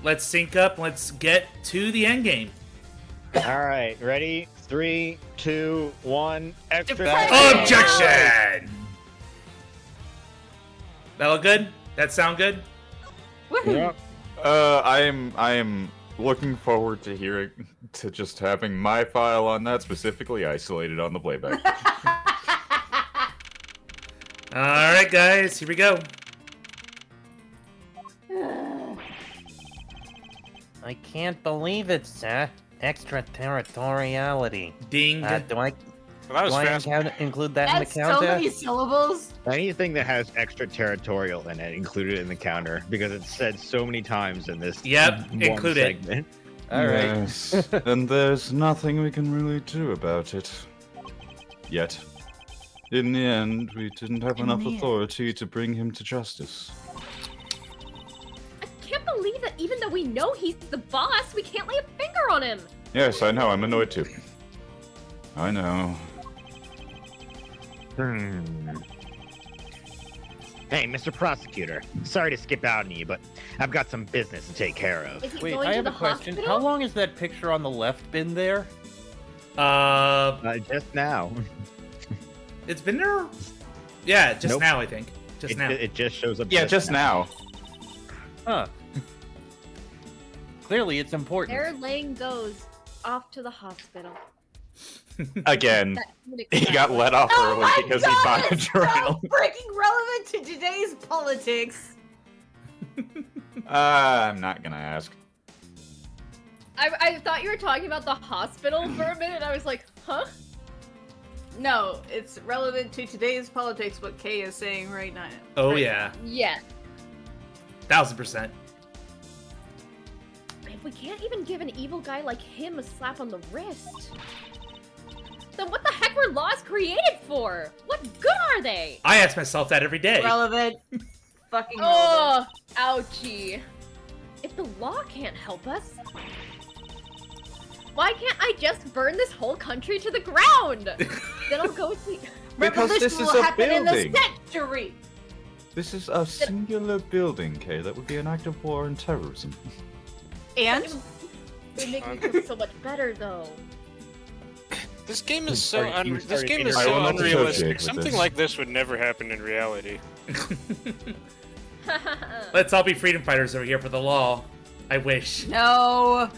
let's sync up. Let's get to the end game. All right, ready? 3, 2, 1. Extra. Objection! That look good? That sound good? Yep. I am looking forward to just having my file on that specifically isolated on the playback. Alright, guys, here we go. I can't believe it, sir. Extraterritoriality. Ding. Do I Well, that was fast. include that That's in the so counter? many syllables. Anything that has extraterritorial in it, included in the counter, because it's said so many times in this Yep, one include it. segment. All right. Yes, and there's nothing we can really do about it. Yet. In the end, we didn't have enough authority to bring him to justice. I can't believe that even though we know he's the boss, we can't lay a finger on him. Yes, I know, I'm annoyed too. I know. Hey, Mr. Prosecutor. Sorry to skip out on you, but I've got some business to take care of. Is he Wait, going I to have the a question. hospital? How long has that picture on the left been there? Just now. It's been there? Yeah, just Nope. now, I think. Just now. It just shows up. Yeah, just now. Huh. Clearly, it's important. There Lang goes off to the hospital. Again, he got let off Oh early my because he God, bought a it's journal. so freaking relevant to today's politics. I'm not gonna ask. I thought you were talking about the hospital for a minute. I was like, huh? No, it's relevant to today's politics. What Kay is saying right now. Oh, yeah. Yeah. 1000%. If we can't even give an evil guy like him a slap on the wrist, then what the heck were laws created for? What good are they? I ask myself that every day. Relevant. Fucking relevant. Oh, ouchie. If the law can't help us, why can't I just burn this whole country to the ground? Then I'll go see. Because Revolution this is will a happen in building. the century. This is a singular building, Kay. That would be an act of war and terrorism. And They make me feel so much better, though. This game is so You this started game is I so will not associate unrealistic. with Something this. like this would never happen in reality. Let's all be freedom fighters over here for the law. I wish. no.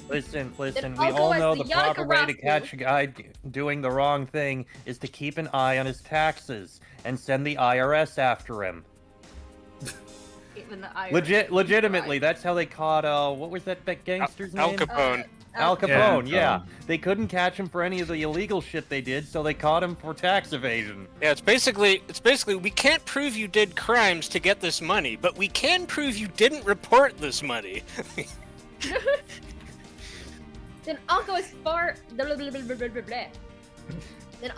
Listen, Then we I'll go all as know the the proper way to Yanagarasu. catch a guy doing the wrong thing is to keep an eye on his taxes and send the IRS after him. Even the Irish. Legitimately, that's how they caught, what was that gangster's Al name? Capone. Al Capone, yeah. Capone. They couldn't catch him for any of the illegal shit they did, so they caught him for tax evasion. Yeah, it's basically we can't prove you did crimes to get this money, but we can prove you didn't report this money. Then I'll go as far. Then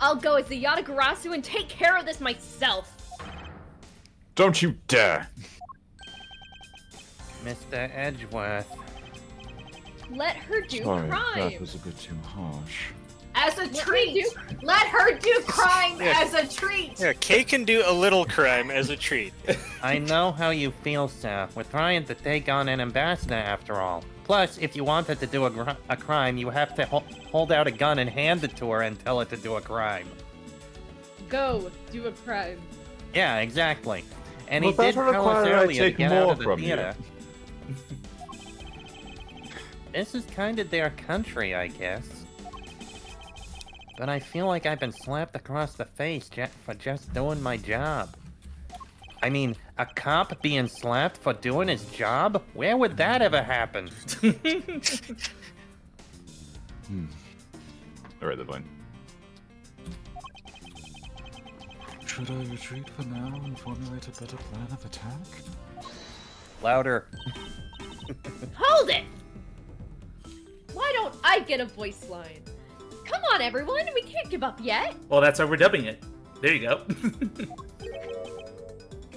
I'll go as the Yanagarasu and take care of this myself. Don't you dare! Mr. Edgeworth. Let her do Sorry, crime. that was a bit too harsh. As a Let me treat. Let her do crime Yeah. as a treat. Yeah, Kay can do a little crime as a treat. I know how you feel, sir. We're trying to take on an ambassador after all. Plus, if you wanted to do a crime, you have to hold out a gun and hand it to her and tell her to do a crime. Go do a crime. Yeah, exactly. And Well, he did that would tell us require I earlier to take get more out of the from you. theater. This is kind of their country, I guess. But I feel like I've been slapped across the face for just doing my job. I mean, a cop being slapped for doing his job? Where would that ever happen? Alright, then fine. Should I retreat for now and formulate a better plan of attack? Louder. Hold it! Why don't I get a voice line? Come on, everyone, we can't give up yet. Well, that's how we're dubbing it. There you go.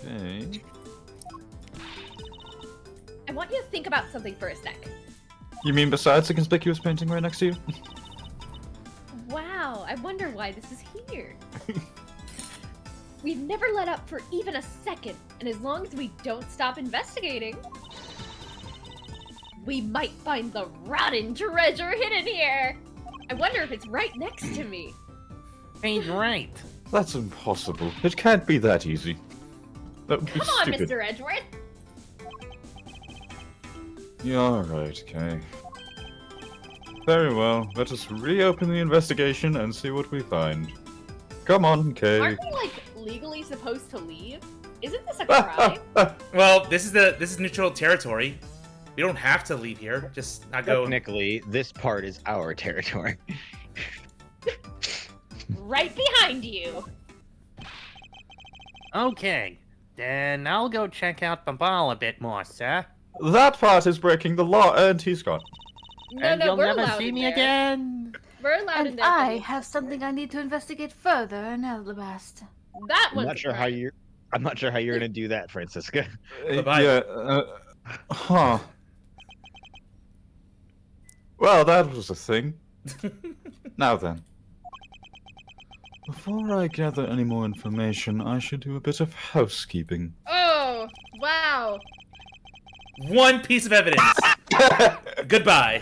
Okay. I want you to think about something for a sec. You mean besides the conspicuous painting right next to you? Wow, I wonder why this is here. We've never let up for even a second, and as long as we don't stop investigating, We might find the rotten treasure hidden here. I wonder if it's right next to me. He's right. That's impossible. It can't be that easy. That would be Come on, stupid. Mr. Edgeworth. You're right, Kay. Very well. Let us reopen the investigation and see what we find. Come on, Kay. Aren't we like legally supposed to leave? Isn't this a crime? Well, this is neutral territory. We don't have to leave here. Just not go. Technically, this part is our territory. Right behind you. Okay, then I'll go check out the ball a bit more, sir. That part is breaking the law, and he's gone. No, And no, you'll we're never allowed see in me there. again. We're allowed in And there. I buddy. have something I need to investigate further in Alabasta. That I'm one's not a sure how crime. you're. I'm not sure how you're gonna do that, Francisca. Bye-bye. Yeah, huh. Well, that was a thing. Now then. Before I gather any more information, I should do a bit of housekeeping. Oh, wow. One piece of evidence. Goodbye.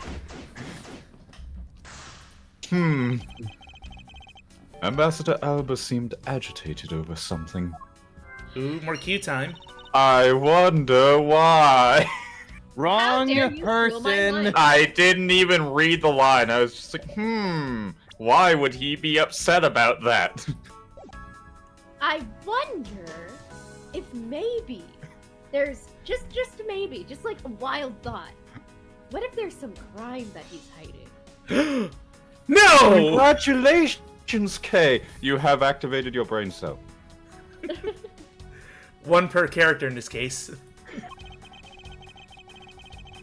Ambassador Alba seemed agitated over something. Ooh, more queue time. I wonder why. Wrong dare you steal my person. line? I didn't even read the line. I was just like, why would he be upset about that? I wonder if maybe there's just maybe, just like a wild thought. What if there's some crime that he's hiding? No! Congratulations, Kay! You have activated your brain cell. One per character in this case.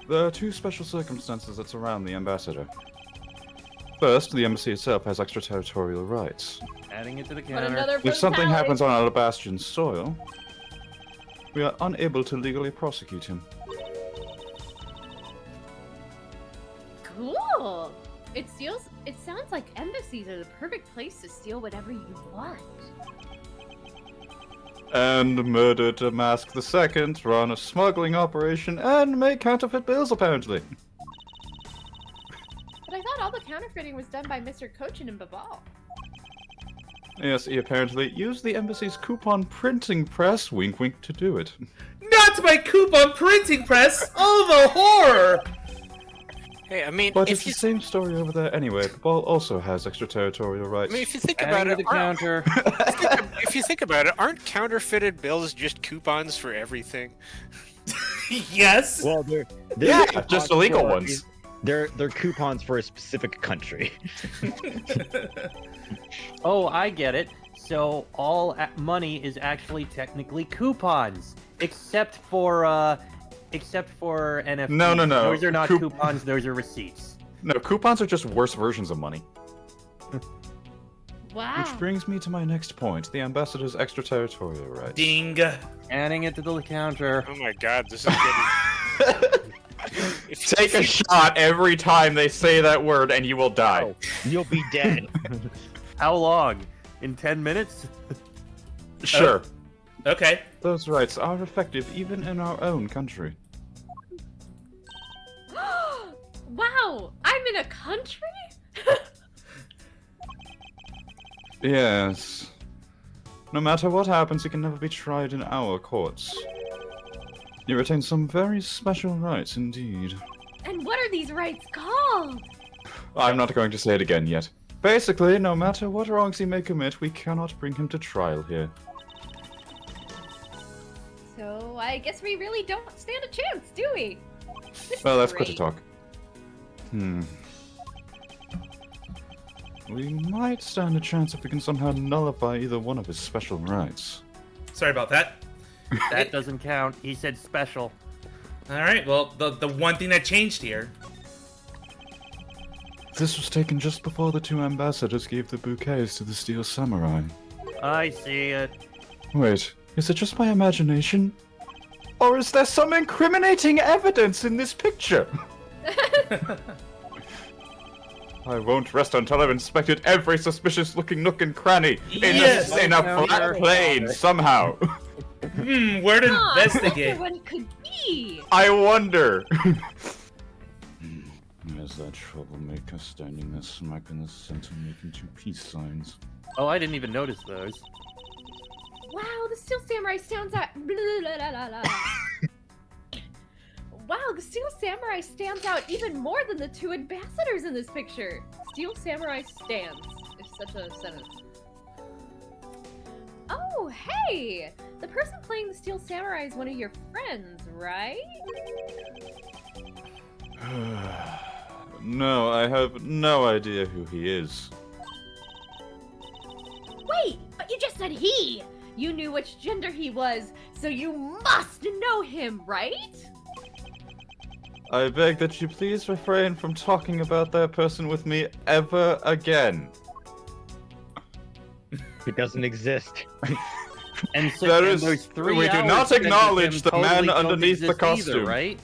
There are two special circumstances that surround the ambassador. First, the embassy itself has extraterritorial rights. Adding it to the But counter. another If something fatality. happens on Alabastian soil, we are unable to legally prosecute him. Cool. It sounds like embassies are the perfect place to steal whatever you want. And murder Damask II, run a smuggling operation, and make counterfeit bills, apparently. But I thought all the counterfeiting was done by Mr. Cochin and Babal. Yes, he apparently used the embassy's coupon printing press, wink wink, to do it. Not my coupon printing press! Oh, the horror! Hey, I mean, But if it's you, the same story over there anyway. The ball also has extraterritorial I rights. mean, if you think about Adding to it, the aren't- counter. if you think about it, aren't counterfeited bills just coupons for everything? Yes! Well, they're Yeah, coupons just illegal for- ones. They're coupons for a specific country. Oh, I get it. So all money is actually technically coupons, except for NFTs. No. Those are not Coup- coupons. Those are receipts. No, coupons are just worse versions of money. Wow. Which brings me to my next point, the ambassador's extraterritorial rights. Ding. Adding it to the counter. Oh my god, this is getting... Take a shot every time they say that word and you will die. Oh, you'll be dead. How long? In 10 minutes? Sure. Okay. Those rights are effective even in our own country. Wow, I'm in a country? Yes. No matter what happens, he can never be tried in our courts. You retain some very special rights indeed. And what are these rights called? I'm not going to say it again yet. Basically, no matter what wrongs he may commit, we cannot bring him to trial here. So I guess we really don't stand a chance, do we? This Well, is that's good to great. talk. We might stand a chance if we can somehow nullify either one of his special rights. Sorry about that. That doesn't count. He said special. Alright, well, the one thing that changed here. This was taken just before the two ambassadors gave the bouquets to the Steel Samurai. I see it. Wait, is it just my imagination? Or is there some incriminating evidence in this picture? I won't rest until I've inspected every suspicious-looking nook and cranny Yes! in a flat plane somehow. Where to Huh, I wonder investigate? what it could be. I wonder. There's that troublemaker standing there smack in the center making 2 peace signs. Oh, I didn't even notice those. Wow, the Steel Samurai stands out. Wow, the Steel Samurai stands out even more than the 2 ambassadors in this picture. Steel Samurai stands, if such a sentence. Oh, hey! The person playing the Steel Samurai is one of your friends, right? No, I have no idea who he is. Wait, but you just said he! You knew which gender he was, so you must know him, right? I beg that you please refrain from talking about that person with me ever again. It doesn't exist. And so There and is- those 3 we do hours not spent with acknowledge him the man totally don't underneath the exist either, costume. right?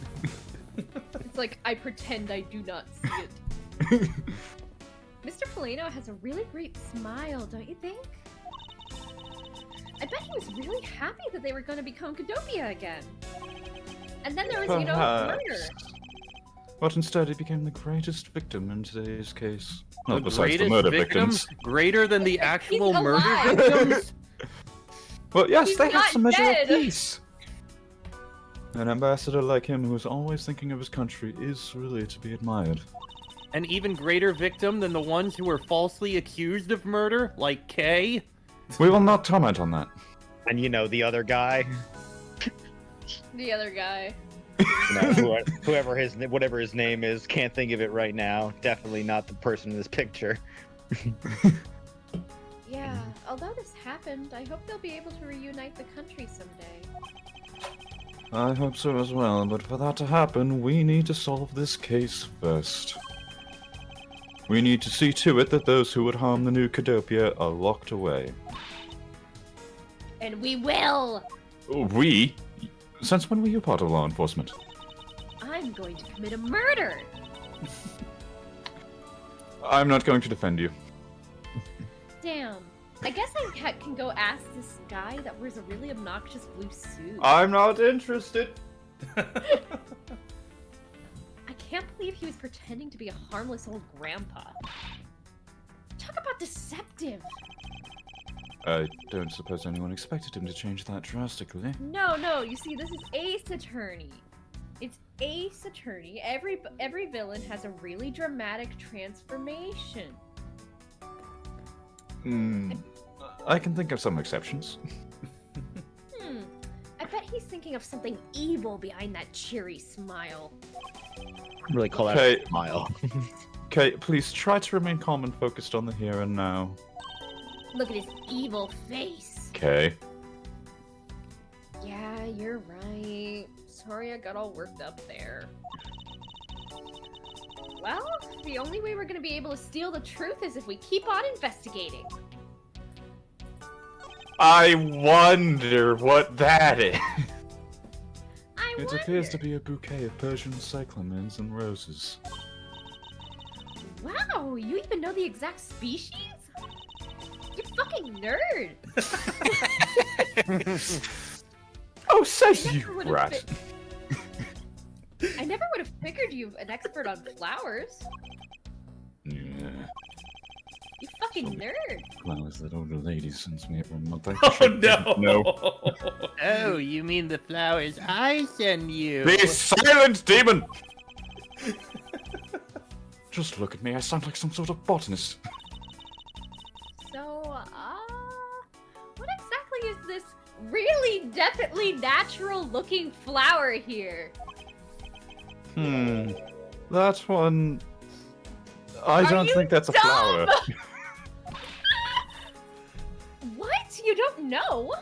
It's like, I pretend I do not see it. Mr. Polino has a really great smile, don't you think? I bet he was really happy that they were going to become Kadopia again. And then there was, you know, Perhaps. murder. But instead he became the greatest victim in today's case. Well, The besides the greatest murder victim? victims. Greater than the actual He's murder alive. victims? Well, yes, He's they have not some measure dead. of peace. An ambassador like him who is always thinking of his country is really to be admired. An even greater victim than the ones who were falsely accused of murder, like Kay? We will not comment on that. And you know, the other guy, The other guy. you know, whatever his name is, can't think of it right now. Definitely not the person in this picture. Yeah, although this happened, I hope they'll be able to reunite the country someday. I hope so as well, but for that to happen, we need to solve this case first. We need to see to it that those who would harm the new Kadopia are locked away. And we will! We? Since when were you part of law enforcement? I'm going to commit a murder! I'm not going to defend you. Damn. I guess I can go ask this guy that wears a really obnoxious blue suit. I'm not interested. I can't believe he was pretending to be a harmless old grandpa. Talk about deceptive. I don't suppose anyone expected him to change that drastically. No, you see, this is Ace Attorney. It's Ace Attorney. Every villain has a really dramatic transformation. I can think of some exceptions. I bet he's thinking of something evil behind that cheery smile. Really call that Okay. a smile. Okay, please try to remain calm and focused on the here and now. Look at his evil face. Okay. Yeah, you're right. Sorry I got all worked up there. Well, the only way we're gonna be able to steal the truth is if we keep on investigating. I wonder what that is. I It wonder. appears to be a bouquet of Persian cyclamens and roses. Wow, you even know the exact species? You fucking nerd! Oh, says I you, never would've rat. I never would have figured you an expert on flowers. Yeah, You fucking nerd! flowers that older ladies sends me every month. I Oh should no! know. Oh, you mean the flowers I send you? Be silent, demon! Just look at me, I sound like some sort of botanist. So, what exactly is this really definitely natural looking flower here? That one... I Are don't you think that's a dumb? flower. What? You don't know?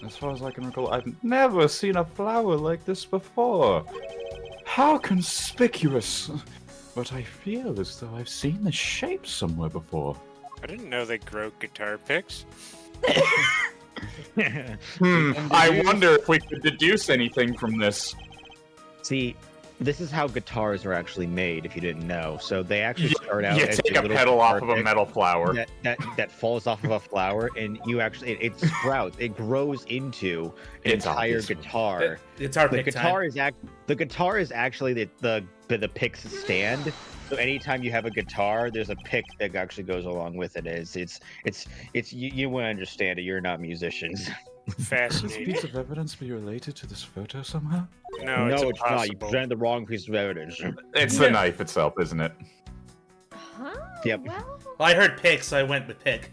As far as I can recall, I've never seen a flower like this before. How conspicuous! But I feel as though I've seen the shape somewhere before. I didn't know they grow guitar picks. I wonder if we could deduce anything from this. See, This is how guitars are actually made, if you didn't know. So they actually start out You as take a little petal off guitar of a pick metal flower. that falls off of a flower, and you actually it sprouts. It grows into an It's entire obvious. guitar. It's our The pick guitar time. the guitar is actually the pick's stand. So anytime you have a guitar, there's a pick that actually goes along with it. It's you wouldn't understand it. You're not musicians. Could this Fascinating. piece of evidence be related to this photo somehow? No, it's No, it's not. You impossible. presented the wrong piece of evidence. It's the knife itself, isn't it? Huh? Yep. Well, Well, I heard pick, so I went with pick.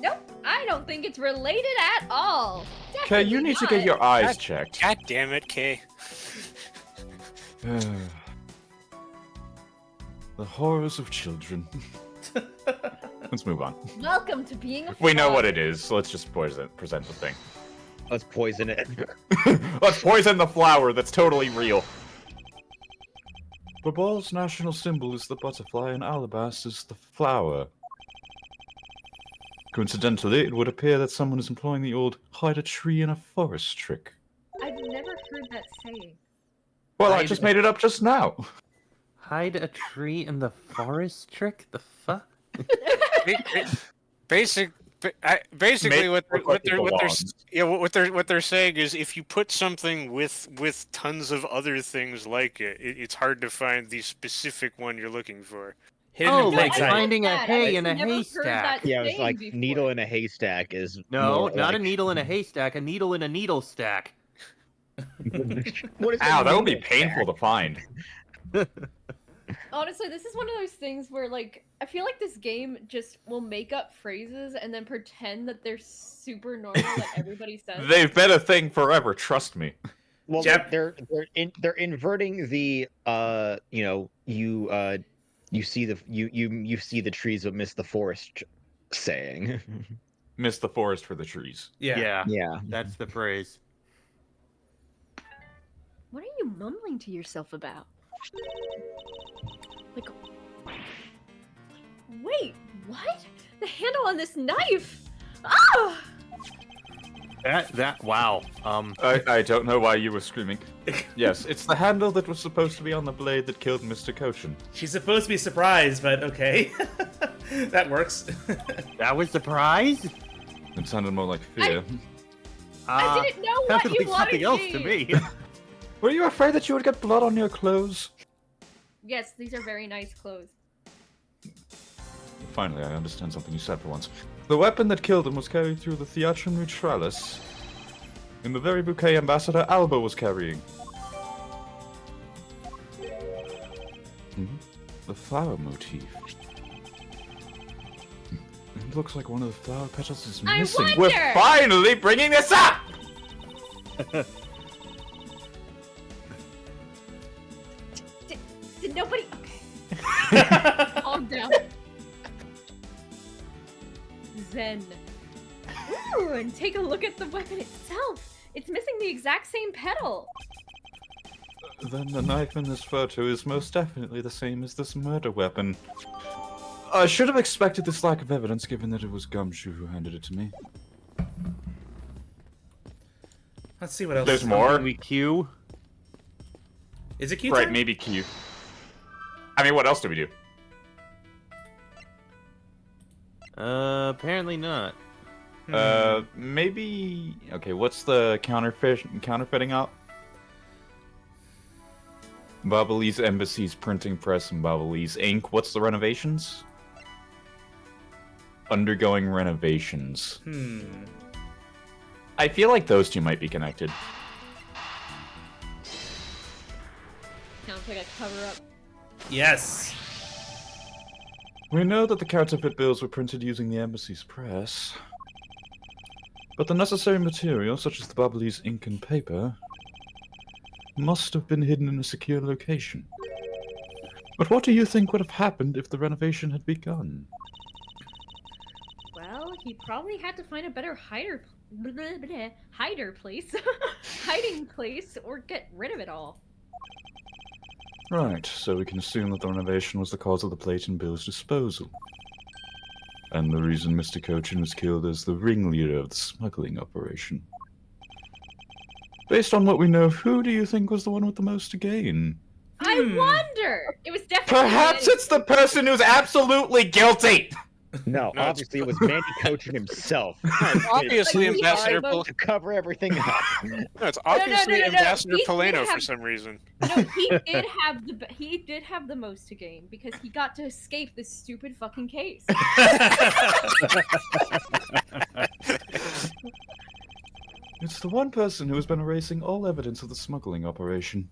nope. I don't think it's related at all. Okay, you need to get your eyes checked. God damn it, Kay. The horrors of children. Let's move on. Welcome to being a We know what father. it is, so let's just present the thing. Let's poison it. Let's poison the flower that's totally real. The ball's national symbol is the butterfly, and Alabast is the flower. Coincidentally, it would appear that someone is employing the old hide a tree in a forest trick. I've never heard that saying. Well, I Hide just a- made it up just now. Hide a tree in the forest trick? The fuck? Basically, Make what it look like it they're belongs. yeah what they're saying is if you put something with tons of other things like it's hard to find the specific one you're looking for. Hidden Oh, in like plain sight. finding a That, hay I've in a never heard haystack. that Yeah, it's saying like before. needle in a haystack is No, more not a like- needle in a haystack, a needle in a needle stack. What is Ow, that would be needle painful to find. Honestly, this is one of those things where, like, I feel like this game just will make up phrases and then pretend that they're super normal that everybody says. They've been a thing forever, trust me. Well, Jep- they're inverting the you see the trees but miss the forest saying. Miss the forest for the trees. Yeah. Yeah. That's the phrase. What are you mumbling to yourself about? Like, wait, what? The handle on this knife! Ah! Wow. I don't know why you were screaming. Yes, it's the handle that was supposed to be on the blade that killed Mr. Cochin. She's supposed to be surprised, but okay. That works. That was the prize? It sounded more like fear. I didn't know what sounded you like something else wanted to me. me. Were you afraid that you would get blood on your clothes? Yes, these are very nice clothes. Finally, I understand something you said for once. The weapon that killed him was carried through the Theatrum Neutralis in the very bouquet Ambassador Alba was carrying. The flower motif. It looks like one of the flower petals is I missing. wonder! We're finally bringing this up! Did nobody? Okay. Calm down. Zen. Ooh, and take a look at the weapon itself. It's missing the exact same petal. Then the knife in this photo is most definitely the same as this murder weapon. I should have expected this lack of evidence given that it was Gumshoe who handed it to me. Let's see what else. There's more? We queue. Is it cute? Right, maybe Q. I mean, what else do we do? Apparently not. Maybe... Okay, what's the counterfeiting op? Bubbly's Embassy's printing press and Bubbly's ink. What's the renovations? Undergoing renovations. I feel like those two might be connected. Sounds like a cover-up. Yes. We know that the counterfeit bills were printed using the Embassy's press. But the necessary material, such as the Bubbly's ink and paper, must have been hidden in a secure location. But what do you think would have happened if the renovation had begun? Well, he probably had to find a better hider place, hiding place, or get rid of it all. Right, so we can assume that the renovation was the cause of the plate and bills disposal. And the reason Mr. Cochin was killed as the ringleader of the smuggling operation. Based on what we know, who do you think was the one with the most to gain? I wonder. It was definitely. Perhaps it's the person who's absolutely guilty. No, No, it's- obviously it was Mandy Coaching himself. Obviously, Like, Ambassador To cover everything up. No, it's obviously no. Ambassador He did Polano for have- some reason. No, he did have the most to gain because he got to escape this stupid fucking case. It's the one person who has been erasing all evidence of the smuggling operation.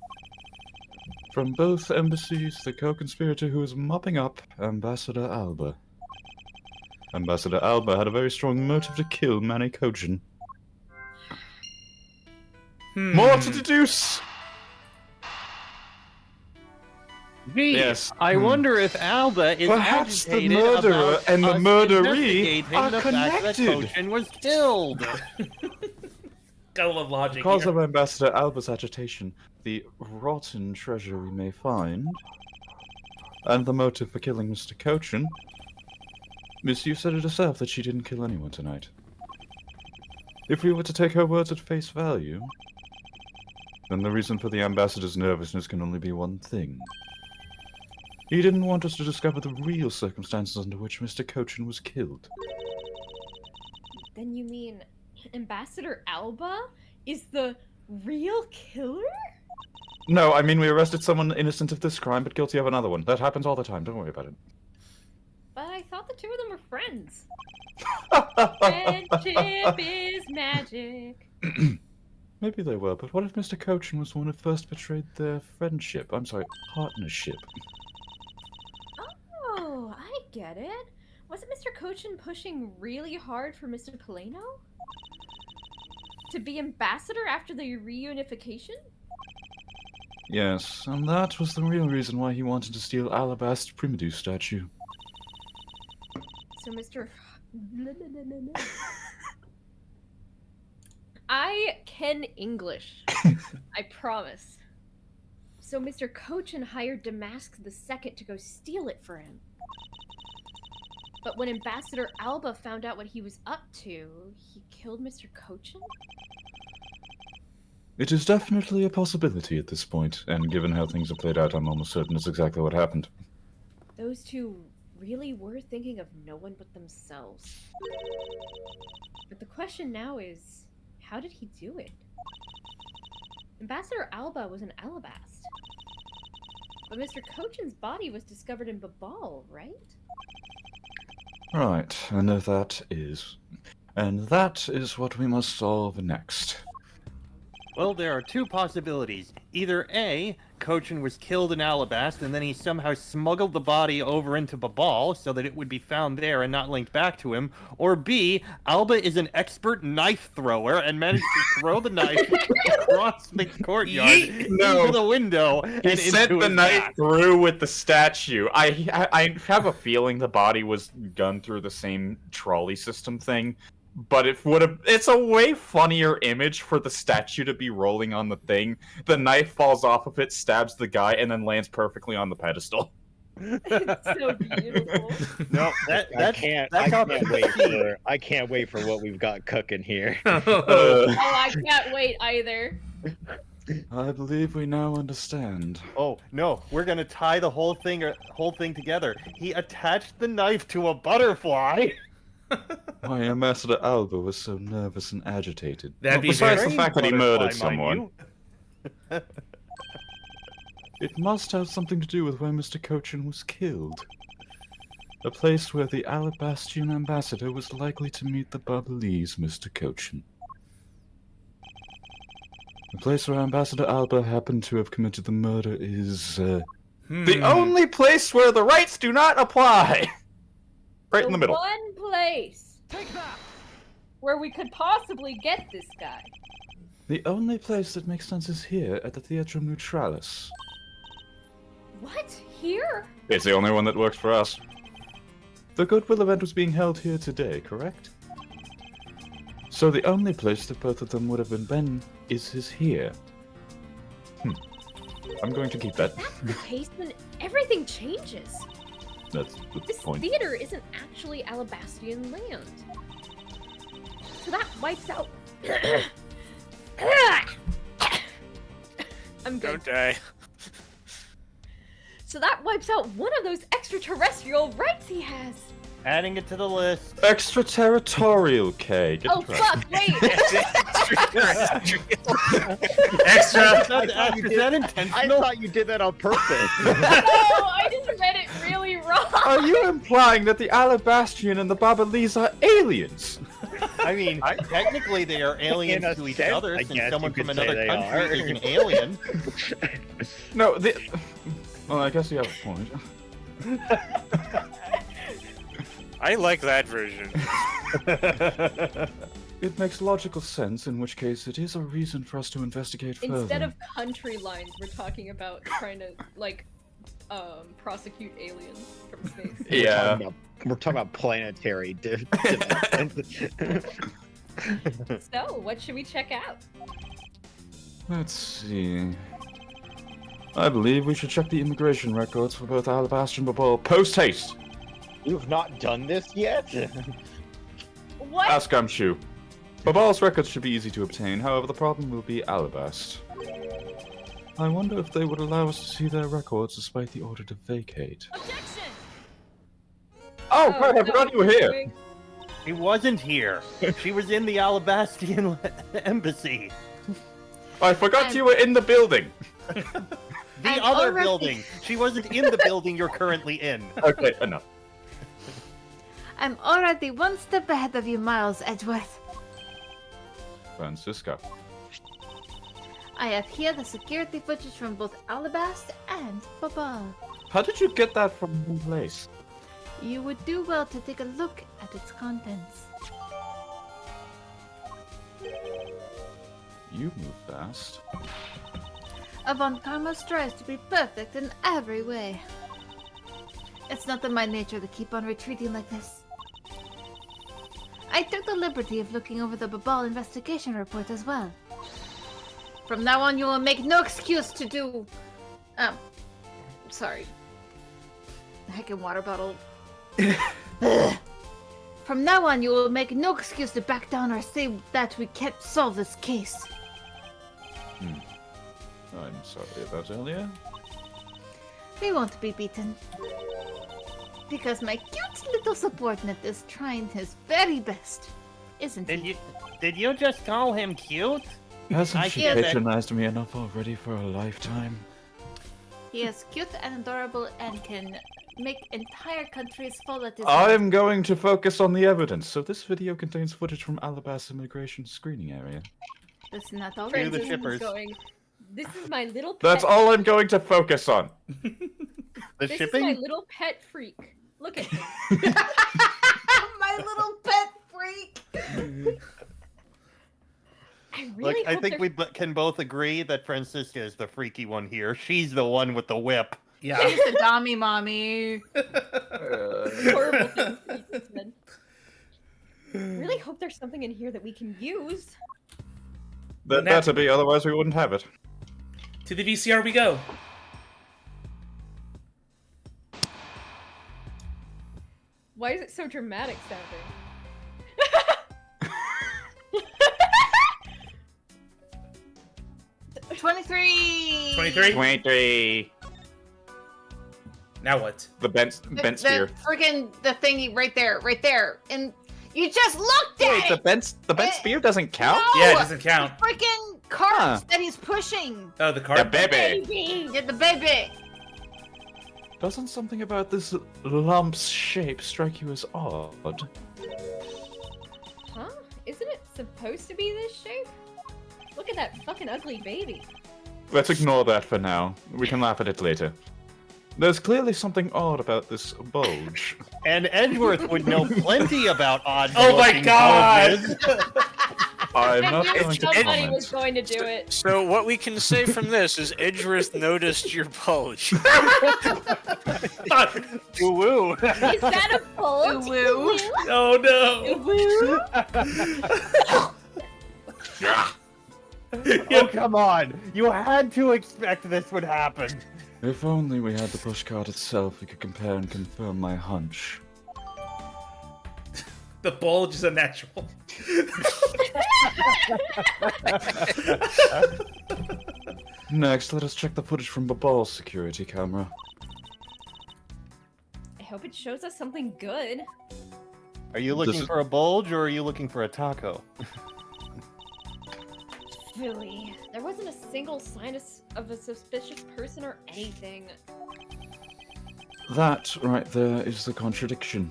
From both embassies, the co-conspirator who is mopping up Ambassador Alba. Ambassador Alba had a very strong motive to kill Manny Kojin. More to deduce! Yes. I wonder if Alba is Perhaps the agitated murderer about and the us murderee investigating are the fact that connected. Kojin was killed. Gotta love logic Because here. of Ambassador Alba's agitation, the rotten treasure we may find, and the motive for killing Mr. Kochin, Miss, you said it yourself that she didn't kill anyone tonight. If we were to take her words at face value, then the reason for the ambassador's nervousness can only be one thing. He didn't want us to discover the real circumstances under which Mr. Kochin was killed. Then you mean Ambassador Alba is the real killer? No, I mean we arrested someone innocent of this crime but guilty of another one. That happens all the time, don't worry about it. But I thought the two of them were friends. Friendship is magic. Maybe they were, but what if Mr. Kochin was the one who first betrayed their friendship? I'm sorry, partnership. Oh, I get it. Wasn't Mr. Kochin pushing really hard for Mr. Polano? To be ambassador after the reunification? Yes, and that was the real reason why he wanted to steal Alabaster Primidu statue. So Mr. I can English. I promise. So Mr. Kochin hired Damask II to go steal it for him. But when Ambassador Alba found out what he was up to, he killed Mr. Kochin? It is definitely a possibility at this point, and given how things have played out, I'm almost certain it's exactly what happened. Those two really were thinking of no one but themselves. But the question now is, how did he do it? Ambassador Alba was an Alabast. But Mr. Kochin's body was discovered in Babal, right? Right, I know that is. And that is what we must solve next. Well, there are two possibilities. Either A, Kochin was killed in Alabast, and then he somehow smuggled the body over into Babal so that it would be found there and not linked back to him. Or B, Alba is an expert knife thrower and managed to throw the knife across the courtyard into the window He and sent into the his knife back. through with the statue. I have a feeling the body was gunned through the same trolley system thing. But it's a way funnier image for the statue to be rolling on the thing. The knife falls off of it, stabs the guy, and then lands perfectly on the pedestal. It's so beautiful. No, I can't wait for what we've got cooking here. Oh, I can't wait either. I believe we now understand. Oh no, we're gonna tie the whole thing together. He attached the knife to a butterfly. Why Ambassador Alba was so nervous and agitated. That'd be Besides very the fact that he Butterfly, murdered mind someone. you. It must have something to do with where Mr. Kochin was killed. A place where the Alabastian ambassador was likely to meet the Bubblese Mr. Kochin. The place where Ambassador Alba happened to have committed the murder is, The only place where the rights do not apply! Right in the middle. One place where we could possibly get this guy. the only place that makes sense is here at the Theatrum Neutralis. What? Here? It's the only one that works for us. The Goodwill event was being held here today, correct? So the only place that both of them would have been is here. I'm going to keep that. That's the case, then everything changes. That's the This point. theater isn't actually Alabastian land. So that wipes out I'm good. Don't die. So that wipes out one of those extraterrestrial rights he has. Adding it to the list. Extraterritorial, K. Get Oh it right. fuck! Wait. Extra. Is that I intentional? thought you did that on purpose. No, I just read it really wrong. Are you implying that the Alabastrian and the Babalese are aliens? I mean, technically they are aliens In a to each sense, other, I since guess someone you could from say another they country are. is an alien. No, the. Well, I guess you have a point. I like that version. It makes logical sense, in which case it is a reason for us to investigate further. Instead of country lines, we're talking about trying to like prosecute aliens from space. Yeah. We're talking about planetary development. So, what should we check out? Let's see. I believe we should check the immigration records for both Alabaster and Babal post-haste. You've not done this yet? What? Ask Gumshoe. Babal's records should be easy to obtain, however the problem will be Alabast. I wonder if they would allow us to see their records despite the order to vacate. Objection! Oh, right, I forgot you were here! She wasn't here. She was in the Alabastian embassy. I forgot you were in the building! The I'm other already- building. She wasn't in the building you're currently in. Okay, enough. I'm already one step ahead of you, Miles Edgeworth. Francisca. I have here the security footage from both Alabast and Babal. How did you get that from one place? You would do well to take a look at its contents. You move fast. Avant Karma strives to be perfect in every way. It's not in my nature to keep on retreating like this. I took the liberty of looking over the Babal investigation report as well. From now on, you will make no excuse to do... sorry. The heckin' water bottle. From now on, you will make no excuse to back down or say that we can't solve this case. I'm sorry about earlier. We won't be beaten. Because my cute little subordinate is trying his very best, isn't he? Did you just call him cute? Hasn't I she hear that. patronized me enough already for a lifetime? He is cute and adorable and can make entire countries fall at his I'm going to focus on the evidence, so this video contains footage from Alabasta immigration screening area. That's not all. Cue the Francis is shippers. going, this is my little pet. That's all I'm going to focus on. The This shipping? is my little pet freak. Look at him. My little pet freak. I Look, really I hope think they're- we can both agree that Francisca is the freaky one here. She's the one with the whip. Yeah. She's the Dommy mommy. horrible things he said. Really hope there's something in here that we can use. That better be, otherwise we wouldn't have it. To the VCR we go. Why is it so dramatic sounding? 23. 23. Now what? The bent spear. Freaking the thingy right there, and you just looked at Wait, it. the bent spear doesn't count? No! Yeah, it doesn't count. Freaking carts Huh. that he's pushing. Oh, the card. The baby. Baby, get the baby. Doesn't something about this lump's shape strike you as odd? Huh? Isn't it supposed to be this shape? Look at that fucking ugly baby. Let's ignore that for now. We can laugh at it later. There's clearly something odd about this bulge. And Edgeworth would know plenty about odd. Oh my looking God! bulges. I'm I not knew going to somebody was comment. going to do it. So what we can say from this is Edgeworth noticed your bulge. Woo-woo. Is that a bulge? Woo. Oh no! Oh, come on. You had to expect this would happen. If only we had the pushcart itself, we could compare and confirm my hunch. The bulge is unnatural. Next, let us check the footage from Babal's security camera. I hope it shows us something good. Are you looking is- for a bulge or are you looking for a taco? Really, there wasn't a single sign of a suspicious person or anything. That right there is the contradiction.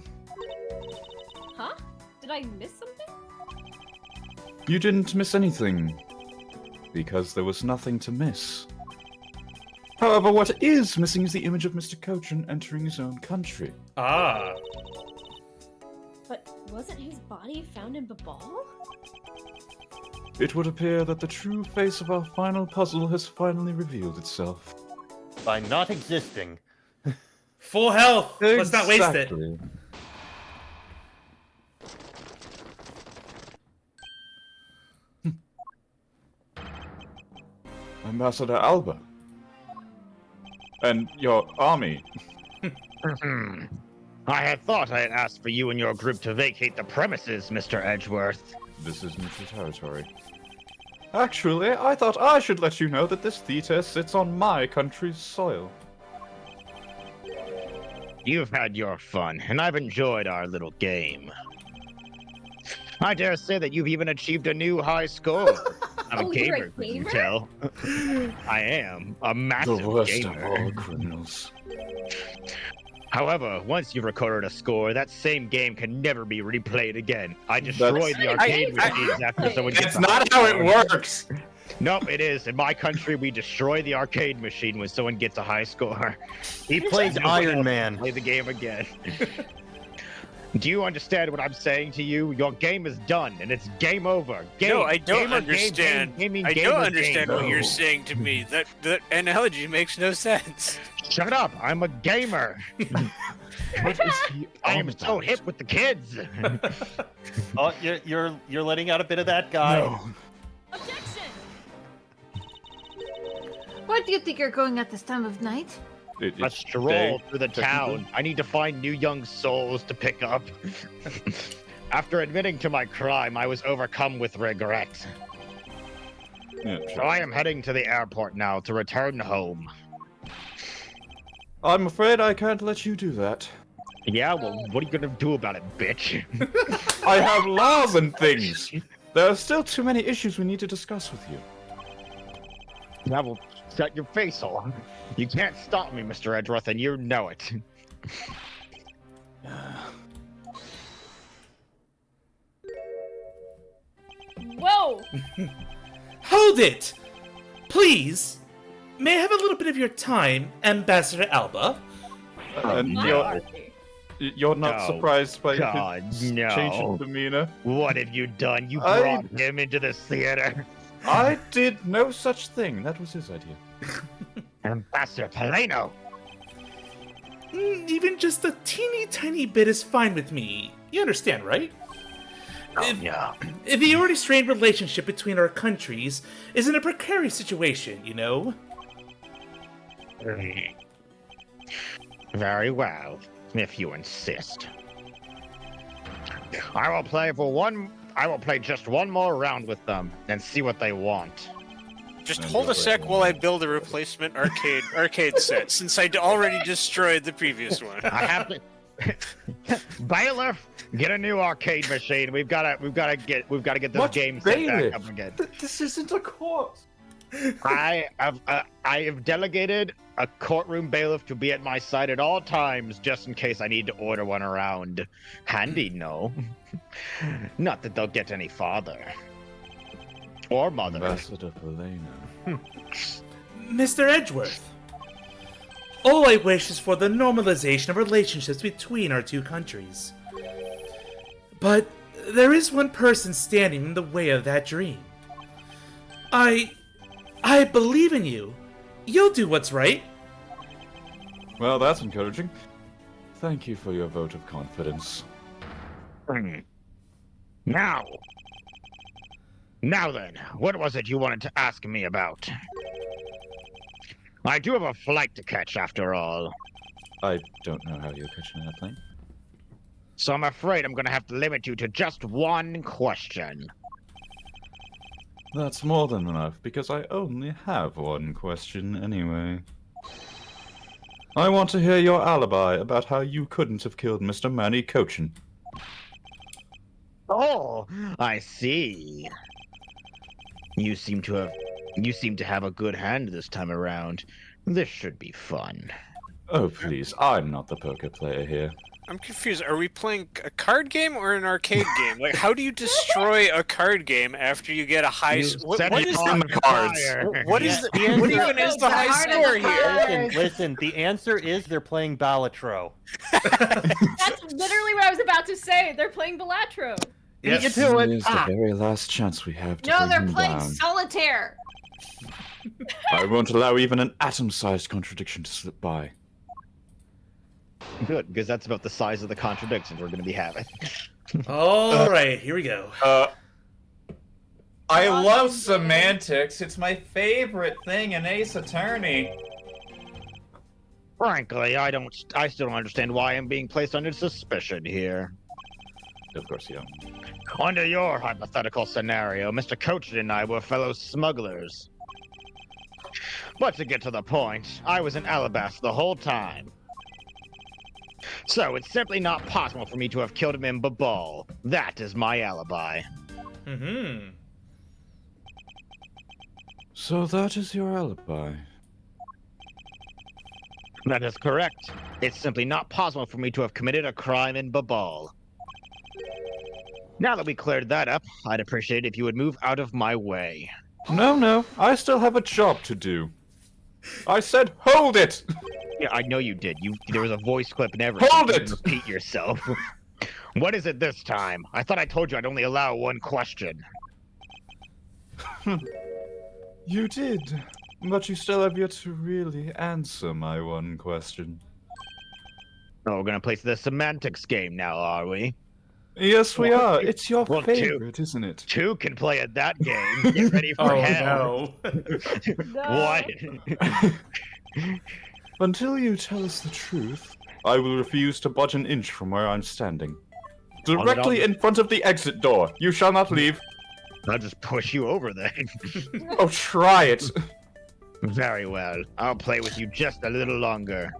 Huh? Did I miss something? You didn't miss anything, because there was nothing to miss. However, what is missing is the image of Mr. Cochin entering his own country. Ah. But wasn't his body found in Babal? It would appear that the true face of our final puzzle has finally revealed itself. By not existing. Full health. Let's not waste it. Exactly. Ambassador Alba. And your army. I had thought I had asked for you and your group to vacate the premises, Mr. Edgeworth. This is neutral territory. Actually, I thought I should let you know that this theater sits on my country's soil. You've had your fun, and I've enjoyed our little game. I dare say that you've even achieved a new high score. I'm Oh, a you're gamer, a can you gamer? tell? I am a The massive worst gamer. of all criminals. However, once you've recorded a score, that same game can never be replayed again. I destroyed the That's- arcade I- machines after someone gets It's a not high how it score. works. Nope, it is. In my country, we destroy the arcade machine when someone gets a high score. He plays Iron Man. Play the game again. Do you understand what I'm saying to you? Your game is done, and it's game over. Game, No, I don't gamer, understand. Gaming, I gamer, don't understand game. what you're saying to me. That analogy makes no sense. Shut up! I'm a gamer. What is he I on am so about? hip with the kids. Oh, you're letting out a bit of that guy. No. Objection! Where do you think you're going at this time of night? A It's stroll day, through the technically. town. I need to find new young souls to pick up. After admitting to my crime, I was overcome with regret. Yeah, So sure. I am heading to the airport now to return home. I'm afraid I can't let you do that. Yeah, well, what are you gonna do about it, bitch? I have laws and things. There are still too many issues we need to discuss with you. Yeah, well, shut your face hole. You can't stop me, Mr. Edgeworth, and you know it. Whoa! Hold it! Please! May I have a little bit of your time, Ambassador Alba? And My you're, army. you're not No. surprised by God, his no. change in demeanor? What have you done? You I- brought him into this theater. I did no such thing. That was his idea. Ambassador Paleno! Even just a teeny tiny bit is fine with me. You understand, right? Yeah. The already strained relationship between our countries is in a precarious situation, you know? Very well, if you insist. I will play just one more round with them and see what they want. Just hold a sec while I build a replacement arcade set, since I'd already destroyed the previous one. I have to. Bailiff, get a new arcade machine. We've gotta get this What game set bailiff? back up again. This isn't a court. I have delegated a courtroom bailiff to be at my side at all times, just in case I need to order one around. Handy, no. Not that they'll get any farther. Or mother. Ambassador Polena. Mr. Edgeworth, all I wish is for the normalization of relationships between our two countries. But there is one person standing in the way of that dream. I believe in you. You'll do what's right. Well, that's encouraging. Thank you for your vote of confidence. Now then, what was it you wanted to ask me about? I do have a flight to catch after all, I don't know how you're catching an airplane. so I'm afraid I'm gonna have to limit you to just one question. That's more than enough, because I only have one question anyway. I want to hear your alibi about how you couldn't have killed Mr. Manny Cochin. Oh, I see. You seem to have a good hand this time around. This should be fun. Oh, please, I'm not the poker player here. I'm confused. Are we playing a card game or an arcade game? Like, how do you destroy a card game after you get a high? What is on the cards? What even is the high score here? Listen. The answer is they're playing Balatro. That's literally what I was about to say. They're playing Balatro. Yes. This is the very last chance we have to No, bring they're him playing down. solitaire. I won't allow even an atom-sized contradiction to slip by. Good, because that's about the size of the contradictions we're going to be having. All right, here we go. I love semantics. It's my favorite thing in Ace Attorney. Frankly, I still don't understand why I'm being placed under suspicion here. Of course, yeah. Under your hypothetical scenario, Mr. Cochin and I were fellow smugglers. But to get to the point, I was in Alabasta the whole time. So it's simply not possible for me to have killed him in Babal. That is my alibi. Mm-hmm. So that is your alibi. That is correct. It's simply not possible for me to have committed a crime in Babal. Now that we cleared that up, I'd appreciate it if you would move out of my way. No, I still have a job to do. I said hold it! Yeah, I know you did. There was a voice clip and everything. Hold You it! didn't repeat yourself. What is it this time? I thought I told you I'd only allow one question. You did, but you still have yet to really answer my one question. Oh, we're gonna play the semantics game now, are we? Yes, we are. It's your Well, favorite, isn't it? Two can play at that game. Get ready for Oh hell. no. What? Until you tell us the truth, I will refuse to budge an inch from where I'm standing. Directly in front of the exit door. You shall not leave. I'll just push you over then. Oh, try it. Very well. I'll play with you just a little longer.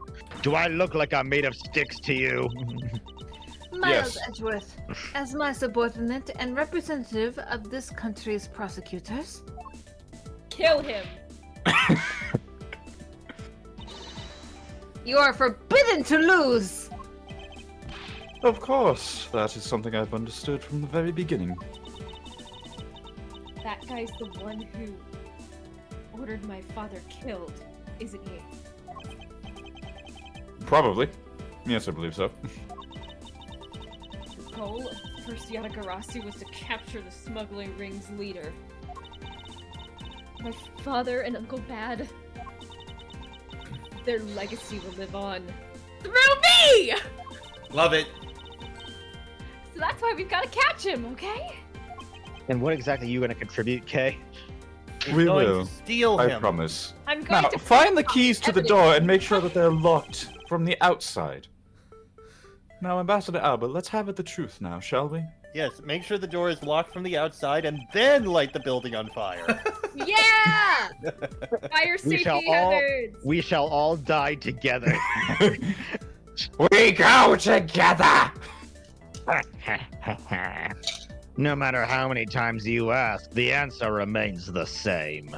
Do I look like I'm made of sticks to you? Miles Yes. Edgeworth, as my subordinate and representative of this country's prosecutors, Kill him. you are forbidden to lose! Of course, that is something I've understood from the very beginning. That guy's the one who ordered my father killed, isn't he? Probably. Yes, I believe so. The goal of the first Yatagarasi was to capture the smuggling ring's leader. My father and Uncle Bad. Their legacy will live on. Through me! Love it. So that's why we've got to catch him, okay? And what exactly are you gonna contribute, Kay? He's We going will. to steal I him. promise. I'm going Now, to find the keys to the door and make sure that they're locked from the outside. Now, Ambassador Albert, let's have it the truth now, shall we? Yes, make sure the door is locked from the outside and then light the building on fire. Yeah! Fire safety hazards! We shall all die together. We go together! No matter how many times you ask, the answer remains the same.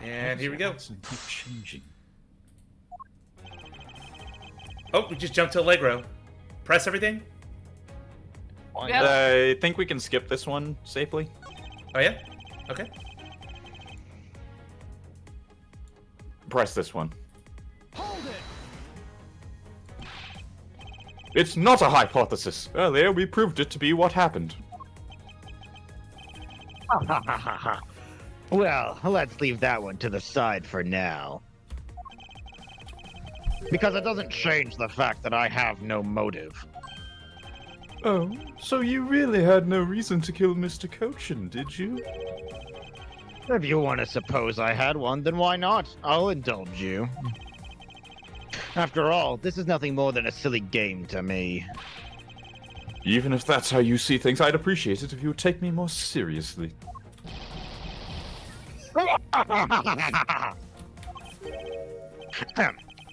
And here we go. Keep changing. Oh, we just jumped to Allegro. Press everything. Yep. I think we can skip this one safely. Oh yeah. Okay. Press this one. It's not a hypothesis. Earlier, we proved it to be what happened. Well, let's leave that one to the side for now. Because it doesn't change the fact that I have no motive. Oh, so you really had no reason to kill Mr. Cochin, did you? If you want to suppose I had one, then why not? I'll indulge you. After all, this is nothing more than a silly game to me. Even if that's how you see things, I'd appreciate it if you would take me more seriously.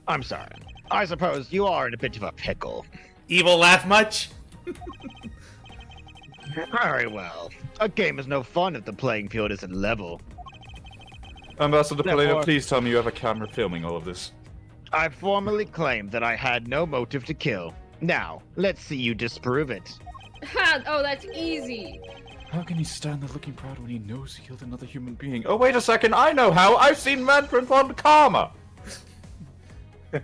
I'm sorry. I suppose you are in a bit of a pickle. Evil laugh much? Very well. A game is no fun if the playing field isn't level. Ambassador Polino, Therefore- please tell me you have a camera filming all of this. I formally claim that I had no motive to kill. Now, let's see you disprove it. Ha! Oh, that's easy. How can he stand there looking proud when he knows he killed another human being? Oh, wait a second, I know how! I've seen men perform karma!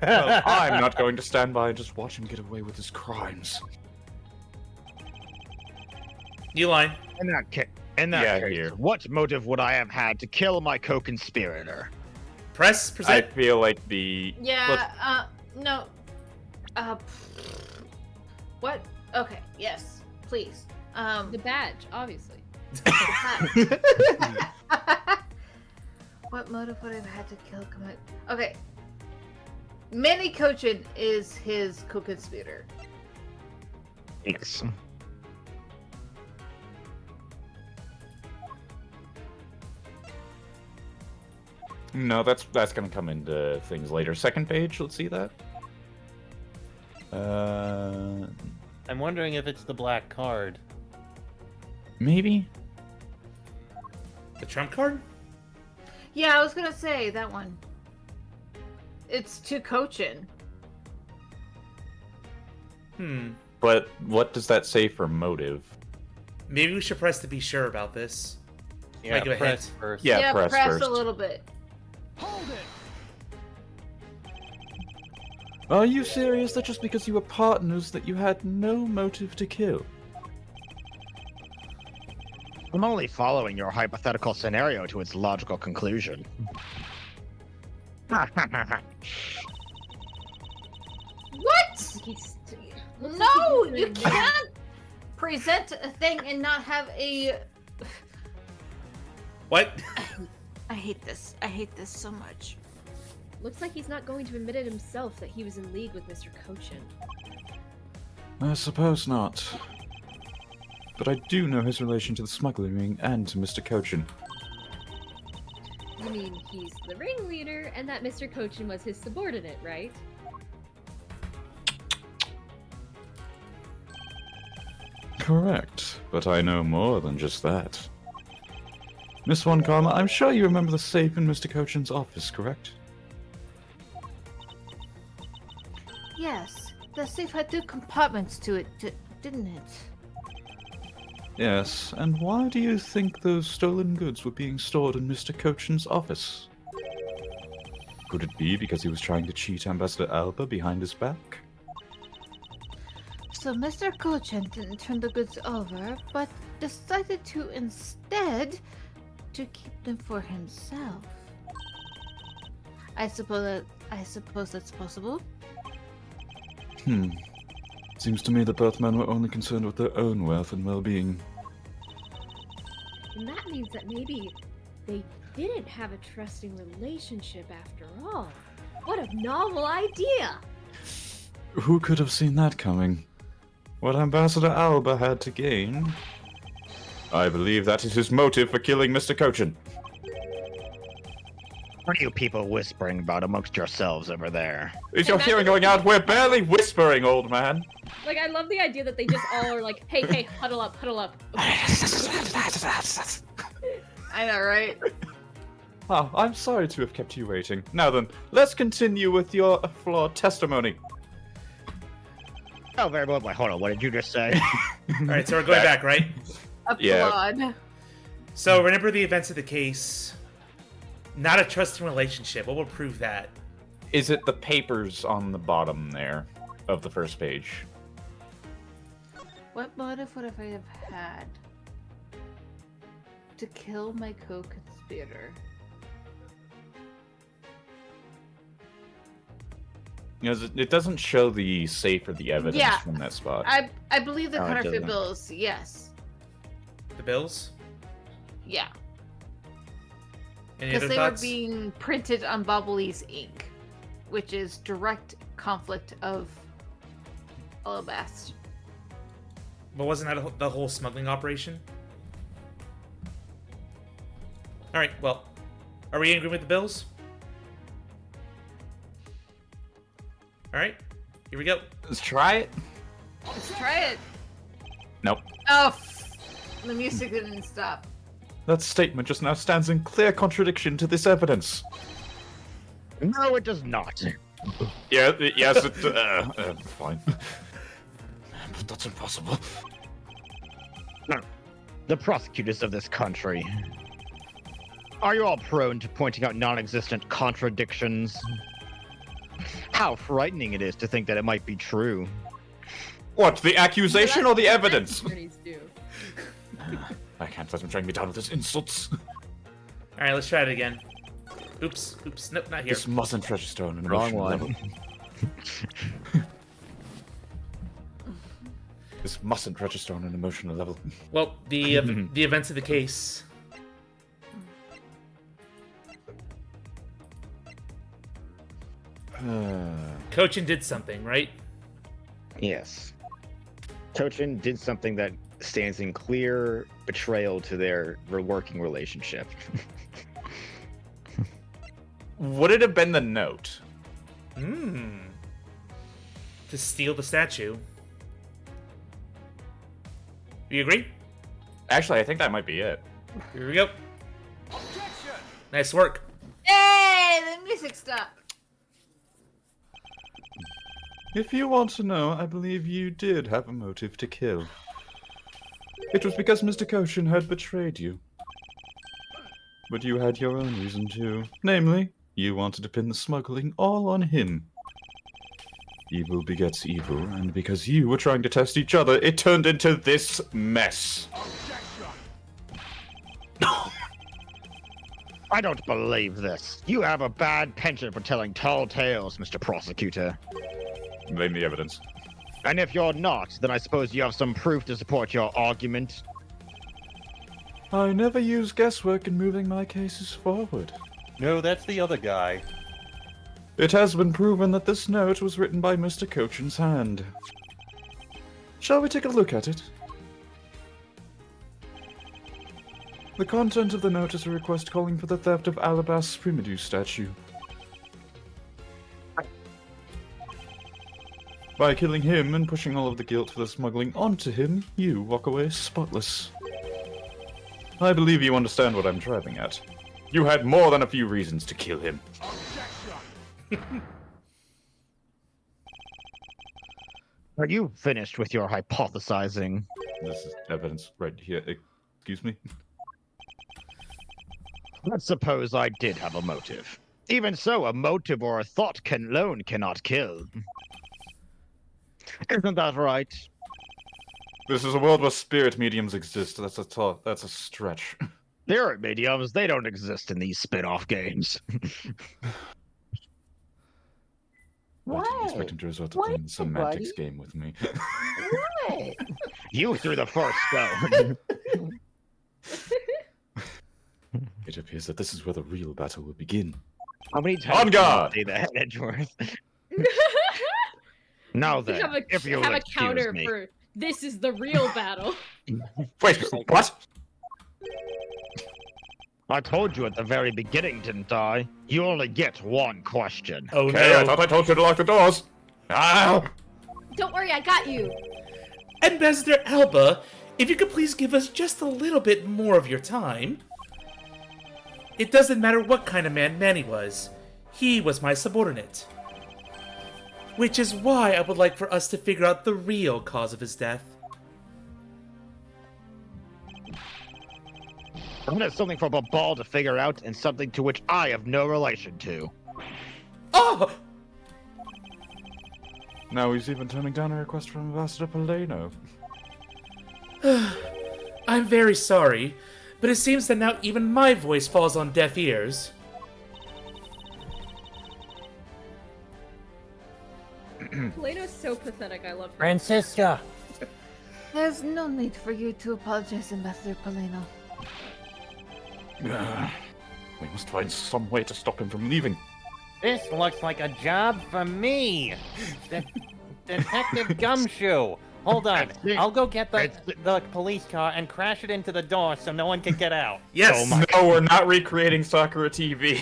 Well, I'm not going to stand by and just watch him get away with his crimes. You lying. In that case, Yeah, here. what motive would I have had to kill my co-conspirator? Press, I present. feel like the... Yeah, no. What? Okay, yes, please. The badge, obviously. What motive would I have had to kill commit? Okay. Manny Kochin is his co-conspirator. Yes. No, that's gonna come into things later. Second page, let's see that. I'm wondering if it's the black card. Maybe? The trump card? Yeah, I was gonna say that one. It's to Kochin. But what does that say for motive? Maybe we should press to be sure about this. Yeah, Might give a press hint. first. Yeah, press first. a little bit. Are you serious that just because you were partners that you had no motive to kill? I'm only following your hypothetical scenario to its logical conclusion. What? He's, No, you can't present a thing and not have a. What? I hate this. I hate this so much. looks like he's not going to admit it himself that he was in league with Mr. Kochin. I suppose not. But I do know his relation to the smuggling ring and to Mr. Kochin. You mean he's the ringleader and that Mr. Kochin was his subordinate, right? Correct, but I know more than just that. Miss Von Karma, I'm sure you remember the safe in Mr. Kochin's office, correct? Yes, the safe had 2 compartments to it, didn't it? Yes, and why do you think those stolen goods were being stored in Mr. Kochin's office? Could it be because he was trying to cheat Ambassador Alba behind his back? So Mr. Kochin didn't turn the goods over, but decided to instead to keep them for himself. I suppose that's possible. Seems to me that both men were only concerned with their own wealth and well-being. And that means that maybe they didn't have a trusting relationship after all. What a novel idea! Who could have seen that coming? What Ambassador Alba had to gain? I believe that is his motive for killing Mr. Kochin. What are you people whispering about amongst yourselves over there? Is your hearing going out? We're barely whispering, old man. Like, I love the idea that they just all are like, hey, huddle up, huddle up. I know, right? Oh, I'm sorry to have kept you waiting. Now then, let's continue with your flawed testimony. Oh, very well. Wait, hold on. What did you just say? Alright, so we're going back, right? Yeah. Applaud. So remember the events of the case. Not a trusting relationship. What will prove that? Is it the papers on the bottom there of the first page? What motive would I have had to kill my co-conspirator? Because it doesn't show the safe or the evidence Yeah. from that spot. I believe the No, it counterfeit doesn't. bills. Yes. The bills? Yeah. Any Because other they were thoughts? being printed on Bobbly's ink, which is direct conflict of Alabast. But wasn't that the whole smuggling operation? Alright, well. Are we in agreement with the bills? Alright, here we go. Let's try it. Let's try it. Nope. Oh, the music didn't stop. That statement just now stands in clear contradiction to this evidence. No, it does not. Yeah, yes, fine. But that's impossible. The prosecutors of this country. Are you all prone to pointing out non-existent contradictions? How frightening it is to think that it might be true. What, the accusation or the evidence? Do. I can't let him drag me down with his insults. Alright, let's try it again. Oops, nope, not here. This mustn't register on an Wrong emotional one. level. This mustn't register on an emotional level. Well, the events of the case. Cochin did something, right? Yes. Tochin did something that stands in clear betrayal to their working relationship. Would it have been the note? To steal the statue. You agree? Actually, I think that might be it. Here we go. Nice work. Hey, the music stopped. If you want to know, I believe you did have a motive to kill. It was because Mr. Koshin had betrayed you. But you had your own reason too. Namely, you wanted to pin the smuggling all on him. Evil begets evil, and because you were trying to test each other, it turned into this mess. I don't believe this. You have a bad penchant for telling tall tales, Mr. Prosecutor. Name the evidence. And if you're not, then I suppose you have some proof to support your argument. I never use guesswork in moving my cases forward. No, that's the other guy. It has been proven that this note was written by Mr. Kochin's hand. Shall we take a look at it? The content of the note is a request calling for the theft of Alabast's Primadou statue. By killing him and pushing all of the guilt for the smuggling onto him, you walk away spotless. I believe you understand what I'm driving at. You had more than a few reasons to kill him. Are you finished with your hypothesizing? This is evidence right here. Excuse me? Let's suppose I did have a motive. Even so, a motive or a thought alone cannot kill. Isn't that right? This is a world where spirit mediums exist. That's a stretch. Spirit mediums, they don't exist in these spin-off games. Why did you expect him to resort to playing the semantics game with me? What? You threw the first stone. It appears that this is where the real battle will begin. How many times On guard! did you say that, Edgeworth? Now then, have a, if you have will a counter excuse me. for this is the real battle. Wait, what? I told you at the very beginning, didn't I? You only get one question. Oh Okay, I no. thought I told you to lock the doors. Ah! Don't worry, I got you. Ambassador Alba, if you could please give us just a little bit more of your time. It doesn't matter what kind of man Manny was. He was my subordinate. Which is why I would like for us to figure out the real cause of his death. That is something for Babal to figure out, and something to which I have no relation to. Oh! Now he's even turning down a request from Ambassador Paleno. I'm very sorry, but it seems that now even my voice falls on deaf ears. Plato's so pathetic, I love him. Francisca! There's no need for you to apologize, Ambassador Paleno. We must find some way to stop him from leaving. This looks like a job for me! Detective Gumshoe, Hold on. It's- I'll go get the it's- police car and crash it into the door so no one can get out. Yes. No, we're not recreating Sakura TV.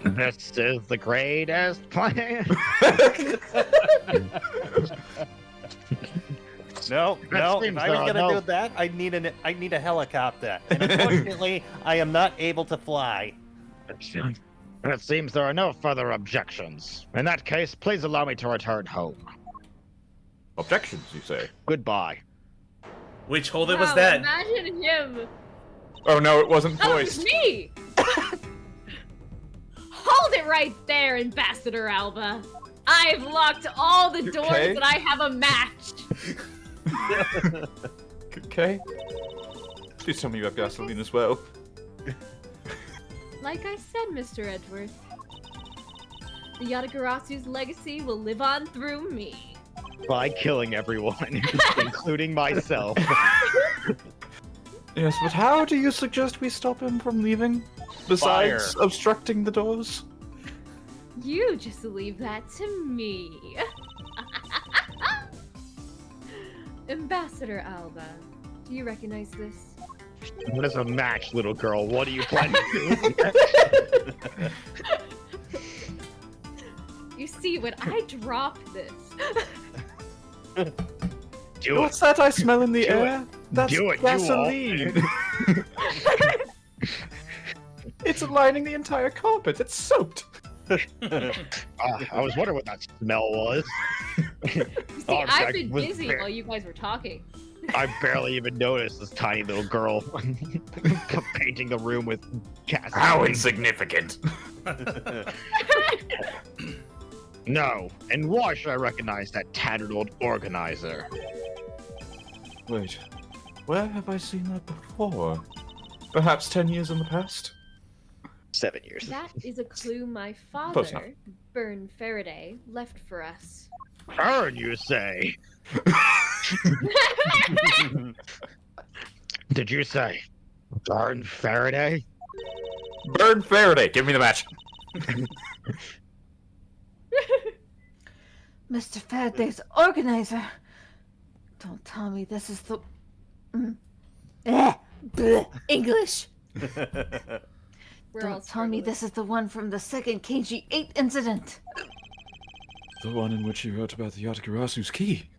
This is the greatest plan. No, That no. If seems I was so, gonna no. do that, I'd need a helicopter. And unfortunately, I am not able to fly. It seems there are no further objections. In that case, please allow me to return home. Objections, you say? Goodbye. Which holder was Wow, that? Imagine him. Oh no, it wasn't That was voiced. me. Hold it right there, Ambassador Alba. I've locked all the doors okay? and I have a match. Okay. Please tell me you have gasoline as well. Like I said, Mr. Edgeworth, the Yatagarasu's legacy will live on through me. By killing everyone, including myself. Yes, but how do you suggest we stop him from leaving? Besides obstructing the doors? You just leave that to me. Ambassador Alba, do you recognize this? What is a match, little girl? What are you planning to do? You see, when I drop this, Do What's that I smell in the Do air? That's Do it, you gasoline. It's lining the entire carpet. It's soaked. I was wondering what that smell was. see, Oh, I've I been was busy bare- while you guys were talking. I barely even noticed this tiny little girl painting the room with gasoline. How insignificant. No, and why should I recognize that tattered old organizer? Wait, where have I seen that before? Perhaps 10 years in the past? 7 years. That is a clue my Close enough. father, Byrne Faraday, left for us. Earn, you say? Did you say Earn Faraday? Bird Faraday, give me the match. Mr. Faraday's organizer. Don't tell me this is the. Bleh, English. We're all Don't tell me struggling. this is the one from the second KG8 incident. The one in which you wrote about the Yatagarasu's key.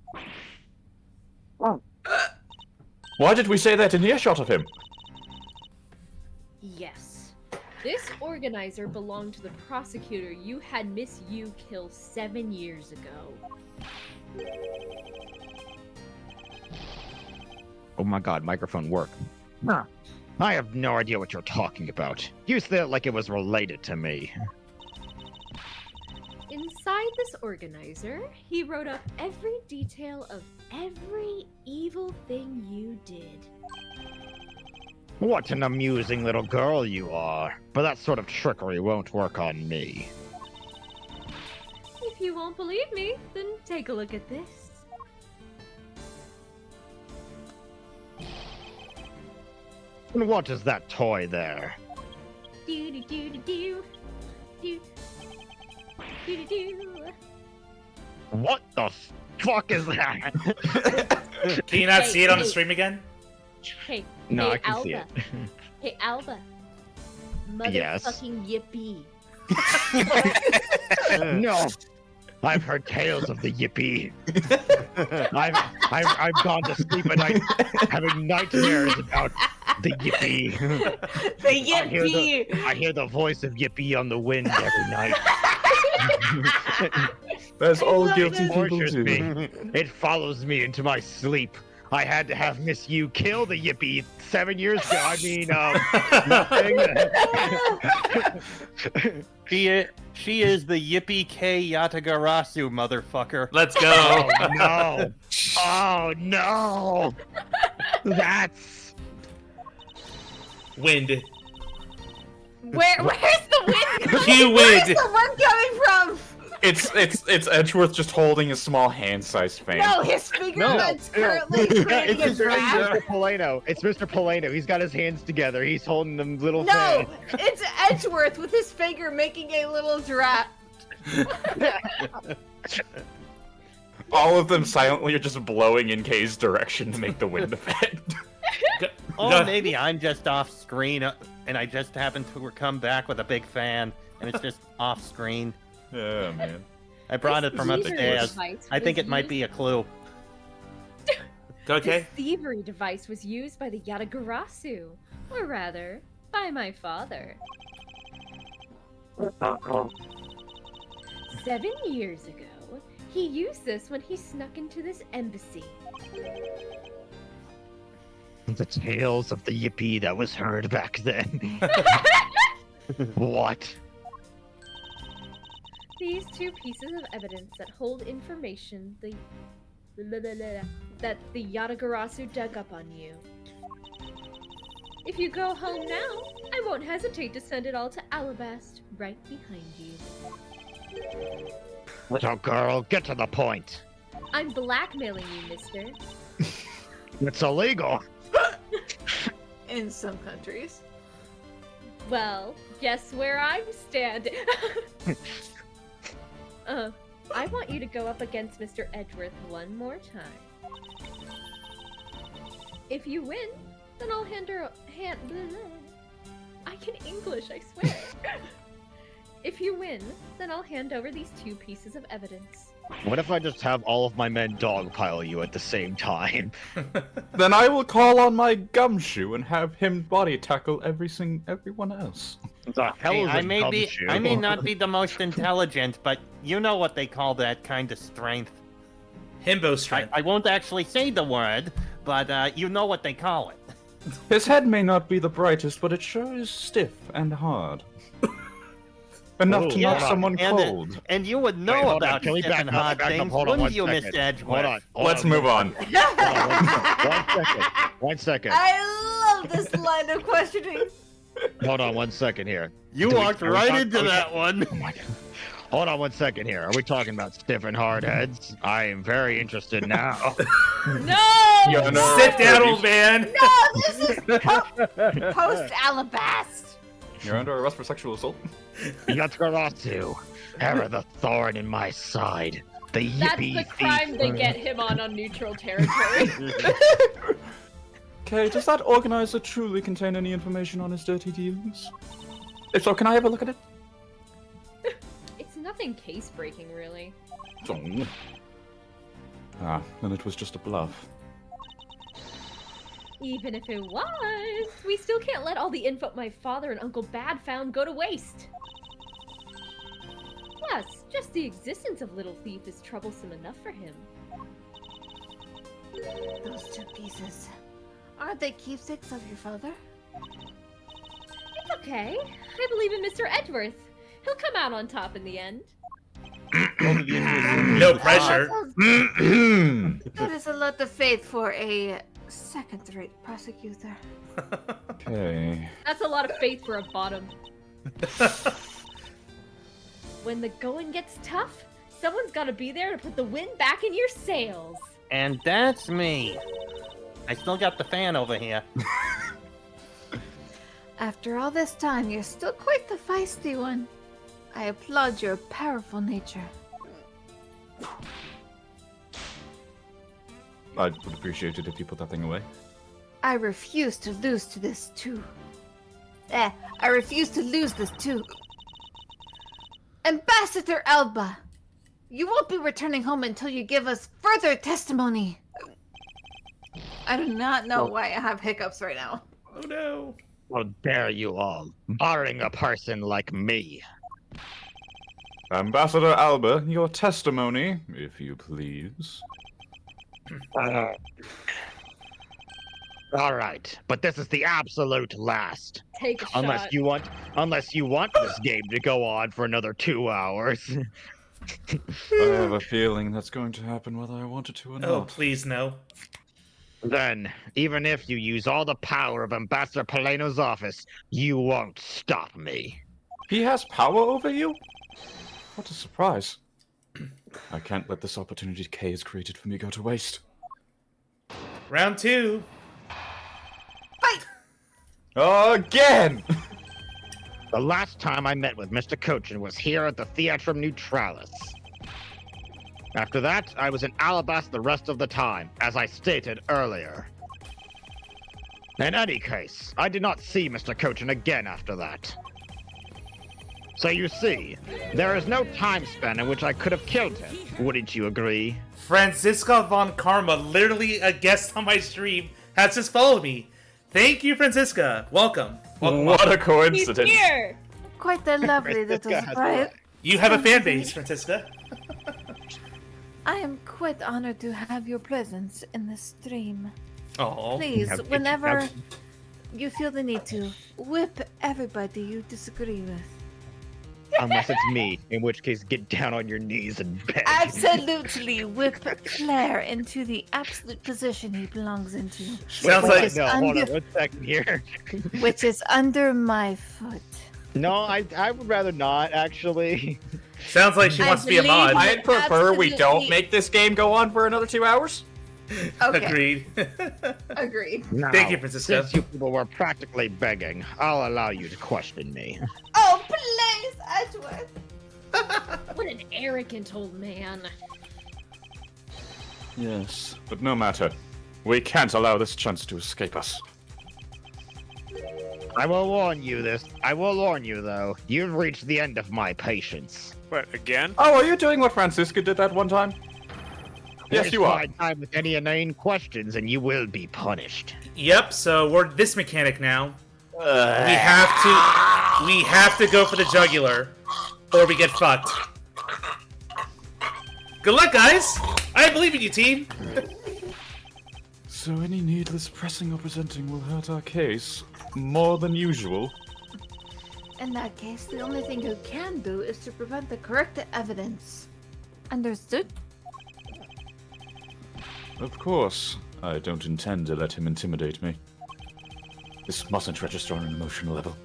Why did we say that in earshot of him? Yes. This organizer belonged to the prosecutor you had Miss Yu kill 7 years ago. Oh my god, microphone work. I have no idea what you're talking about. You said it like it was related to me. Inside this organizer, he wrote up every detail of every evil thing you did. What an amusing little girl you are. But that sort of trickery won't work on me. If you won't believe me, then take a look at this. And what is that toy there? Do do do do do. Do do do do. What the fuck is that? Can you not Hey, see it on the hey. stream again? Hey, No, hey, I can Alba. see it. Hey, Alba. Yes? Motherfucking yippee. No. I've heard tales of the yippee. I've gone to sleep at night having nightmares about the yippee. The I hear the voice of yippee on the wind every night. That's all love guilty it. people Tortures do. me. It follows me into my sleep. I had to have Miss Yu kill the yippee 7 years ago. I mean, nothing. She is the Yippee K Yatagarasu, motherfucker. Let's Oh go. no! Oh no! That's Wind. Where's the wind coming? Cue Where's wind. the wind coming from? It's Edgeworth just holding a small hand-sized fan. No, his finger No, that's no. currently creating a it's draft. Mr. Polano. It's Mr. Polano. He's got his hands together. He's holding them little No, it's Edgeworth with his finger making a little draft. All of them silently are just blowing in Kay's direction to make the wind effect. Oh, maybe I'm just off screen and I just happen to come back with a big fan and it's just off screen. Oh, man. I brought it from This upstairs. device I think was it might used- be a clue. Okay. This thievery device was used by the Yatagarasu, or rather, by my father. 7 years ago, he used this when he snuck into this embassy. The tales of the yippee that was heard back then. What? These two pieces of evidence that hold information that the Yatagarasu dug up on you. If you go home now, I won't hesitate to send it all to Alabast, right behind you. Little girl, get to the point. I'm blackmailing you, mister. It's illegal. In some countries. Well, guess where I'm standing. I want you to go up against Mr. Edgeworth one more time. If you win, then I'll I can English, I swear. If you win, then I'll hand over these two pieces of evidence. What if I just have all of my men dogpile you at the same time? Then I will call on my gumshoe and have him body tackle everyone else. The hell Hey, is I a may not be the most intelligent, but you know what they call that kind of strength. Himbo strength. I won't actually say the word, but you know what they call it. His head may not be the brightest, but it sure is stiff and hard. Enough to Oh, knock yeah. someone And, cold. And you would know Wait, hold on, about can we stiff back and up, hard back up, things, hold on wouldn't one you, second. Mr. Edgeworth? Hold on. Let's move on. One second. I love this line of questioning. Hold on 1 second here. You Do we- walked are we right talk- into are we that talk- one. Oh my god. Hold on 1 second here. Are we talking about stiff and hard heads? I am very interested now. No! You're under Sit down, review. old man. No, this is post Alabast. You're under arrest for sexual assault. Yatagarasu, ever the thorn in my side. The That's yippee the crime thief. they get him on neutral territory. Okay, does that organizer truly contain any information on his dirty dealings? If so, can I have a look at it? It's nothing case-breaking, really. Dong. Ah, then it was just a bluff. Even if it was, we still can't let all the info my father and Uncle Bad found go to waste. Plus, just the existence of Little Thief is troublesome enough for him. Those two pieces. Aren't they keepsakes of your father? It's okay. I believe in Mr. Edgeworth. He'll come out on top in the end. No pressure. That is a lot of faith for a second-rate prosecutor. Okay. That's a lot of faith for a bottom. When the going gets tough, someone's gotta be there to put the wind back in your sails. And that's me. I still got the fan over here. After all this time, you're still quite the feisty one. I applaud your powerful nature. I would appreciate it if you put that thing away. I refuse to lose to this too. I refuse to lose this too. Ambassador Alba, you won't be returning home until you give us further testimony. I do not know why I have hiccups right now. Oh no. How dare you all, barring a person like me. Ambassador Alba, your testimony, if you please. All right, but this is the absolute last. Take a Unless shot. you want this game to go on for another 2 hours. I have a feeling that's going to happen whether I want it to or Oh, not. please no. Then, even if you use all the power of Ambassador Paleno's office, you won't stop me. He has power over you? What a surprise. I can't let this opportunity Kay has created for me go to waste. Round 2. Again! The last time I met with Mr. Cochin was here at the Theatrum Neutralis. After that, I was in Alabasta the rest of the time, as I stated earlier. In any case, I did not see Mr. Cochin again after that. So you see, there is no time span in which I could have killed him. Wouldn't you agree? Franziska von Karma, literally a guest on my stream, has just followed me. Thank you, Franziska. Welcome. What a He's coincidence. here! Quite a lovely little Franziska has surprise. You have a fan base, Franziska. I am quite honored to have your presence in the stream. Oh, Please, Now, whenever now- you feel the need to, whip everybody you disagree with. Unless it's me, in which case get down on your knees and beg. Absolutely whip Claire into the absolute position he belongs into. sounds Wait, like no, hold on under- 1 second here. Which is under my foot. No, I would rather not, actually. sounds like she I wants to be a mod. believe- I'd prefer we don't Absolutely. make this game go on for another 2 hours. Okay, Agreed. agreed. Now, Thank you, Franziska. Since you people were practically begging, I'll allow you to question me. Oh, please, Edgeworth. What an arrogant old man. Yes, but no matter. We can't allow this chance to escape us. I will warn you though. You've reached the end of my patience. What, again? Oh, are you doing what Francisca did that one time? Yes, Waste you are. my time with any inane questions, and you will be punished. Yep. So we're this mechanic now. We have to go for the jugular, or we get fucked. Good luck, guys. I believe in you, team. So any needless pressing or presenting will hurt our case more than usual. In that case, the only thing you can do is to prevent the correct evidence. Understood? Of course, I don't intend to let him intimidate me. This mustn't register on an emotional level.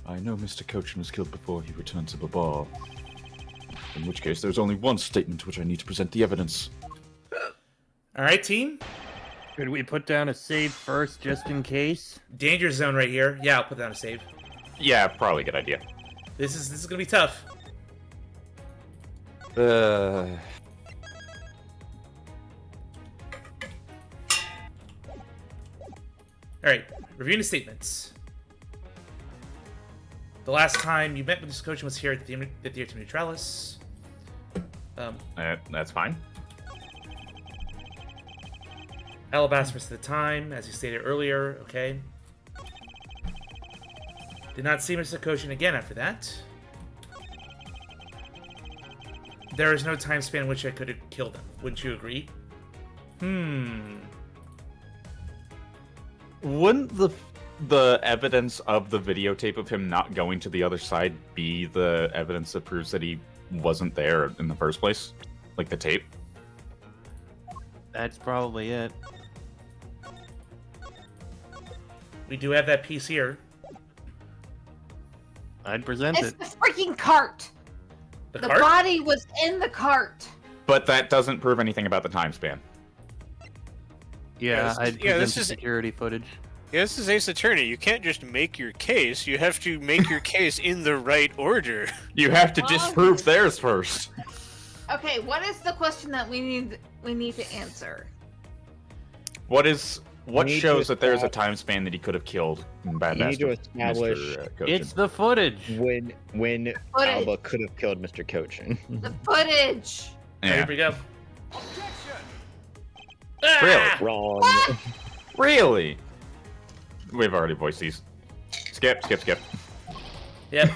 I know Mr. Cochin was killed before he returned to the bar. In which case, there's only one statement to which I need to present the evidence. All right, team. Could we put down a save first, just in case? Danger zone right here. Yeah, I'll put down a save. Yeah, probably a good idea. This is gonna be tough. All right, reviewing the statements. The last time you met with Mr. Cochin was here at the Theater Neutralis. That's fine. Alabasta rest of the time, as you stated earlier, okay. Did not see Mr. Cochin again after that. There is no time span in which I could have killed him. Wouldn't you agree? Wouldn't the evidence of the videotape of him not going to the other side be the evidence that proves that he wasn't there in the first place? Like the tape? That's probably it. We do have that piece here. I'd present It's it. the freaking cart! The The cart? body was in the cart! But that doesn't prove anything about the time span. Yeah, this- I'd yeah, present this the is- security footage. Yeah, this is Ace Attorney. You can't just make your case. You have to make your case in the right order. You have to disprove theirs first. Okay, what is the question that we need to answer? What We need to shows that there's a establish- time span that he could have killed Bad You need to Bastard, establish Mr. Cochin? It's the footage. when Footage. Alba could have killed Mr. Cochin. The footage! Here Yeah. we go. Really? Ah! Wrong. Really? We've already voiced these. Skip. Yep.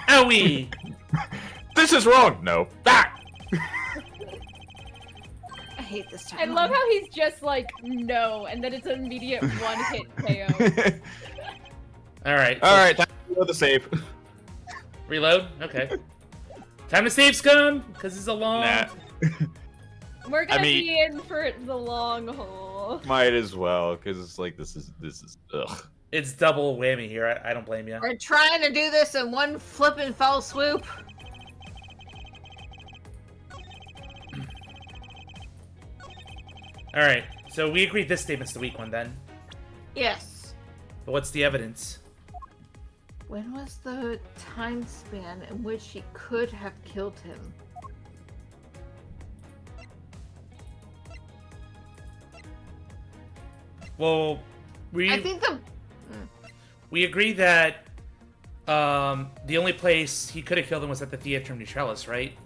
Owie! This is wrong! No. Ah! I hate this time. I love how he's just like, no, and then it's an immediate one-hit KO. Alright. Alright, time to reload the save. Reload? Okay. Time to save scum! Because it's a long... Nah. We're gonna mean- be in for the long haul. Might as well, because it's like, this is, ugh. It's double whammy here. I don't blame you. We're trying to do this in one flippin' foul swoop. Alright. So we agreed this statement's the weak one then. Yes. But what's the evidence? When was the time span in which he could have killed him? Well, I think we agreed that the only place he could have killed him was at the Theatrum Neutralis, right?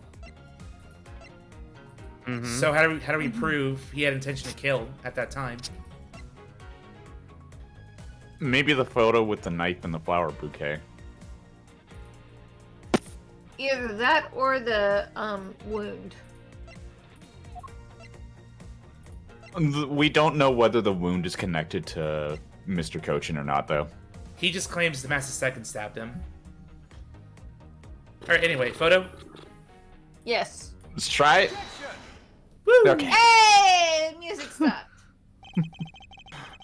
So how do we prove he had intention to kill at that time? Maybe the photo with the knife and the flower bouquet. either that or the wound. We don't know whether the wound is connected to Mr. Cochin or not, though. He just claims the Master Second stabbed him. Alright, anyway, photo? Yes. Let's try it. Woo! Okay. Hey, music stopped.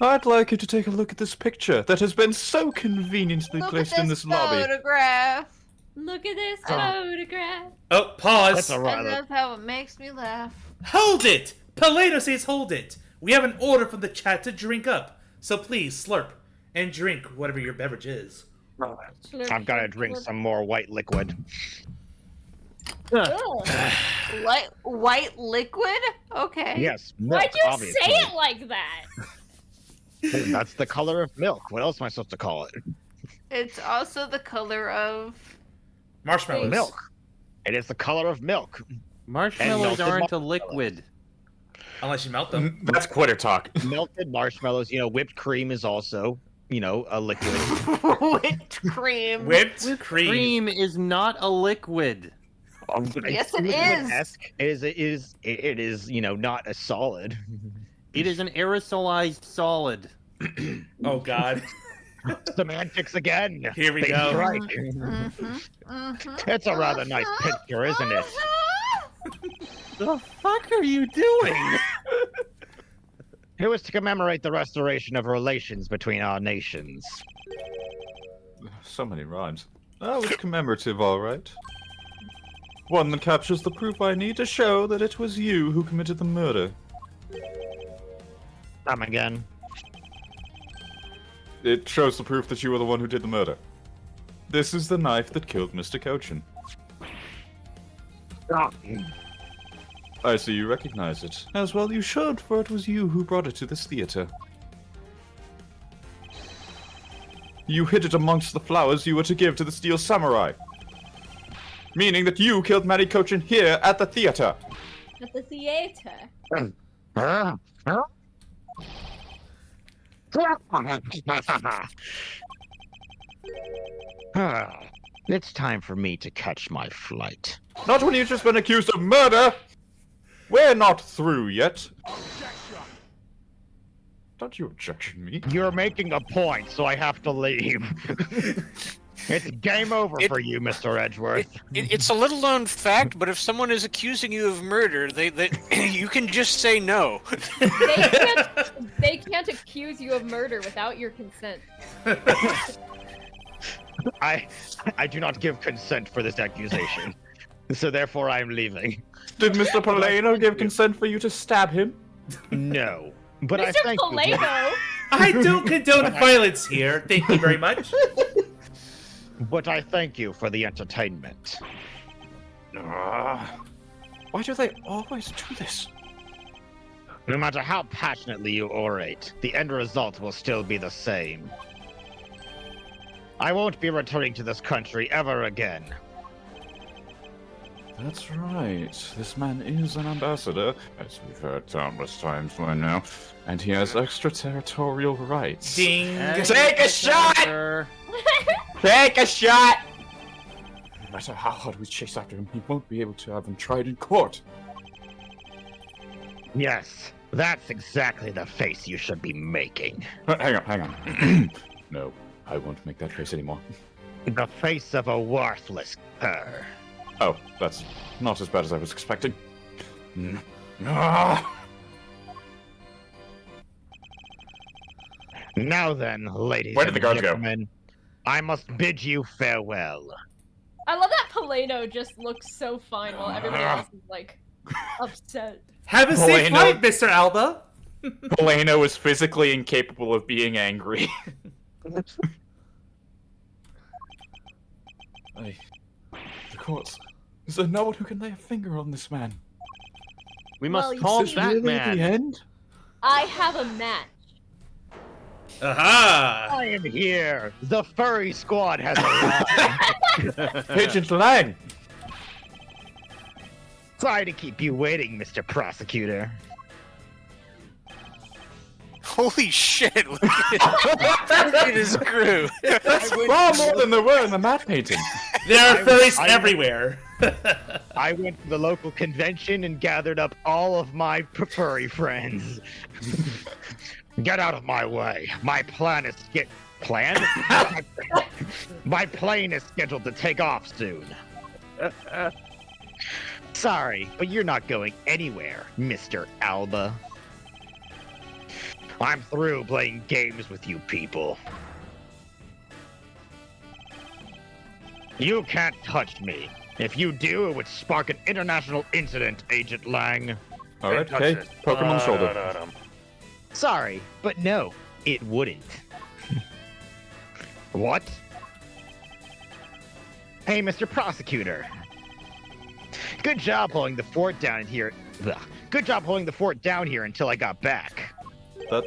I'd like you to take a look at this picture that has been so conveniently Look placed at in this this lobby. photograph. Look at this photograph. Oh, pause! That's a I rather. love how it makes me laugh. Hold it! Paleto says hold it! We have an order from the chat to drink up, so please slurp and drink whatever your beverage is. I've got to drink some more white liquid. White liquid? Okay. Yes, milk, Why'd you obviously. say it like that? That's the color of milk. What else am I supposed to call it? It's also the color of Marshmallows. Milk. It is the color of milk. Marshmallows melted aren't a marshmallows. liquid. Unless you melt them. That's quitter talk. Melted marshmallows. Whipped cream is also, a liquid. whipped cream. Whipped cream. Cream is not a liquid. Yes, it is. It is, not a solid. It is an aerosolized solid. Oh god. Semantics again. Here we They go. strike. Mm-hmm. It's a rather nice picture, isn't it? The fuck are you doing? It was to commemorate the restoration of relations between our nations. So many rhymes. Oh, it's commemorative, all right. One that captures the proof I need to show that it was you who committed the murder. Come again. It shows the proof that you were the one who did the murder. This is the knife that killed Mr. Cochin. I see you recognize it. As well you should, for it was you who brought it to this theater. You hid it amongst the flowers you were to give to the Steel Samurai. Meaning that you killed Matty Cochin here at the theater. At the theater. It's time for me to catch my flight. Not when you've just been accused of murder! We're not through yet. Don't you objection me? You're making a point, so I have to leave. It's game over for you, Mr. Edgeworth. It's a little known fact, but if someone is accusing you of murder, they you can just say no. They can't accuse you of murder without your consent. I do not give consent for this accusation. So therefore I am leaving. Did Mr. Polano give consent for you to stab him? No. But I Mr. thank you. Polano! I don't condone violence here. Thank you very much. But I thank you for the entertainment. Why do they always do this? No matter how passionately you orate, the end result will still be the same. I won't be returning to this country ever again. That's right. This man is an ambassador, as we've heard countless times by now, and he has extraterritorial rights. Ding. Take a shot! Take a shot! No matter how hard we chase after him, he won't be able to have him tried in court. Yes, that's exactly the face you should be making. Hang on. No, I won't make that face anymore. The face of a worthless cur. Oh, that's not as bad as I was expecting. Now then, ladies Where did the and guards go? gentlemen, I must bid you farewell. I love that Polano just looks so fine while everybody else is like upset. Have a safe Polano. flight, Mr. Alba. Polano is physically incapable of being angry. The courts. Is there no one who can lay a finger on this man? We Well, must you call see- that Really man. the end? I have a match. Aha! I am here. The furry squad has arrived. Agent Lang! Sorry to keep you waiting, Mr. Prosecutor. Holy shit! Look at his crew. That's far more than there were in the map painting. There are furries everywhere. I went to the local convention and gathered up all of my furry friends. Get out of my way. My plan is My plane is scheduled to take off soon. Sorry, but you're not going anywhere, Mr. Alba. I'm through playing games with you people. You can't touch me. If you do, it would spark an international incident, Agent Lang. Alright, okay. Poke him on the shoulder. Sorry, but no, it wouldn't. What? Hey, Mr. Prosecutor. Good job holding the fort down here. Ugh. Good job holding the fort down here until I got back.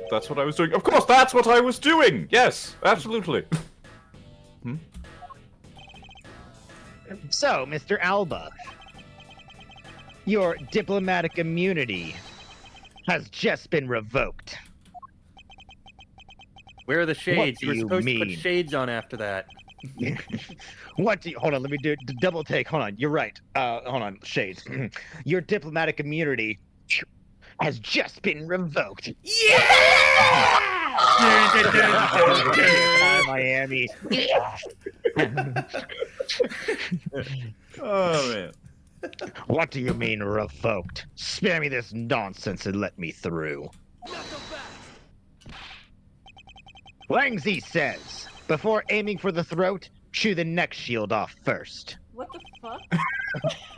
That's what I was doing. Of course, that's what I was doing! Yes, absolutely. So, Mr. Alba, your diplomatic immunity has just been revoked. Where are the shades? do You were you supposed to put mean? shades on after that. What do you, hold on, let me do double take. Hold on, you're right. Hold on, shades. Your diplomatic immunity has just been revoked. Miami. Oh, man. What do you mean revoked? Spare me this nonsense and let me through. Langzy says, before aiming for the throat, chew the neck shield off first. What the fuck?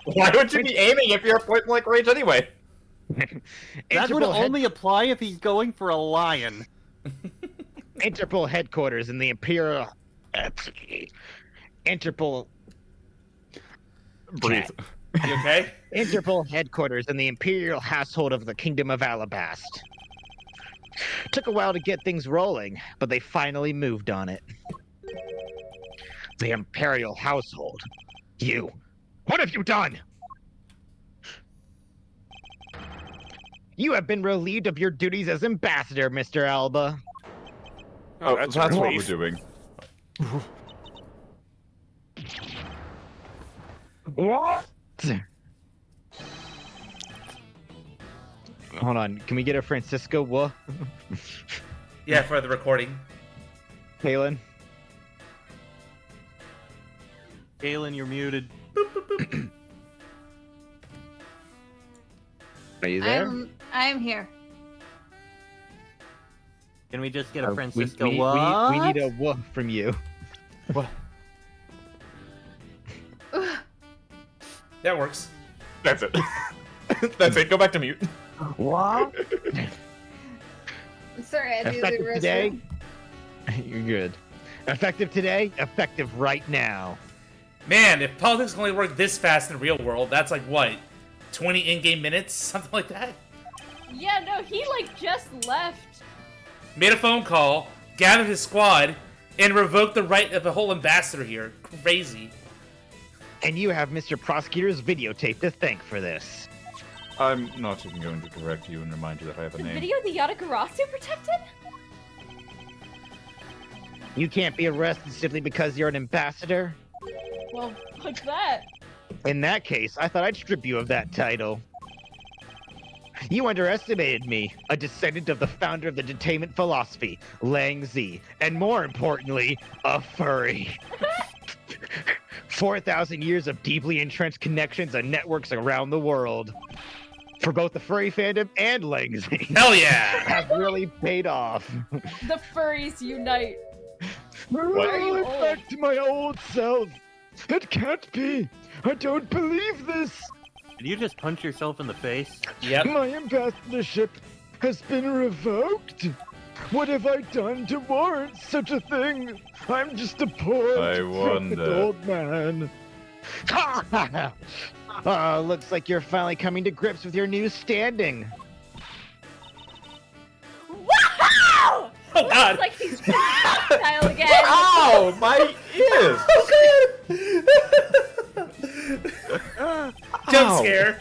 Why would you be aiming if you're at point blank range anyway? That would Interpol only apply if he's going for a lion. Interpol headquarters in the Imperial... Interpol... Breathe. You okay? Interpol headquarters in the Imperial household of the Kingdom of Alabast. Took a while to get things rolling, but they finally moved on it. The Imperial household. You. What have you done? You have been relieved of your duties as ambassador, Mr. Alba. Oh, that's that's a what we're relief. doing. What? Hold on, can we get a Francisco Wha? Yeah, for the recording. Kalen? Galen, you're muted. Are you there? I'm here. Can we just get a We Francisco need a Wha from you. What? That works. That's it. That's it. Go back to mute. What? Sorry, I do the Effective rest today? You're good. Effective today? Effective right now. Man, if politics can only work this fast in the real world, that's like what? 20 in-game minutes? Something like that? Yeah, no, he like just left. Made a phone call, gathered his squad, and revoked the right of the whole ambassador here. Crazy. And you have Mr. Prosecutor's videotape to thank for this. I'm not even going to correct you and remind you that I have a The name. video of the Yatagarasu protected? You can't be arrested simply because you're an ambassador? Well, what's that? In that case, I thought I'd strip you of that title. You underestimated me, a descendant of the founder of the detainment philosophy, Lang Z, and more importantly, a furry. 4,000 years of deeply entrenched connections and networks around the world. For both the furry fandom and Lang Z. Hell yeah! Have really paid off. The furries unite. I'm back to my old self. It can't be. I don't believe this. Did you just punch yourself in the face? Yep. My ambassadorship has been revoked. What have I done to warrant such a thing? I'm just a poor, I decrepit wonder. old man. Looks like you're finally coming to grips with your new standing. Wow! Oh God! It's like he's style again. Ow! My ears! Jump Ow. scare.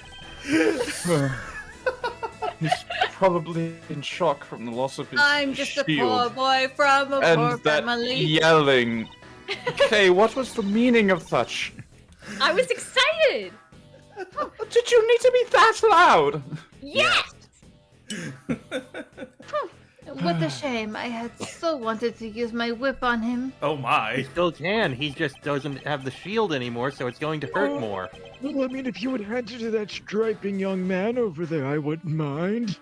He's probably in shock from the loss of his I'm just a poor shield. boy from a poor And that family. yelling. Okay, what was the meaning of that? I was excited. Did you need to be that loud? Yes. What a shame. I had so wanted to use my whip on him. Oh He my. still can. He just doesn't have the shield anymore, so it's going to hurt more. Well, I mean, if you would hand it to that striping young man over there, I wouldn't mind.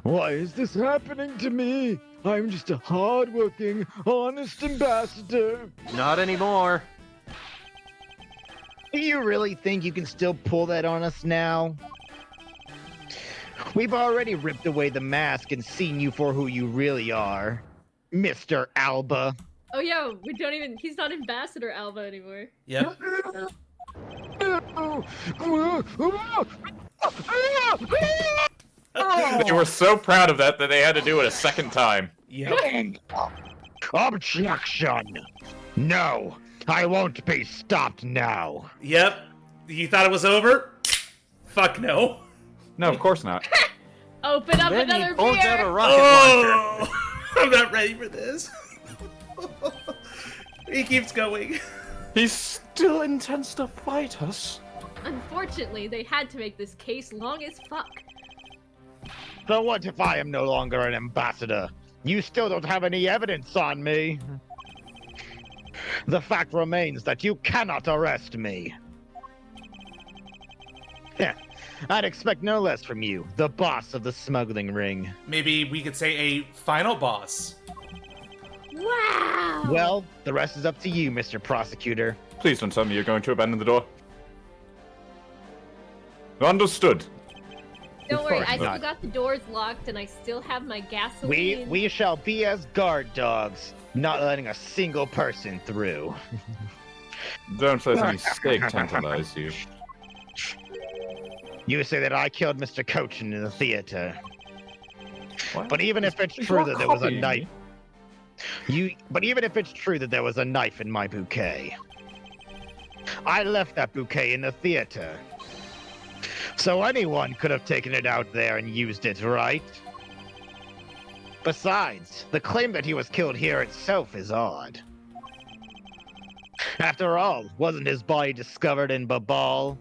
Why is this happening to me? I'm just a hard-working, honest ambassador. Not anymore. Do you really think you can still pull that on us now? We've already ripped away the mask and seen you for who you really are, Mr. Alba. Oh yeah, we don't even. He's not Ambassador Alba anymore. Yep. They were so proud of that they had to do it a second time. Yep. Objection! No, I won't be stopped now. Yep. You thought it was over? Fuck no. No, of course not. Open up Then he another pulls out a beer. rocket launcher. Oh, I'm not ready for this. He keeps going. He still intends to fight us. Unfortunately, they had to make this case long as fuck. So what if I am no longer an ambassador? You still don't have any evidence on me. The fact remains that you cannot arrest me. Heh, I'd expect no less from you, the boss of the smuggling ring. Maybe we could say a final boss. Wow. Well, the rest is up to you, Mr. Prosecutor. Please don't tell me you're going to abandon the door. Understood. Don't worry, course I still not. got the doors locked and I still have my gasoline. We shall be as guard dogs, not letting a single person through. Don't let any steak tantalize you. You say that I killed Mr. Cochin in the theater. What? But even if it's He's true not that there was a copying knife, me. but even if it's true that there was a knife in my bouquet, I left that bouquet in the theater. So anyone could have taken it out there and used it, right? Besides, the claim that he was killed here itself is odd. After all, wasn't his body discovered in Babal?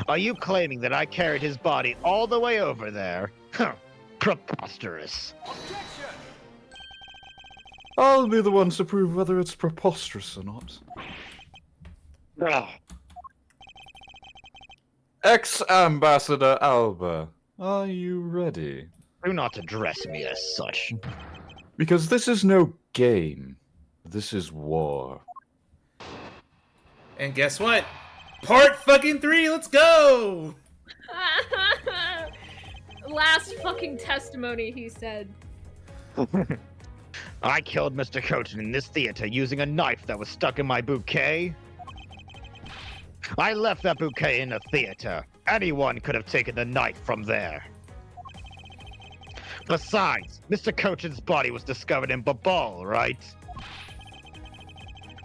Are you claiming that I carried his body all the way over there? Huh, preposterous. I'll be the one to prove whether it's preposterous or not. Ugh. Ex-Ambassador Alba, are you ready? Do not address me as such. Because this is no game. This is war. And guess what? Part fucking 3, let's go! Last fucking testimony, he said. I killed Mr. Cochin in this theater using a knife that was stuck in my bouquet. I left that bouquet in the theater. Anyone could have taken the knife from there. Besides, Mr. Cochin's body was discovered in Babal, right?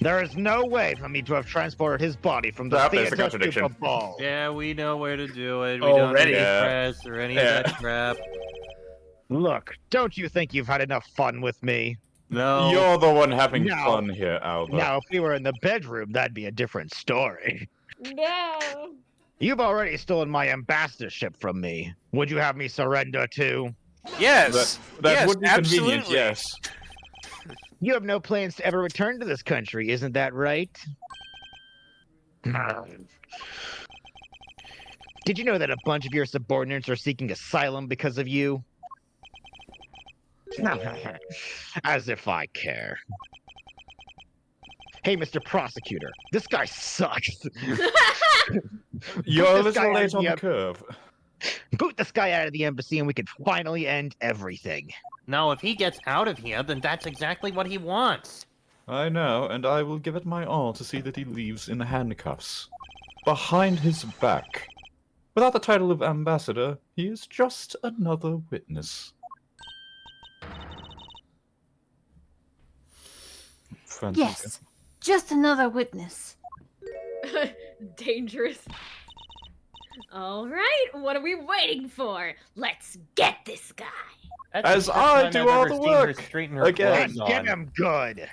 There is no way for me to have transported his body from the There's the theater to contradiction. Babal. Yeah, we know where to do it. We Already. don't need Yeah. press or any of Yeah. that crap. Look, don't you think you've had enough fun with me? No. You're the one having No. fun here, Alba. Now, if we were in the bedroom, that'd be a different story. No. You've already stolen my ambassadorship from me. Would you have me surrender too? Yes. That yes, would be absolutely. convenient, yes. You have no plans to ever return to this country, isn't that right? Did you know that a bunch of your subordinates are seeking asylum because of you? As if I care. Hey, Mr. Prosecutor, this guy sucks. You're a This guy little late has on the the curve. Boot this guy out of the embassy and we can finally end everything. No, if he gets out of here, then that's exactly what he wants. I know, and I will give it my all to see that he leaves in handcuffs. Behind his back. Without the title of ambassador, he is just another witness. Francisca. Yes, just another witness. Dangerous. All right, what are we waiting for? Let's get this guy. That's As the first I time do I've all ever the seen her work. straighten her Again. clothes Get on. him good.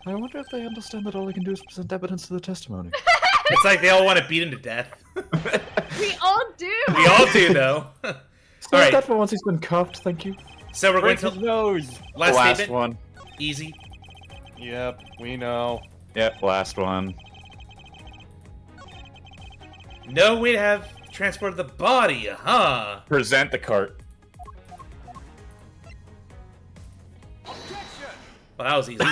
I wonder if they understand that all I can do is present evidence to the testimony. It's like they all want to beat him to death. We all do. We all do, though. So All right. that for once he's been cuffed, thank you. So we're going Break his to nose. last statement. one. Easy. Yep, we know. Yep, last one. No way to have transported the body, huh? Present the cart. Well, that was easy.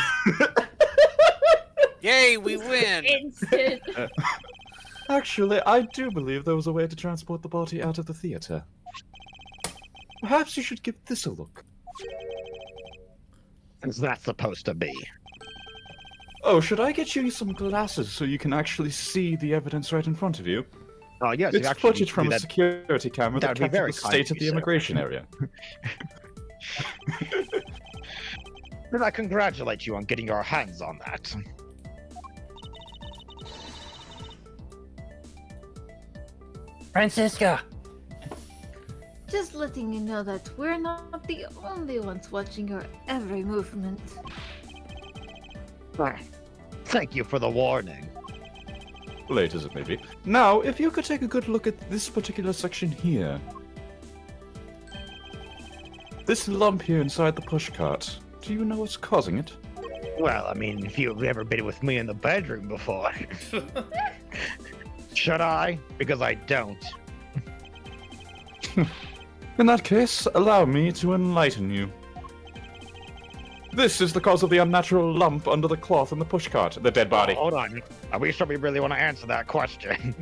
Yay, we win! Instant. Actually, I do believe there was a way to transport the body out of the theater. Perhaps you should give this a look. What's that supposed to be? Oh, should I get you some glasses so you can actually see the evidence right in front of you? Oh, yes, you It's actually footage need to from do a that. security camera that That'd be captured very the kind state of of the you, sir. immigration area. Then I congratulate you on getting your hands on that. Francisca! Just letting you know that we're not the only ones watching your every movement. Thank you for the warning. Late as it may be. Now, if you could take a good look at this particular section here. This lump here inside the pushcart. Do you know what's causing it? Well, I mean, if you've ever been with me in the bedroom before. Should I? Because I don't. In that case, allow me to enlighten you. This is the cause of the unnatural lump under the cloth in the pushcart, the dead body. Hold on. Are we sure we really want to answer that question?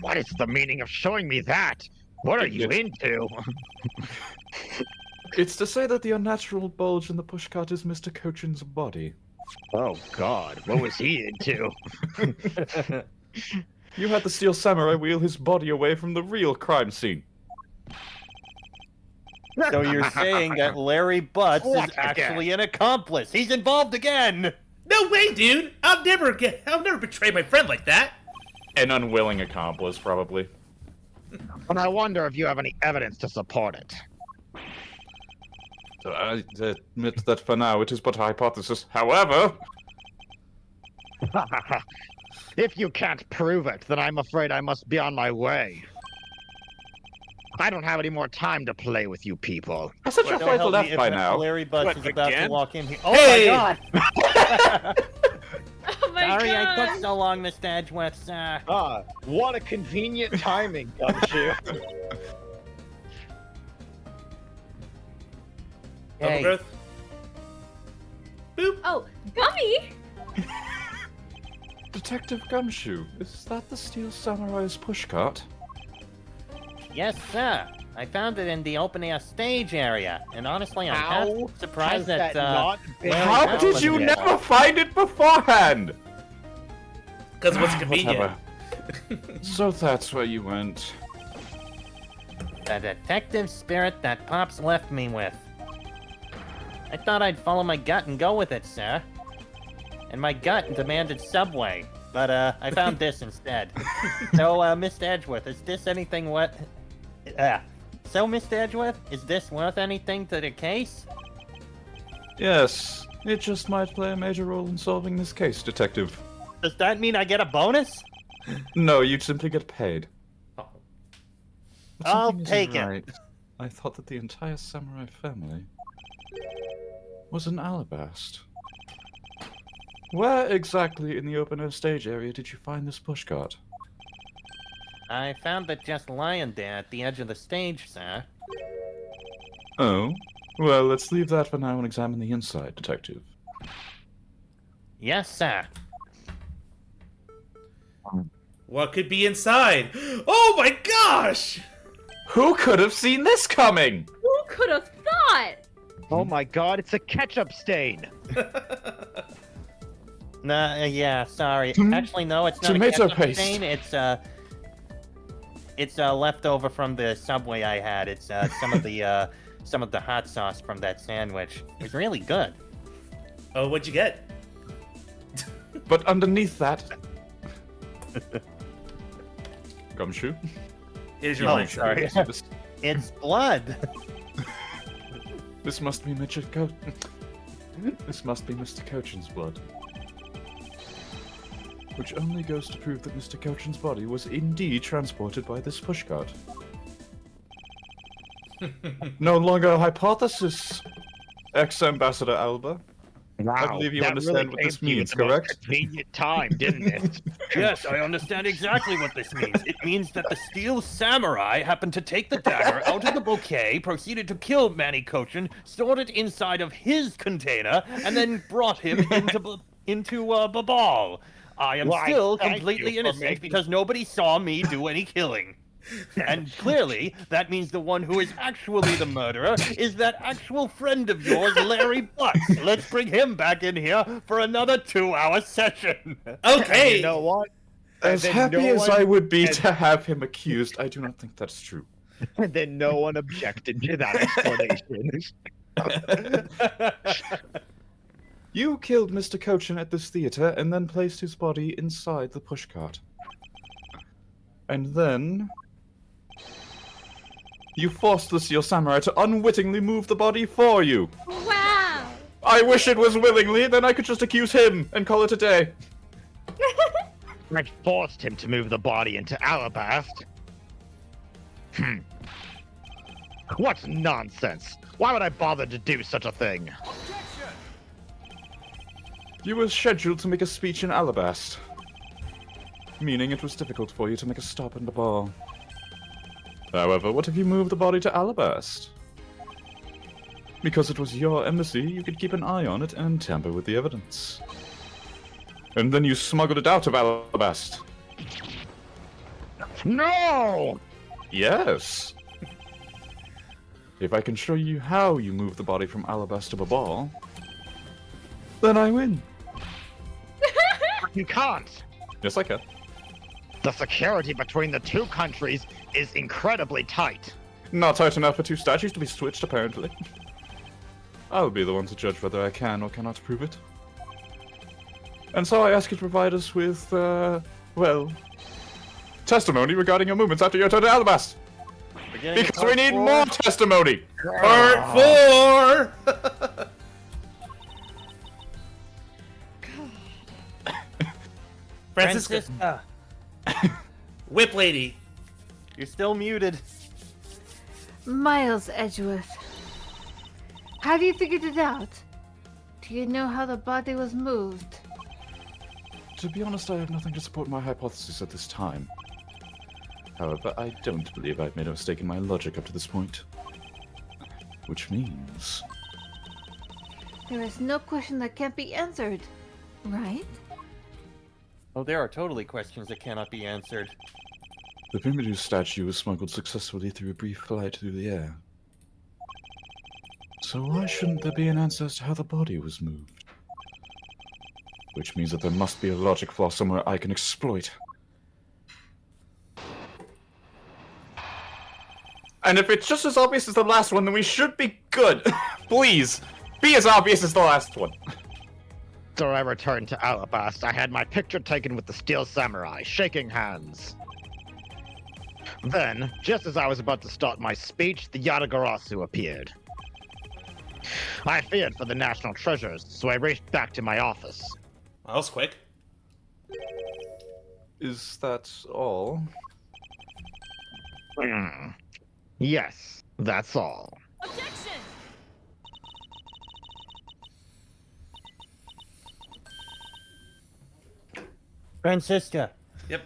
What is the meaning of showing me that? What are you into? It's to say that the unnatural bulge in the pushcart is Mr. Cochin's body. Oh God, what was he into? You had the Steel Samurai wheel his body away from the real crime scene. So you're saying that Larry Butts What is actually an accomplice? He's involved again! No way, dude! I'll never betray my friend like that. An unwilling accomplice, probably. And I wonder if you have any evidence to support it. So I admit that for now it is but a hypothesis. However, If you can't prove it, then I'm afraid I must be on my way. I don't have any more time to play with you people. I said your Don't flight help me left if by now. Larry Butts What, is about again? to walk in here. Oh Hey! my god! Oh my Sorry I god. took so long, Mr. Edgeworth, sir. Ah, what a convenient timing, Gumshoe. Hey, Overgrowth. Boop. Oh, Gummy! Detective Gumshoe, is that the Steel Samurai's pushcart? yes, sir. I found it in the open air stage area, and honestly, I'm How half surprised has that, not been Larry How Butts did was you involved. never find it beforehand? Because it wasn't convenient. Whatever. So that's where you went. The detective spirit that Pops left me with. I thought I'd follow my gut and go with it, sir. And my gut demanded Subway, but I found this instead. So, Mr. Edgeworth, is this anything what? So, Mr. Edgeworth, is this worth anything to the case? Yes, it just might play a major role in solving this case, Detective. Does that mean I get a bonus? No, you'd simply get paid. Oh. But I'll something isn't take it. right. I thought that the entire samurai family was an alabast. Where exactly in the open air stage area did you find this pushcart? I found it just lying there at the edge of the stage, sir. Oh? Well, let's leave that for now and examine the inside, Detective. Yes, sir. What could be inside? Oh my gosh! Who could have seen this coming? Who could have thought? Oh my God, it's a ketchup stain. Nah, yeah, sorry. Tom- Actually, no, it's not tomato a ketchup paste. stain. It's leftover from the Subway I had. It's some of the hot sauce from that sandwich. It was really good. Oh, what'd you get? But underneath that... Gumshoe? Here's your Oh, lunch. sorry. This, It's blood. this must be This must be Mr. Cochin's blood. Which only goes to prove that Mr. Cochin's body was indeed transported by this pushcart. No longer a hypothesis, ex-Ambassador Alba. Wow, I believe you that understand really what came this to you means, at the most correct? Convenient time, didn't it? Yes, I understand exactly what this means. It means that the Steel Samurai happened to take the dagger out of the bouquet, proceeded to kill Manny Cochin, stored it inside of his container, and then brought him into Babal. I am Why, still thank completely you for innocent making- because nobody saw me do any killing. And clearly, that means the one who is actually the murderer is that actual friend of yours, Larry Butts. Let's bring him back in here for another 2-hour session. Okay. You know what? As then happy no as one- I would be and- to have him accused, I do not think that's true. And then no one objected to that explanation. You killed Mr. Cochin at this theater and then placed his body inside the pushcart. And then... you forced the Steel Samurai to unwittingly move the body for you. Wow! I wish it was willingly, then I could just accuse him and call it a day. I forced him to move the body into Alabast. What nonsense! Why would I bother to do such a thing? You were scheduled to make a speech in Alabast, meaning it was difficult for you to make a stop in the bar. However, what if you moved the body to Alabast? Because it was your embassy, you could keep an eye on it and tamper with the evidence. And then you smuggled it out of Alabast. No! Yes. If I can show you how you moved the body from Alabast to Babal, then I win. You can't! Yes, I can. The security between the two countries is incredibly tight. Not tight enough for two statues to be switched, apparently. I'll be the one to judge whether I can or cannot prove it. And so I ask you to provide us with, well, testimony regarding your movements after your turn to Alabast. Because we need more testimony! Part 4! Francisca. Francisca, Whip lady. you're still muted. Miles Edgeworth. Have you figured it out? Do you know how the body was moved? To be honest, I have nothing to support my hypothesis at this time. However, I don't believe I've made a mistake in my logic up to this point. Which means... There is no question that can't be answered, right? Oh, there are totally questions that cannot be answered. the primitive statue was smuggled successfully through a brief flight through the air. So why shouldn't there be an answer as to how the body was moved? Which means that there must be a logic flaw somewhere I can exploit. And if it's just as obvious as the last one, then we should be good. Please, be as obvious as the last one. So I returned to Alabast. I had my picture taken with the Steel Samurai, shaking hands. Then, just as I was about to start my speech, the Yatagarasu appeared. I feared for the national treasures, so I raced back to my office. That was quick. Is that all? Yes, that's all. Objection! Francisca. Yep.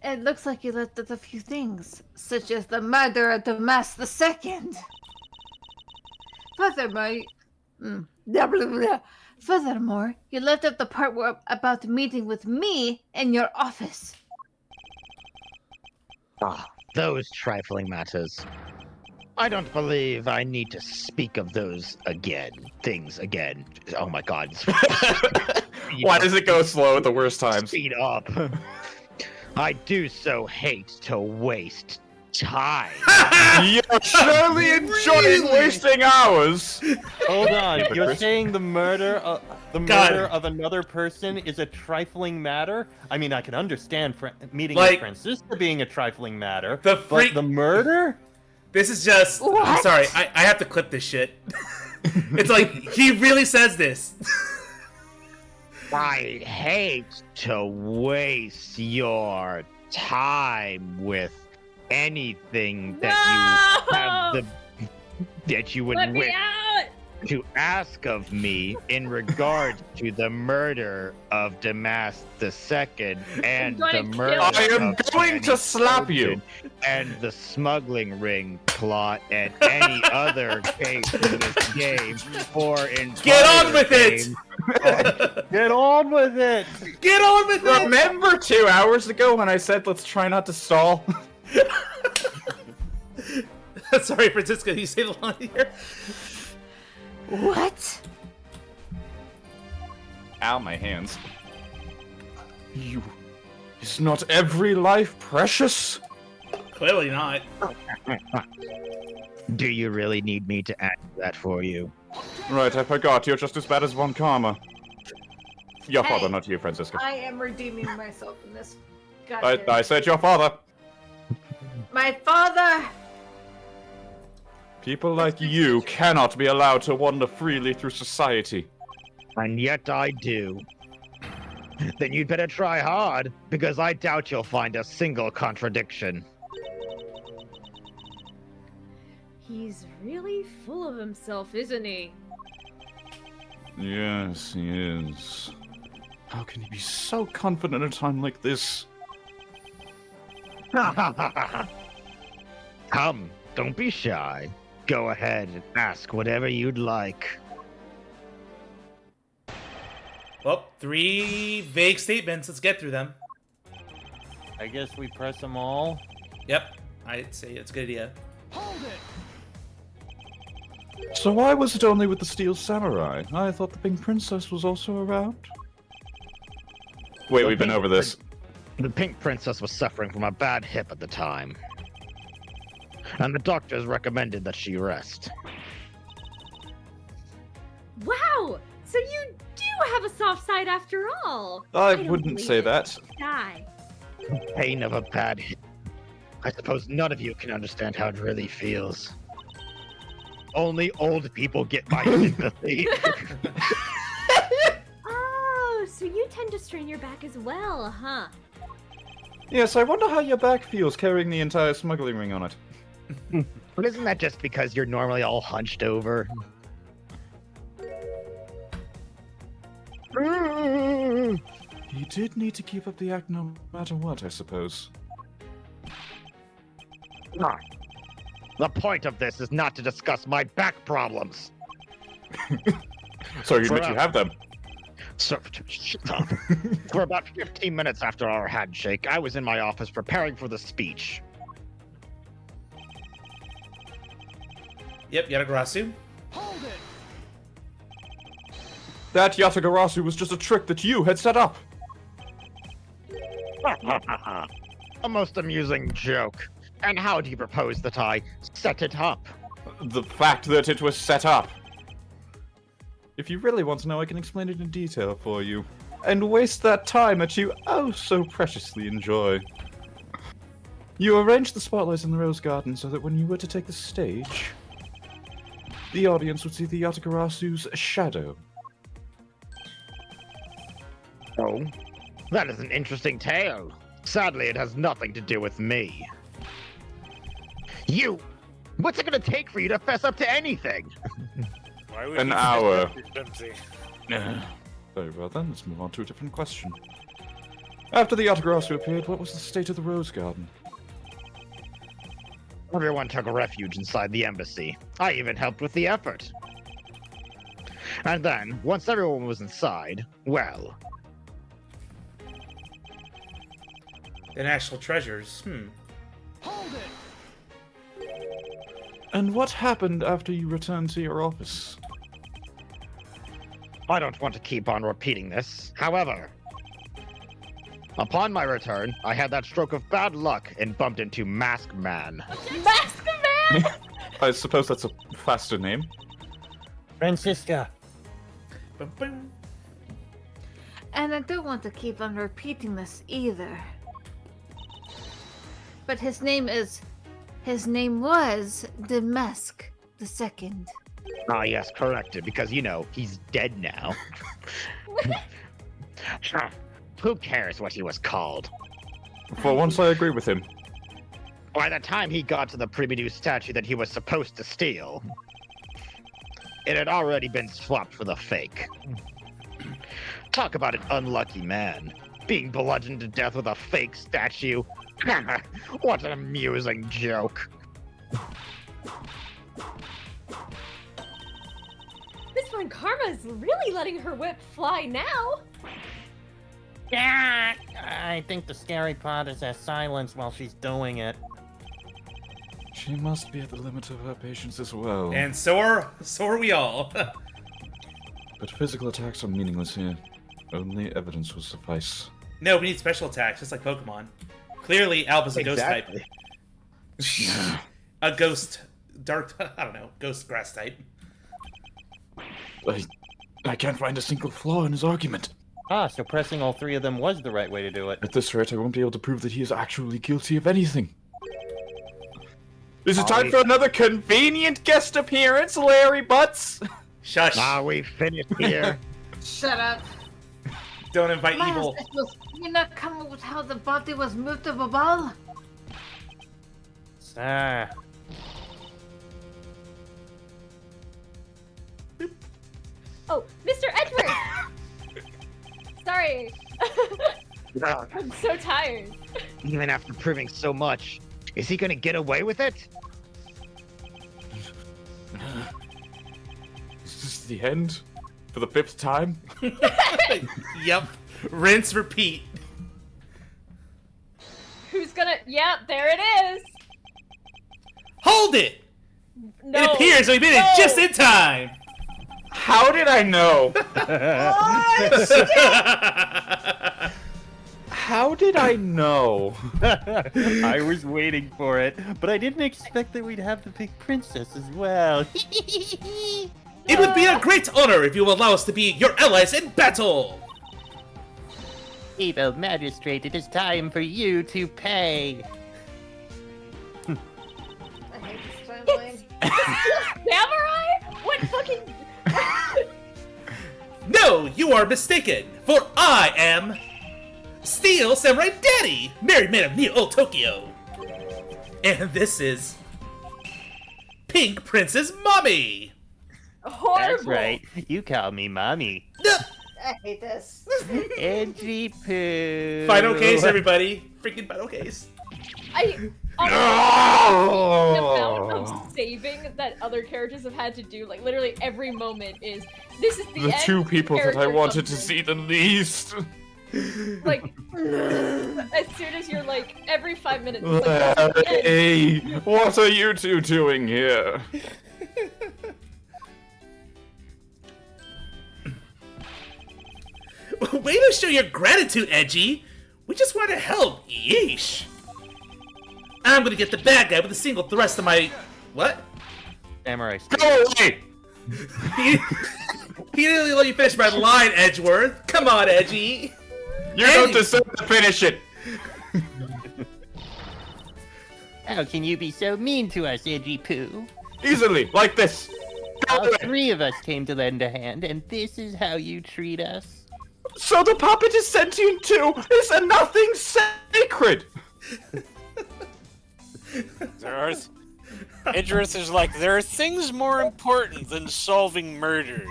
It looks like you left out a few things, such as the murder of Damas II. Furthermore, you left out the part about meeting with me in your office. Ah, those trifling matters. I don't believe I need to speak of those things again. Oh my god. Why does it go slow at the worst times? Speed up. I do so hate to waste time. You're surely enjoying wasting hours. Hold on, you're Chris? saying the murder of another person is a trifling matter? I mean, I can understand meeting with Like, Francisca being a trifling matter, the but the murder? This is just. I'm What? sorry. I have to clip this shit. It's like he really says this. I hate to waste your time with anything that you have that you would Let me wish out! to ask of me in regard to the murder of Damas II and gonna the kill murder you. I am of going Danny to slap you. Fulton and the smuggling ring plot and any other case in this game for Get on with it! Get on with it! Get on with it! Remember 2 hours ago when I said let's try not to stall? Sorry, Francisca, you say the line here? What? Ow, my hands. Is not every life precious? Clearly not. Do you really need me to answer that for you? Right, I forgot. You're just as bad as Von Karma. Your father, Hey. not you, Francisca. I am redeeming myself in this. I Gotcha. said your father. My father! People like you cannot be allowed to wander freely through society. And yet I do. Then you'd better try hard, because I doubt you'll find a single contradiction. He's really full of himself, isn't he? Yes, he is. How can he be so confident at a time like this? Come, don't be shy. Go ahead and ask whatever you'd like. Well, 3 vague statements. Let's get through them. I guess we press them all. Yep, I'd say it's a good idea. So why was it only with the Steel Samurai? I thought the Pink Princess was also around. Wait, we've been over this. The Pink Princess was suffering from a bad hip at the time. And the doctors recommended that she rest. Wow! So you do have a soft side after all. I don't wouldn't believe say it. that. Die. Pain of a bad hip. I suppose none of you can understand how it really feels. Only old people get my sympathy. Oh, so you tend to strain your back as well, huh? Yes, I wonder how your back feels carrying the entire smuggling ring on it. But isn't that just because you're normally all hunched over? He did need to keep up the act no matter what, I suppose. The point of this is not to discuss my back problems. So you admit you have them? So, shut up. For about 15 minutes after our handshake, I was in my office preparing for the speech. Yep, Yatagarasu. That Yatagarasu was just a trick that you had set up. A most amusing joke. And how do you propose that I set it up? The fact that it was set up. If you really want to know, I can explain it in detail for you. And waste that time that you oh so preciously enjoy. You arranged the spotlights in the Rose Garden so that when you were to take the stage, the audience would see the Yatagarasu's shadow. Oh, that is an interesting tale. Sadly, it has nothing to do with me. You! What's it gonna take for you to fess up to anything? Why would An he hour. do something? Very well then, let's move on to a different question. After the Yatagarasu appeared, what was the state of the Rose Garden? Everyone took refuge inside the embassy. I even helped with the effort. And then, once everyone was inside, well, The national treasures. And what happened after you returned to your office? I don't want to keep on repeating this. However, Upon my return, I had that stroke of bad luck and bumped into Mask Man. Mask Man! I suppose that's a faster name. Francisca. Bum, bum. And I don't want to keep on repeating this either. But his name was Demask II. Ah, yes, corrected, because, you know, he's dead now. Who cares what he was called? For once, I agree with him. By the time he got to the Primitive statue that he was supposed to steal, it had already been swapped for the fake. Talk about an unlucky man. Being bludgeoned to death with a fake statue. What an amusing joke. This one Karma is really letting her whip fly now. Yeah, I think the scary part is her silence while she's doing it. She must be at the limit of her patience as well. And so are we all. But physical attacks are meaningless here. Only evidence will suffice. No, we need special attacks, just like Pokemon. Clearly, Alba's a ghost type. A ghost ghost grass type. I can't find a single flaw in his argument. Ah, so pressing all three of them was the right way to do it. At this rate, I won't be able to prove that he is actually guilty of anything. Is it time for another convenient guest appearance, Larry Butts? Shush. Ah, we finished here. Shut up. Don't invite Miles, evil. it was you not come up with how the body was moved to a ball? Ah. Oh, Mr. Edward! Sorry. I'm so tired. Even after proving so much, is he gonna get away with it? Is this the end? For the 5th time? Yep. Rinse, repeat. Who's gonna... Yeah, there it is! Hold it! No. It appears we made it just in time! How did I know? How did I know? I was waiting for it, but I didn't expect that we'd have the big princess as well. It would be a great honor if you allow us to be your allies in battle! Evil magistrate, it is time for you to pay. I hate this timeline. Samurai? What fucking... No, you are mistaken, for I am Steel Samurai Daddy, married man of Neo Old Tokyo. And this is Pink Princess Mommy. Horrible. That's right, you call me mommy. I hate this. Edgy poo. Final case, everybody. Freaking final case. I... honestly, the amount of saving that other characters have had to do, like literally every moment is, this is the The end, two people that I character wanted to something. see the least. Like, as soon as you're like, every 5 minutes, it's like, that's the end. Hey, what are you two doing here? Way to show your gratitude, Edgy. We just want to help. Yeesh. I'm gonna get the bad guy with a single thrust of my... What? Samurai. Go away! He didn't let you finish my line, Edgeworth. Come on, Edgy. You don't deserve to finish it! How can you be so mean to us, Edgy Poo? Easily, like this. Go All away. 3 of us came to lend a hand, and this is how you treat us? So the puppet is sentient too? Is nothing sacred? Edgeworth is like, there are things more important than solving murders.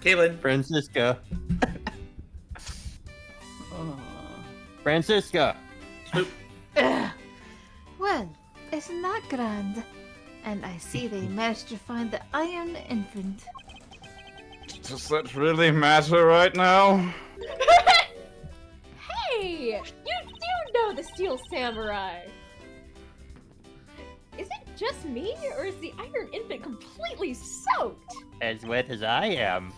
Caitlin. Francisca. Francisca. Well, isn't that grand? And I see they managed to find the Iron Infant. Does that really matter right now? Hey! You do know the Steel Samurai! Is it just me, or is the Iron Infant completely soaked? As wet as I am.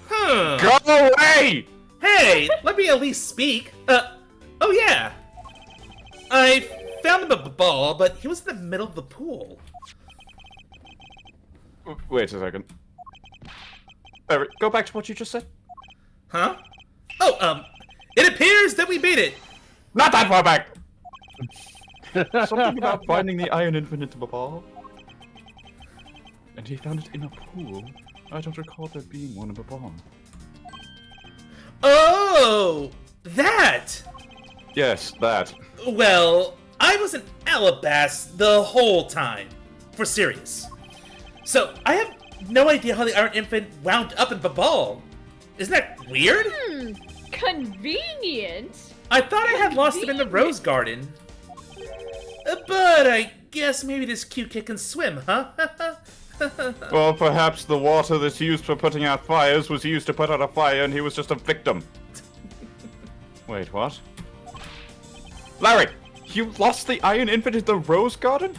Huh. Go away! Hey, let me at least speak. Oh yeah. I found him a ball, but he was in the middle of the pool. Wait a second. Eric, go back to what you just said. Huh? Oh, it appears that we beat it. Not that far back! Something about finding the Iron Infinite ball. And he found it in a pool. I don't recall there being one in the bomb. Oh, that! Yes, that. Well, I was in Alabast the whole time. For serious. So, I have no idea how the Iron Infant wound up in Babal. Isn't that weird? Convenient. I thought I had lost him in the Rose Garden. But I guess maybe this cute kid can swim, huh? Well, perhaps the water that's used for putting out fires was used to put out a fire and he was just a victim. Wait, what? Larry, you lost the Iron Infant in the Rose Garden?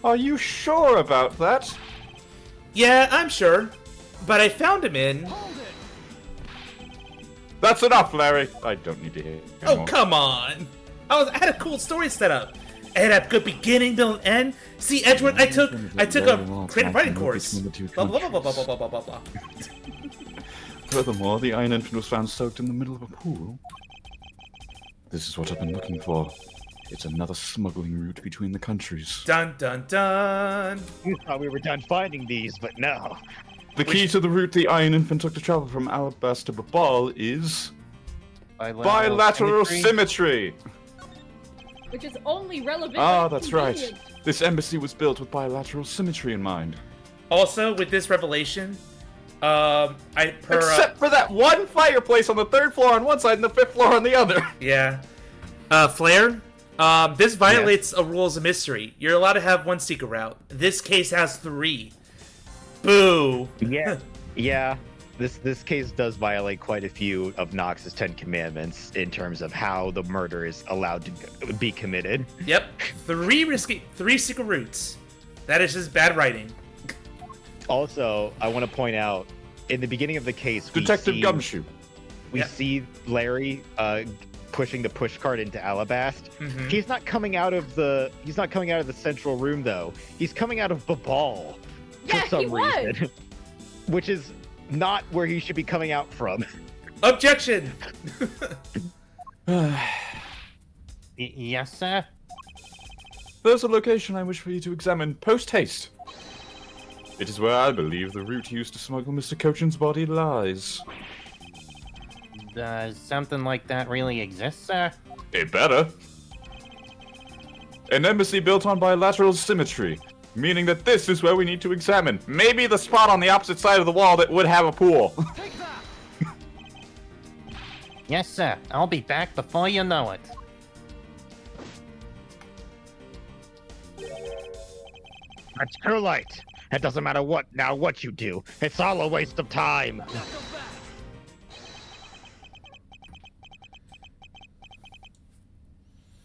Are you sure about that? Yeah, I'm sure. But I found him in... That's enough, Larry. I don't need to hear it Oh, anymore. come on. I had a cool story set up. It had a good beginning, middle, and end. See, Edgewood, I took a creative writing course. Blah, blah, blah, blah, blah, blah, blah, blah, blah. Furthermore, the Iron Infant was found soaked in the middle of a pool. This is what I've been looking for. It's another smuggling route between the countries. Dun, dun, dun. You thought we were done finding these, but no. The key to the route the Iron Infant took to travel from Alabasta to Babal is... bilateral symmetry! Which is only relevant. Ah, when that's right. convenient. This embassy was built with bilateral symmetry in mind. Also, with this revelation, Except for that one fireplace on the 3rd floor on one side and the 5th floor on the other. Yeah. Flare, this violates a rules of mystery. You're allowed to have one secret route. This case has 3. Boo. Yeah. Yeah. This case does violate quite a few of Nox's 10 commandments in terms of how the murder is allowed to be committed. Yep. 3 secret routes. That is just bad writing. Also, I want to point out, in the beginning of the case, Detective Gumshoe. We see Larry pushing the push cart into Alabast. Mhm. He's not coming out of the central room though. He's coming out of Babal Yeah, for some he was. reason. Which is not where he should be coming out from. Objection! Yes, sir? There's a location I wish for you to examine post-haste. It is where I believe the route used to smuggle Mr. Cochin's body lies. Does something like that really exist, sir? It better. An embassy built on bilateral symmetry, meaning that this is where we need to examine. Maybe the spot on the opposite side of the wall that would have a pool. Yes, sir. I'll be back before you know it. That's too late. It doesn't matter what you do. It's all a waste of time.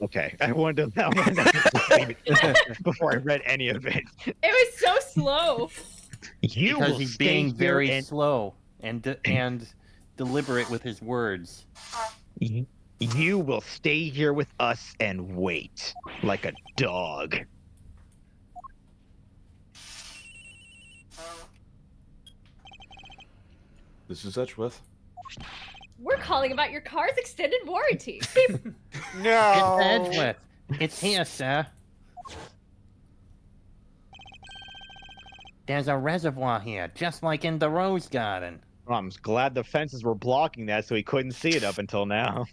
Okay, I wanted to leave it before I read any of it. It was so slow. You Because will he's stay being here very and slow and deliberate with his words. you will stay here with us and wait like a dog. This is Edgeworth. We're calling about your car's extended warranty. No. It's Edgeworth. It's here, sir. There's a reservoir here, just like in the Rose Garden. I'm glad the fences were blocking that so he couldn't see it up until now.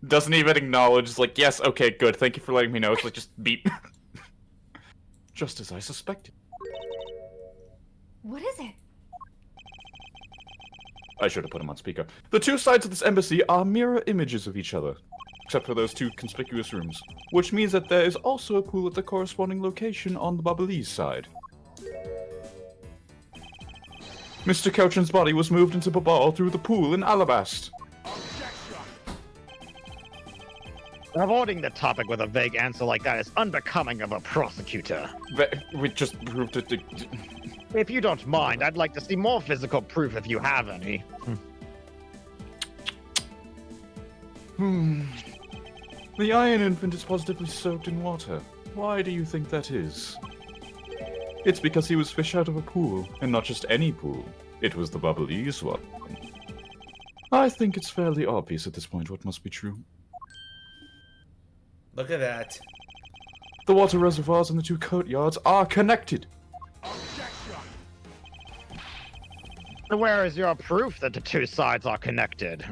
Doesn't even acknowledge, like, yes, okay, good, thank you for letting me know. It's like, just beep. Just as I suspected. What is it? I should have put him on speaker. The 2 sides of this embassy are mirror images of each other, except for those 2 conspicuous rooms, which means that there is also a pool at the corresponding location on the Babalese side. Mr. Cochin's body was moved into Babal through the pool in Alabast. Avoiding the topic with a vague answer like that is unbecoming of a prosecutor. We just proved it. If you don't mind, I'd like to see more physical proof if you have any. The Iron Infant is positively soaked in water. Why do you think that is? It's because he was fished out of a pool, and not just any pool. It was the Bubbly's one. I think it's fairly obvious at this point what must be true. Look at that. The water reservoirs and the two courtyards are connected. Where is your proof that the two sides are connected?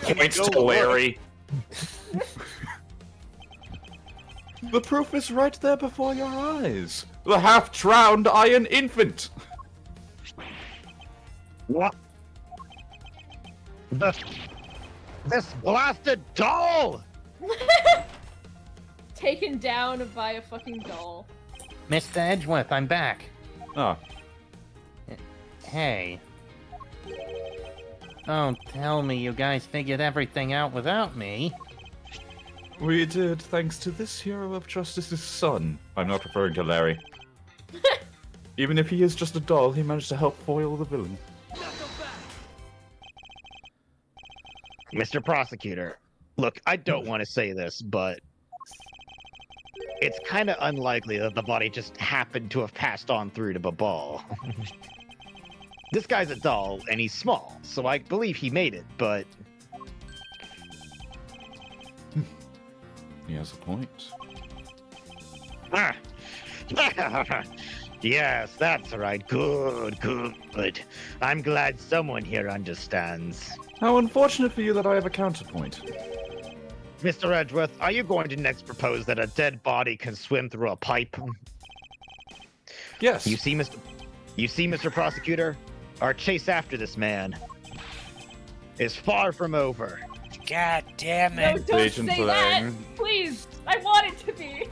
Points to Larry. The proof is right there before your eyes. The half-drowned Iron Infant. What? This blasted doll! Taken down by a fucking doll. Mr. Edgeworth, I'm back. Ah, Hey. Don't tell me you guys figured everything out without me. we did thanks to this hero of justice's son. I'm not referring to Larry. Even if he is just a doll, he managed to help foil the villain. Mr. Prosecutor, look, I don't want to say this, but it's kind of unlikely that the body just happened to have passed on through to Babal. This guy's a doll, and he's small, so I believe he made it, but He has a point. Ah. Yes, that's right. Good, good. I'm glad someone here understands. How unfortunate for you that I have a counterpoint. Mr. Edgeworth, are you going to next propose that a dead body can swim through a pipe? Yes. You see, Mr. Prosecutor? Our chase after this man is far from over. God damn No, it. don't Agent say that! playing. Please! I want it to be!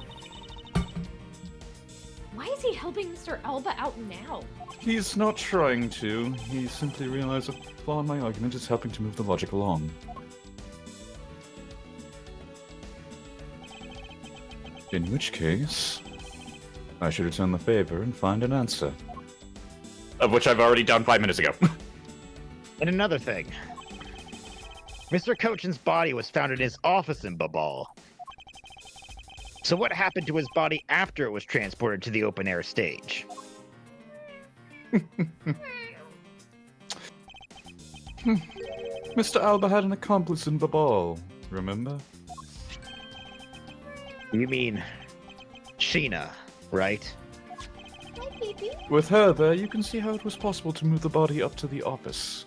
Why is he helping Mr. Alba out now? He's not trying to. He simply realized a flaw in my argument is helping to move the logic along. In which case, I should return the favor and find an answer. Of which I've already done 5 minutes ago. And another thing. Mr. Cochin's body was found in his office in Babal. So what happened to his body after it was transported to the open air stage? Mr. Alba had an accomplice in Babal, remember? You mean Sheena, right? Hi, baby. With her there, you can see how it was possible to move the body up to the office.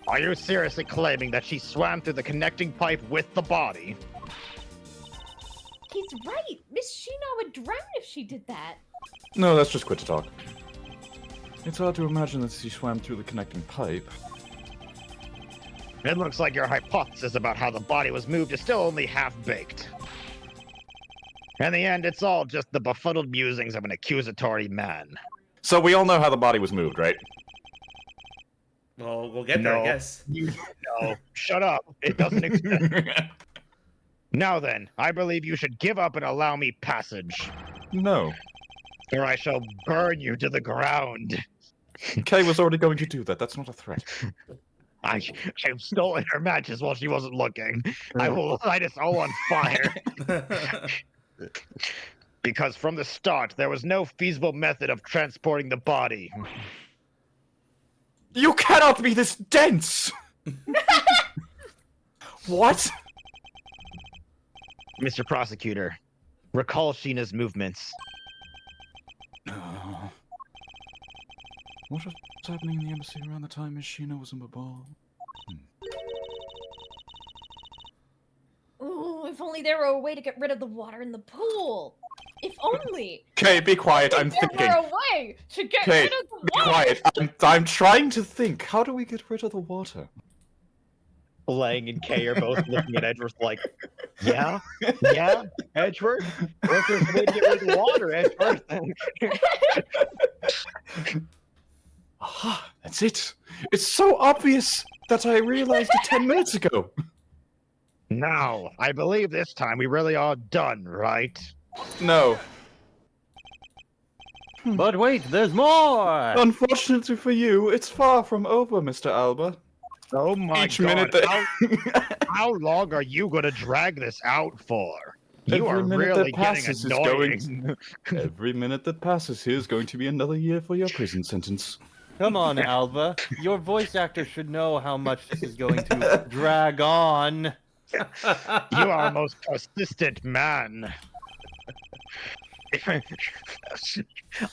Are you seriously claiming that she swam through the connecting pipe with the body? He's right! Miss Sheena would drown if she did that. No, let's just quit to talk. It's hard to imagine that she swam through the connecting pipe. It looks like your hypothesis about how the body was moved is still only half-baked. In the end, it's all just the befuddled musings of an accusatory man. So we all know how the body was moved, right? Well, we'll get there, I No. guess. No, shut up. It doesn't exist. Now then, I believe you should give up and allow me passage, No. or I shall burn you to the ground. Kay was already going to do that. That's not a threat. I've stolen her matches while she wasn't looking. I will light us all on fire. Because from the start, there was no feasible method of transporting the body. You cannot be this dense! What? Mr. Prosecutor, recall Sheena's movements. What was happening in the embassy around the time Miss Sheena was in Babal? Ooh, if only there were a way to get rid of the water in the pool. If only. Okay, be quiet, I'm If there thinking. were a way to get Okay, rid of the be water. quiet. I'm trying to think. How do we get rid of the water? Lang and Kay are both looking at Edgeworth like, yeah? Yeah? Edgeworth? Well, if there's a way to get rid of the water, Edgeworth. Ah, that's it. It's so obvious that I realized it 10 minutes ago. Now, I believe this time we really are done, right? No. But wait, there's more! Unfortunately for you, it's far from over, Mr. Alba. Oh my Each god, minute that how long are you gonna drag this out for? You Every are minute really that passes getting is going annoying. Every minute that passes here is going to be another year for your prison sentence. Come on, Alva. Your voice actor should know how much this is going to drag on. You are a most persistent man.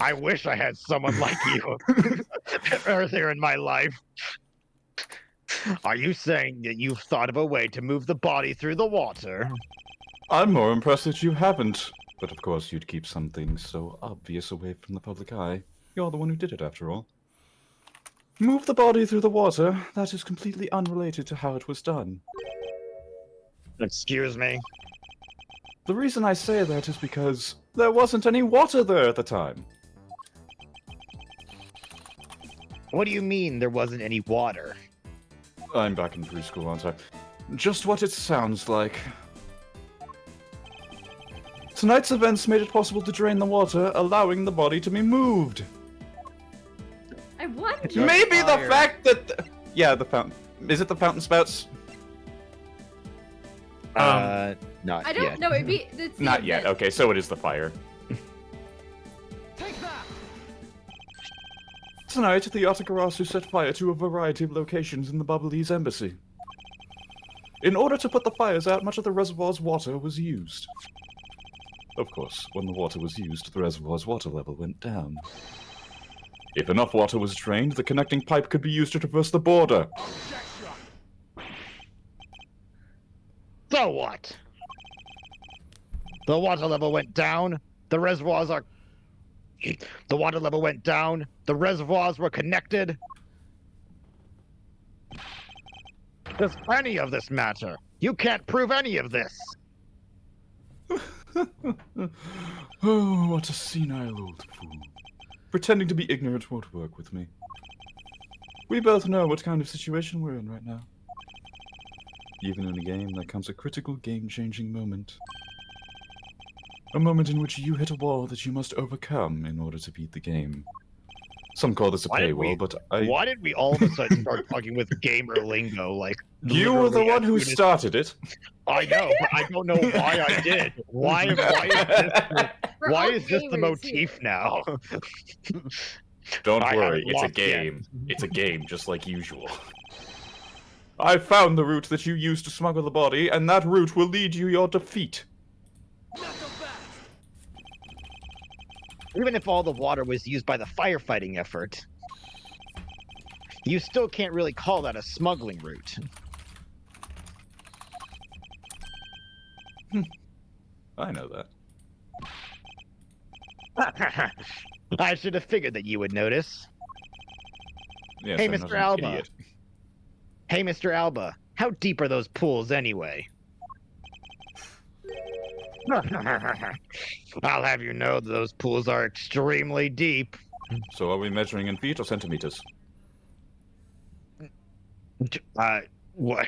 I wish I had someone like you earlier in my life. Are you saying that you've thought of a way to move the body through the water? I'm more impressed that you haven't. But of course, you'd keep something so obvious away from the public eye. You're the one who did it, after all. Move the body through the water. That is completely unrelated to how it was done. Excuse me? The reason I say that is because there wasn't any water there at the time. What do you mean there wasn't any water? I'm back in preschool, aren't I? Just what it sounds like. Tonight's events made it possible to drain the water, allowing the body to be moved. I wonder. Maybe the fact that... Yeah, the fountain. Is it the fountain spouts? Not I don't yet. know. It's Not yet. Okay, so it is the fire. Tonight, the Yatagarasu set fire to a variety of locations in the Babalese embassy. In order to put the fires out, much of the reservoir's water was used. Of course, when the water was used, the reservoir's water level went down. If enough water was drained, the connecting pipe could be used to traverse the border. So what? The water level went down. The reservoirs are... The water level went down. The reservoirs were connected. Does any of this matter? You can't prove any of this. Oh, what a senile old fool. Pretending to be ignorant won't work with me. We both know what kind of situation we're in right now. Even in a game, there comes a critical game-changing moment. A moment in which you hit a wall that you must overcome in order to beat the game. Some call this a Why did we- paywall, but I... Why did we all of a sudden start talking with gamer lingo? Like You were the literally one as who soon as- started it. I know, but I don't know why I did. Why is this the gamers motif now? Don't I worry, haven't it's a lost yet. game. It's a game, just like usual. I found the route that you used to smuggle the body, and that route will lead you your defeat. Even if all the water was used by the firefighting effort, you still can't really call that a smuggling route. I know that. I should have figured that you would notice. Yes, Hey, I'm Mr. not an Alba. idiot. Hey, Mr. Alba, how deep are those pools anyway? I'll have you know that those pools are extremely deep. So are we measuring in feet or centimeters? What?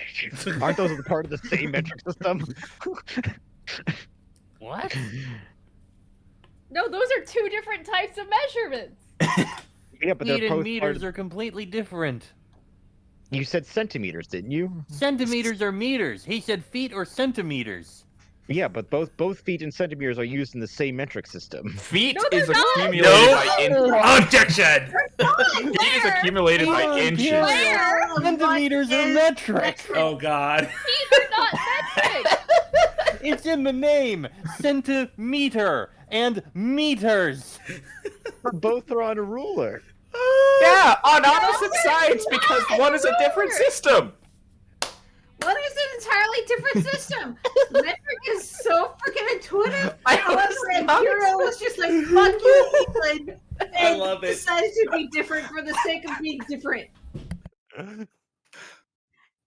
Aren't those a part of the same metric system? What? No, those are two different types of measurements. Yeah, but Feet they're and both meters are completely different. You said centimeters, didn't you? Centimeters are meters. He said feet or centimeters. Yeah, but both feet and centimeters are used in the same metric system. Feet No, they're is not. accumulated No. by Objection! feet is accumulated by inches. Where? Centimeters are metric. Oh god. Feet are not metric. It's in the name. Centimeter and meters. Both are on a ruler. Yeah, on opposite sides because one is a different system. What is an entirely different system? Metric is so freaking intuitive. I However, was Imperial was just like, fuck you, England. I And love it. decided to be different for the sake of being different.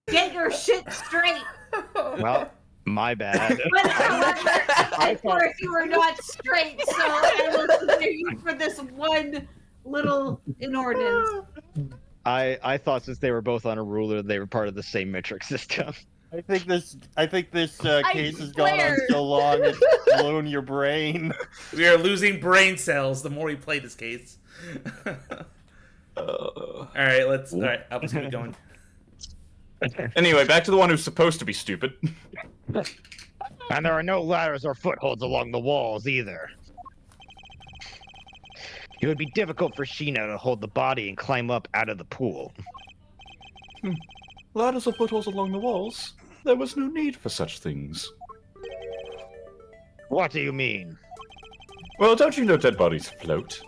Get your shit straight. Well, my bad. But however, of course you were not straight, so I will consider you for this one little inordinance. I thought since they were both on a ruler, they were part of the same metric system. I think this case has gone on swear. so long it's blown your brain. We are losing brain cells the more we play this case. All right, let's. All right, Albus, keep going. Anyway, back to the one who's supposed to be stupid. And there are no ladders or footholds along the walls either. It would be difficult for Sheena to hold the body and climb up out of the pool. Ladders or footholds along the walls? There was no need for such things. What do you mean? Well, don't you know dead bodies float?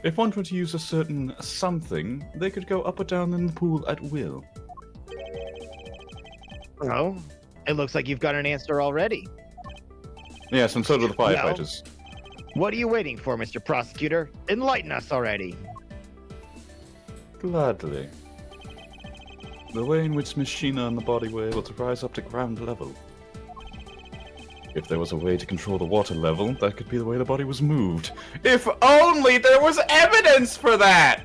If one were to use a certain something, they could go up or down in the pool at will. Oh, it looks like you've got an answer already. Yes, and so do the firefighters. What are you waiting for, Mr. Prosecutor? Enlighten us already. Gladly. The way in which Miss Sheena and the body were able to rise up to ground level. If there was a way to control the water level, that could be the way the body was moved. If only there was evidence for that!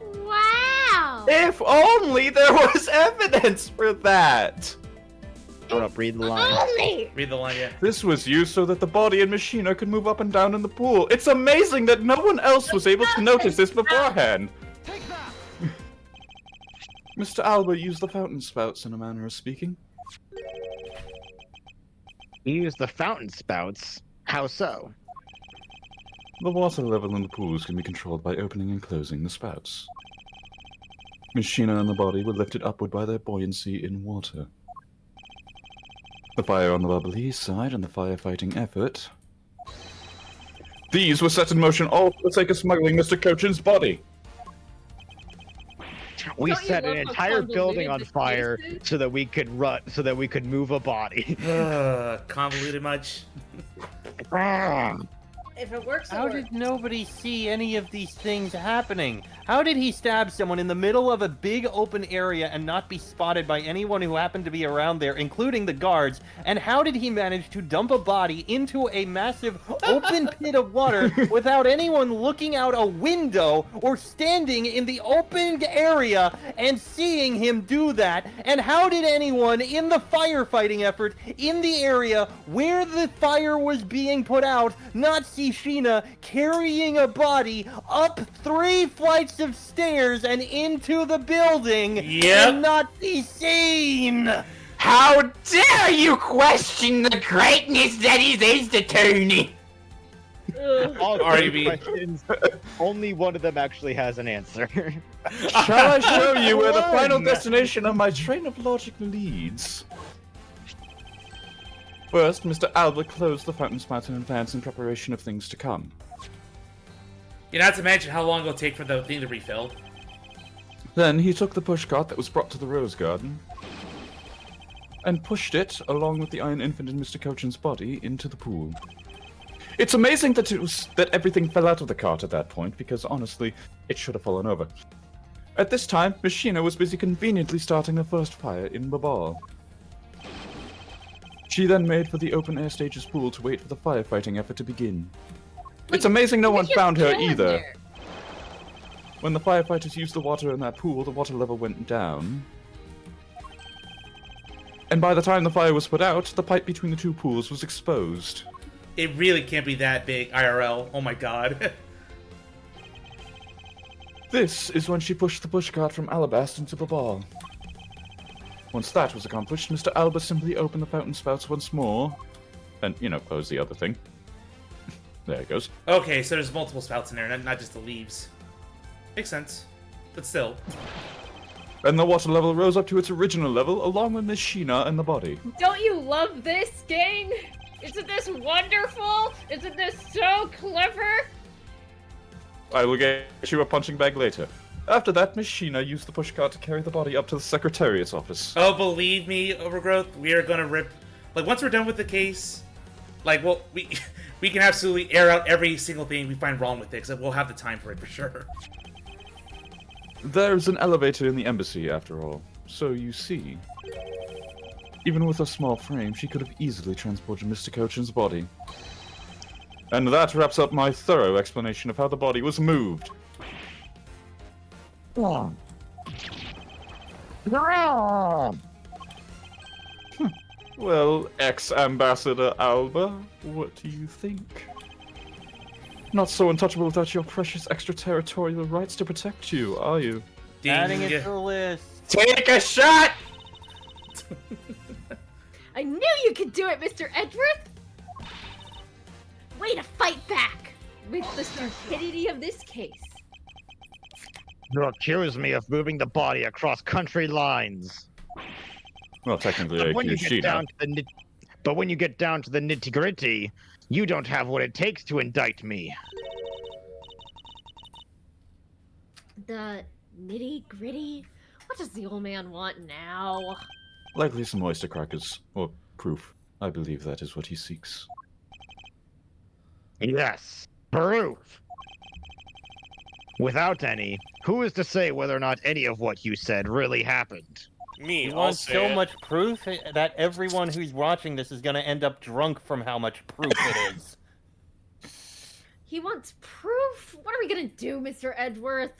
Wow! If only there was evidence for that! Hold up, read the line. Only! Read the line, yeah. This was used so that the body and Machina could move up and down in the pool. It's amazing that no one else was able to notice this beforehand. Mr. Albert used the fountain spouts in a manner of speaking. You use the fountain spouts? How so? The water level in the pools can be controlled by opening and closing the spouts. Machina and the body were lifted upward by their buoyancy in water. The fire on the bubbly side and the firefighting effort. These were set in motion all for the sake of smuggling Mr. Cochin's body. We Don't you set an love how entire building convoluted on this fire case is? so that we could move a body. Convoluted much? If it works, it How works. did nobody see any of these things happening? How did he stab someone in the middle of a big open area and not be spotted by anyone who happened to be around there, including the guards? And how did he manage to dump a body into a massive open pit of water without anyone looking out a window or standing in the open area and seeing him do that? And how did anyone in the firefighting effort in the area where the fire was being put out not see Sheena carrying a body up 3 flights of stairs and into the building Yep. and not be seen? How dare you question the greatness that is Ace Attorney? All REB. 3 questions, only one of them actually has an answer. Shall I show you where the final One. destination of my train of logic leads? First, Mr. Albert closed the fountain spout in advance in preparation of things to come. Not to mention how long it'll take for the thing to refill. Then he took the pushcart that was brought to the rose garden and pushed it, along with the Iron Infant and Mr. Cochin's body, into the pool. It's amazing that everything fell out of the cart at that point, because honestly, it should have fallen over. At this time, Machina was busy conveniently starting the first fire in Babar. She then made for the open air stage's pool to wait for the firefighting effort to begin. It's amazing no one found her either. When the firefighters used the water in that pool, the water level went down. And by the time the fire was put out, the pipe between the 2 pools was exposed. It really can't be that big, IRL. Oh my god. This is when she pushed the pushcart from Alabast into Babar. Once that was accomplished, Mr. Albert simply opened the fountain spouts once more, and, closed the other thing. There it goes. Okay, so there's multiple spouts in there, not just the leaves. Makes sense. But still. And the water level rose up to its original level, along with Miss Sheena and the body. Don't you love this, gang? Isn't this wonderful? Isn't this so clever? I will get you a punching bag later. After that, Miss Sheena used the pushcart to carry the body up to the Secretariat's office. Oh, believe me, Overgrowth, we are gonna rip... once we're done with the case, we can absolutely air out every single thing we find wrong with it, because we'll have the time for it, for sure. There's an elevator in the embassy, after all. So you see, even with a small frame, she could have easily transported Mr. Cochin's body. And that wraps up my thorough explanation of how the body was moved. Well, ex-Ambassador Alba, what do you think? Not so untouchable without your precious extraterritorial rights to protect you, are you? Adding it to the list. Take a shot! I knew you could do it, Mr. Edgeworth! Way to fight back with the stupidity of this case. You accuse me of moving the body across country lines. Well, technically, I But when you accuse get Sheena. down to the but when you get down to the nitty-gritty, you don't have what it takes to indict me. The nitty gritty? What does the old man want now? Likely some oyster crackers, or proof. I believe that is what he seeks. Yes, proof. Without any, who is to say whether or not any of what you said really happened? Me, He I'll wants say so it. much proof that everyone who's watching this is gonna end up drunk from how much proof it is. He wants proof? What are we gonna do, Mr. Edgeworth?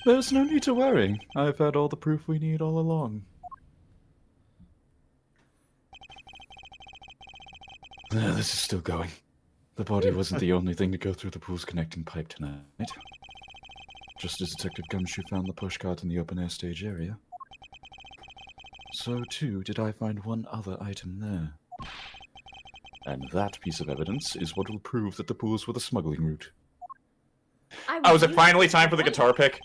There's no need to worry. I've had all the proof we need all along. This is still going. The body wasn't the only thing to go through the pool's connecting pipe tonight. Just as Detective Gumshoe found the pushcart in the open-air stage area, so too did I find one other item there. And that piece of evidence is what will prove that the pools were the smuggling route. Oh, is it finally time for the guitar pick?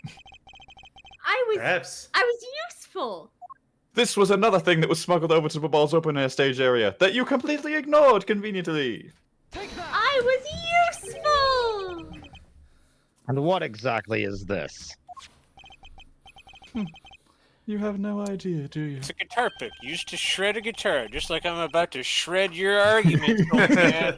Perhaps. I was useful. This was another thing that was smuggled over to Babal's open-air stage area that you completely ignored, conveniently. I was useful. And what exactly is this? You have no idea, do you? It's a guitar pick used to shred a guitar, just like I'm about to shred your argument, old man.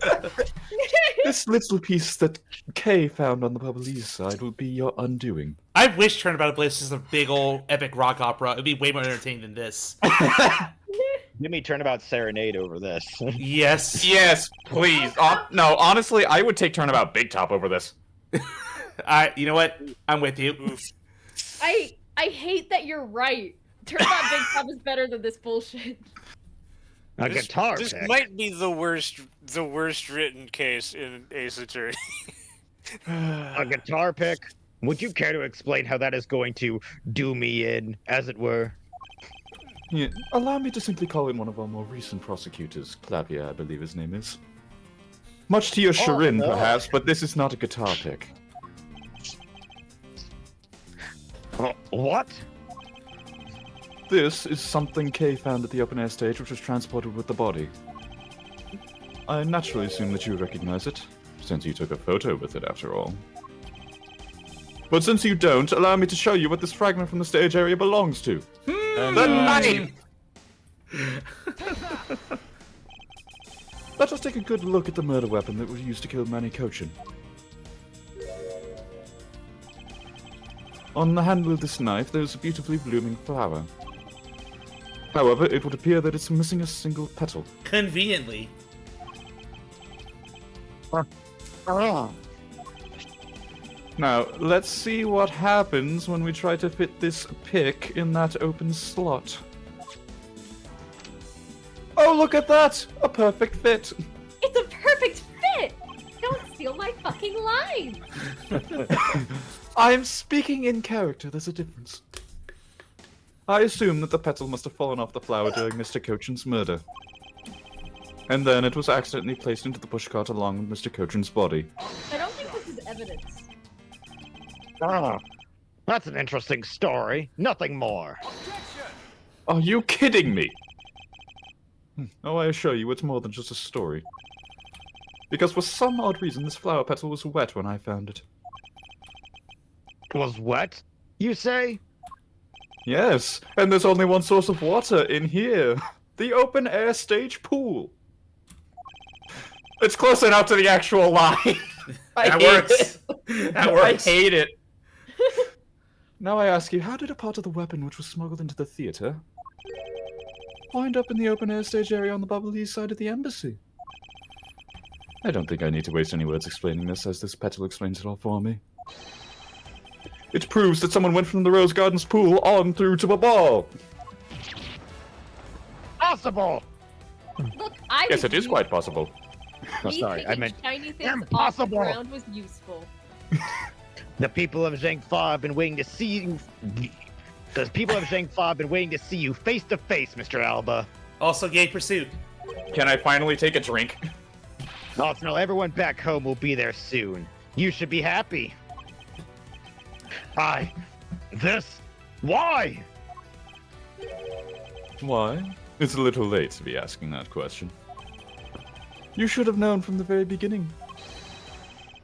This little piece that Kay found on the Bubbly's side will be your undoing. I wish Turnabout Bliss is a big old epic rock opera. It'd be way more entertaining than this. Give me Turnabout Serenade over this. Yes. Yes, please. No, honestly, I would take Turnabout Big Top over this. You know what? I'm with you. Oof. I hate that you're right. Turns out Big Top is better than this bullshit. A guitar This pick. might be the worst written case in Ace Attorney. A guitar pick? Would you care to explain how that is going to do me in, as it were? Yeah, allow me to simply call in one of our more recent prosecutors, Clavier, I believe his name is. Much to your chagrin, no. perhaps, but this is not a guitar pick. What? This is something Kay found at the open-air stage, which was transported with the body. I naturally assume that you recognize it, since you took a photo with it, after all. But since you don't, allow me to show you what this fragment from the stage area belongs to. The knife! Let us take a good look at the murder weapon that was used to kill Manny Cochin. On the handle of this knife, there is a beautifully blooming flower. However, it would appear that it's missing a single petal. Conveniently. Now, let's see what happens when we try to fit this pick in that open slot. Oh, look at that! A perfect fit! It's a perfect fit. Don't steal my fucking line. I'm speaking in character, there's a difference. I assume that the petal must have fallen off the flower during Mr. Cochin's murder. And then it was accidentally placed into the pushcart along with Mr. Cochin's body. I don't think this is evidence. That's an interesting story. Nothing more. Are you kidding me? Oh, I assure you, it's more than just a story. Because for some odd reason, this flower petal was wet when I found it. Was wet, you say? Yes, and there's only one source of water in here. The open-air stage pool. It's close enough to the actual line. That works. That works. I hate it. Now I ask you, how did a part of the weapon which was smuggled into the theater wind up in the open-air stage area on the Bubbly side of the embassy? I don't think I need to waste any words explaining this, as this petal explains it all for me. It proves that someone went from the Rose Gardens pool on through to a ball. Possible. Look, I Yes, would it is use quite possible. Oh, me sorry, I picking meant shiny things off the impossible. ground was useful. The people of Zhengfa have been waiting to see you. The people of Zhengfa have been waiting to see you face to face, Mr. Alba. Also, gay pursuit. Can I finally take a drink? Oh no, everyone back home will be there soon. You should be happy. Why? Why? It's a little late to be asking that question. You should have known from the very beginning.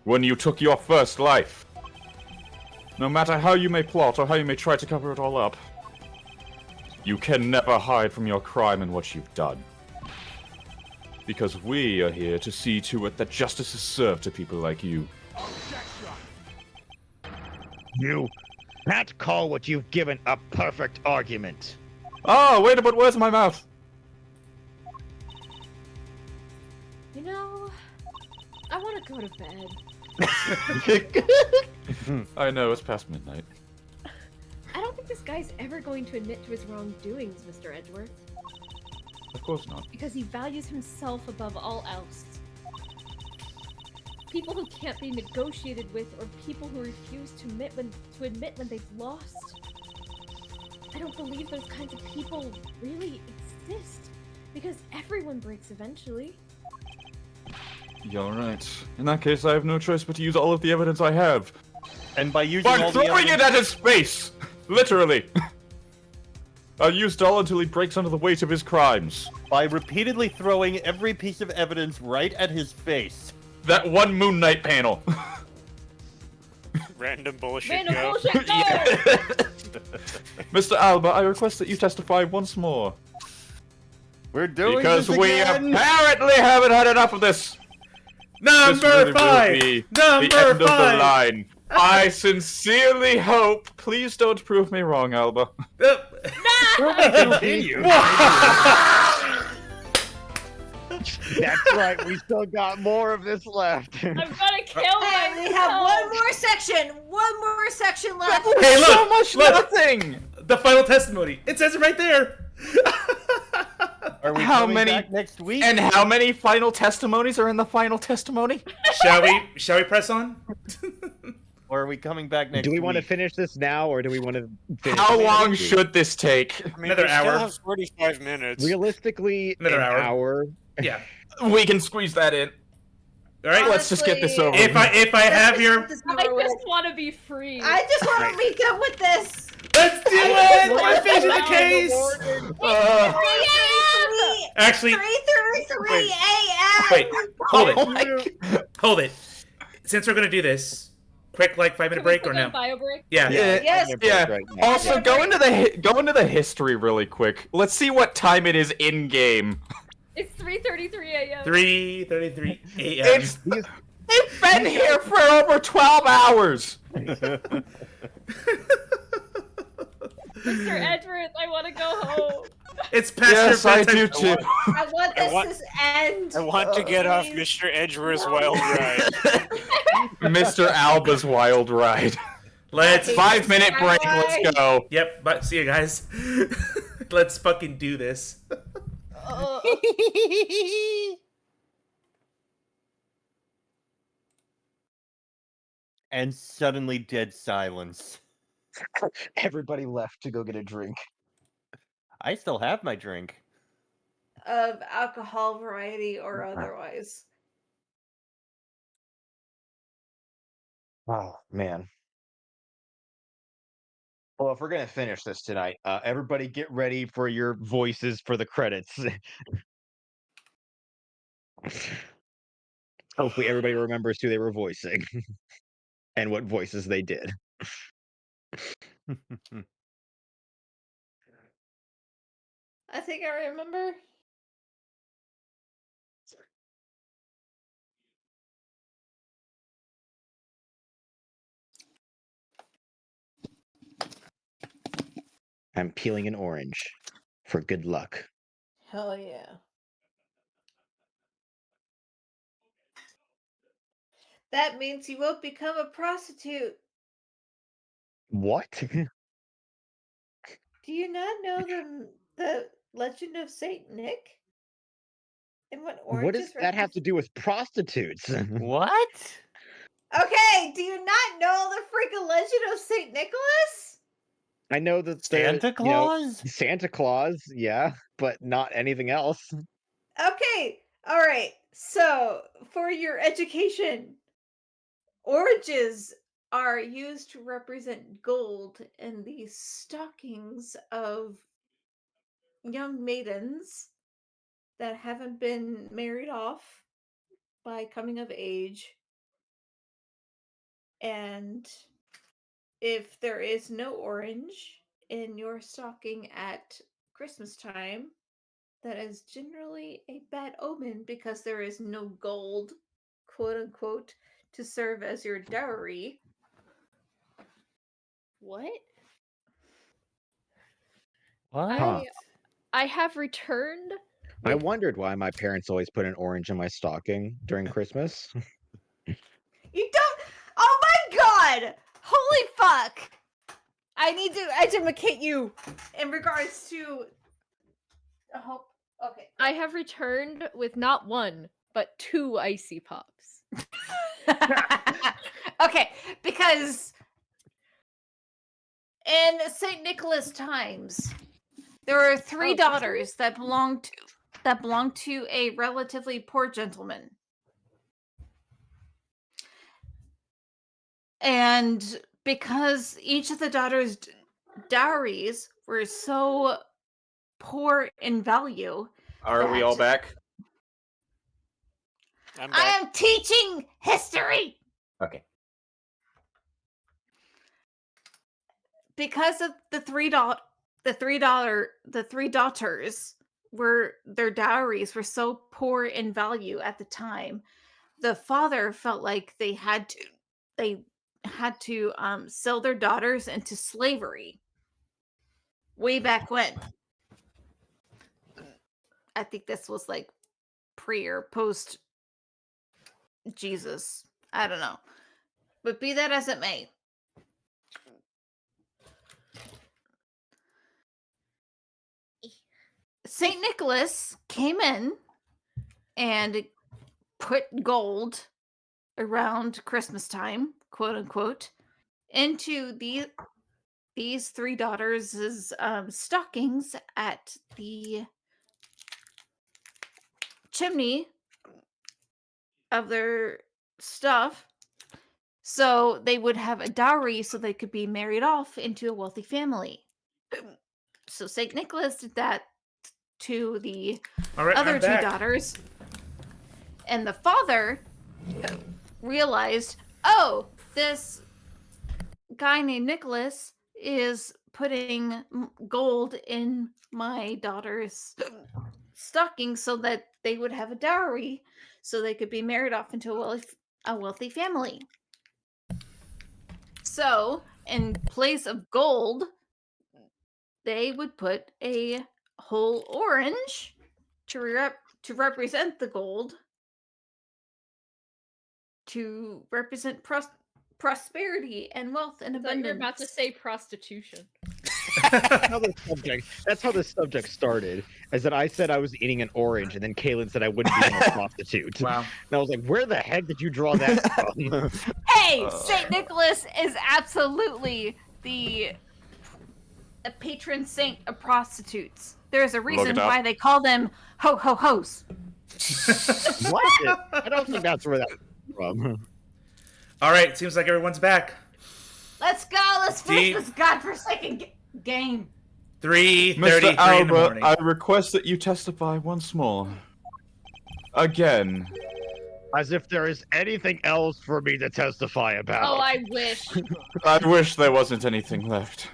When you took your first life. No matter how you may plot or how you may try to cover it all up, you can never hide from your crime and what you've done. Because we are here to see to it that justice is served to people like you. You can't call what you've given a perfect argument. Oh, way to put words in my mouth! You know, I want to go to bed. I know, it's past midnight. I don't think this guy's ever going to admit to his wrongdoings, Mr. Edgeworth. Of course not. Because he values himself above all else. People who can't be negotiated with, or people who refuse to admit when they've lost. I don't believe those kinds of people really exist. Because everyone breaks eventually. You're right. In that case, I have no choice but to use all of the evidence I have. And by using By all the throwing it evidence- at his face! Literally! I'll use Doll until he breaks under the weight of his crimes. by repeatedly throwing every piece of evidence right at his face. That one Moon Knight panel. Random bullshit. Random go. bullshit, go! Mr. Alba, I request that you testify once more. We're doing Because this we again! apparently haven't had enough of this. This Number really will five. be Number the end of the five. line. I sincerely hope. Please don't prove me wrong, Alba. Continue. That's right. We still got more of this left. I'm gonna kill Hey, myself. we have one more section. One more section left. Hey, look, So much look. nothing. The final testimony. It says it right there. Are we How coming many- back next week? And how many final testimonies are in the final testimony? Shall we press on? Or are we coming back next Do we week? want to finish this now, or do we want to finish How it long next week? should this take? I mean, Another we still hour. have 45 minutes. Realistically, Another an hour. hour. Yeah. We can squeeze that in. All right. Let's just get this over If I have your, I just want to be free. I just want to make up with this. let's do it. We're finishing the case. 3 a.m. Actually, 3:33 a.m. wait. Hold Oh it. my Hold it. Since we're gonna do this, quick, like 5-minute Can we break put or that no? bio break? Yeah. Yes. Yeah. Right now. Also, go into the history really quick. Let's see what time it is in game. It's 3:33 a.m. 3:33 a.m. It's they've been here for over 12 hours. Mr. Edgeworth, I want to go home. It's past Yes, your I bedtime. do too. I want I this want- to end. I want to get off please. Mr. Edgeworth's wild ride. Mr. Alba's wild ride. Let's. 5-minute break. Let's go. Yep. But see you guys. Let's fucking do this. And suddenly dead silence. Everybody left to go get a drink. I still have my drink. Of alcohol variety or otherwise. Oh man. Well, if we're gonna finish this tonight, everybody get ready for your voices for the credits. Hopefully, everybody remembers who they were voicing and what voices they did. I think I remember. I'm peeling an orange for good luck. Hell yeah. That means you won't become a prostitute. What? Do you not know the legend of Saint Nick? And what What does oranges that have to represent? do with prostitutes? What? Okay, do you not know the freaking legend of Saint Nicholas? I know that Santa Claus? Santa Claus, yeah, but not anything else. Okay, all right. So, for your education, oranges are used to represent gold in the stockings of young maidens that haven't been married off by coming of age. And if there is no orange in your stocking at Christmas time, that is generally a bad omen because there is no gold, quote unquote, to serve as your dowry. What? What? Huh. I have returned I with wondered why my parents always put an orange in my stocking during Christmas. You don't. Oh my god! Holy fuck! I need to educate you in regards to. Oh, okay. I have returned with not one, but 2 icy pops. Okay, because in Saint Nicholas times, there were 3 daughters that belonged to a relatively poor gentleman. And because each of the daughters' dowries were so poor in value, Are we all that- back? I'm I back. am teaching history. Okay. Because of the three daughters were their dowries were so poor in value at the time, the father felt like they had to sell their daughters into slavery way back when. I think this was like pre or post Jesus, I don't know, but be that as it may, Saint Nicholas came in and put gold around Christmas time, quote unquote, into these 3 daughters' stockings at the chimney of their stuff, so they would have a dowry so they could be married off into a wealthy family. So Saint Nicholas did that to the All right, other I'm 2 back. daughters, and the father realized, oh, this guy named Nicholas is putting gold in my daughter's stocking so that they would have a dowry so they could be married off into a wealthy family. So, in place of gold, they would put a whole orange to represent the gold, to represent prosperity and wealth and I thought you were abundance. about to say prostitution. That's how the subject started. Is that I said I was eating an orange, and then Kaylin said I wouldn't be a prostitute. Wow. And I was like, where the heck did you draw that from? Hey, Saint Nicholas is absolutely the patron saint of prostitutes. There's a reason it up. why they call them ho-ho-hos. What? I don't think that's where that came from. All right, seems like everyone's back. Let's go. Let's finish Deep. this godforsaken game. 3:33 Mr. in the Alba, morning. I request that you testify once more. Again. As if there is anything else for me to testify about. Oh, I wish. I wish there wasn't anything left.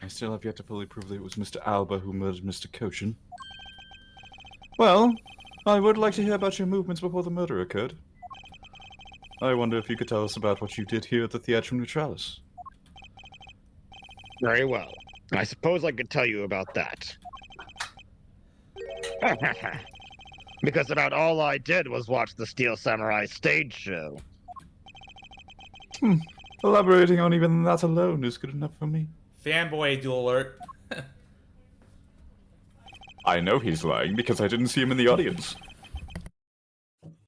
I still have yet to fully prove that it was Mr. Alba who murdered Mr. Kochin. Well, I would like to hear about your movements before the murder occurred. I wonder if you could tell us about what you did here at the Theatrum Neutralis. Very well. I suppose I could tell you about that. Because about all I did was watch the Steel Samurai stage show. Elaborating on even that alone is good enough for me. Fanboy dual alert. I know he's lying because I didn't see him in the audience.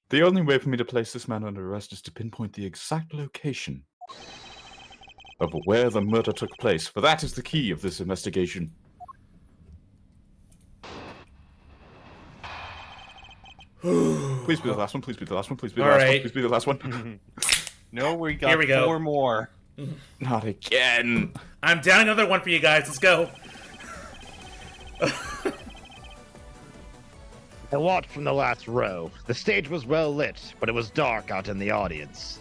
The only way for me to place this man under arrest is to pinpoint the exact location of where the murder took place, for that is the key of this investigation. Please be the last one, please be the last one, please be the last one, please be the last one. No, we got Here we go. 4 more. Not again. I'm down another one for you guys. Let's go. I watched from the last row. The stage was well lit, but it was dark out in the audience.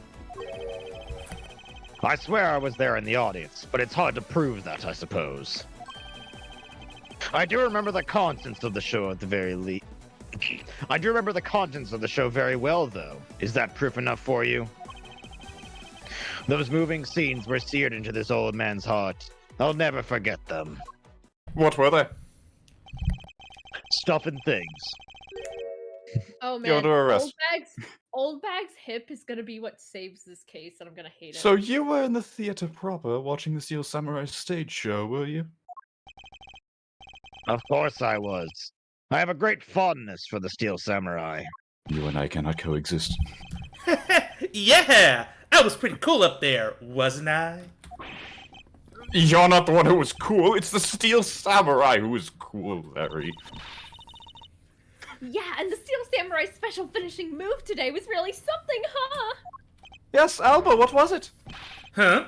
I swear I was there in the audience, but it's hard to prove that, I suppose. I do remember the contents of the show at the very least. I do remember the contents of the show very well, though. Is that proof enough for you? Those moving scenes were seared into this old man's heart. I'll never forget them. What were they? Stuff and things. Oh You're man, under arrest. Old Bag's hip is gonna be what saves this case, and I'm gonna hate it. So you were in the theater proper watching the Steel Samurai stage show, were you? Of course I was. I have a great fondness for the Steel Samurai. You and I cannot coexist. Yeah! I was pretty cool up there, wasn't I? You're not the one who was cool, it's the Steel Samurai who was cool, Larry. Yeah, and the Steel Samurai special finishing move today was really something, huh? Yes, Alba, what was it? Huh?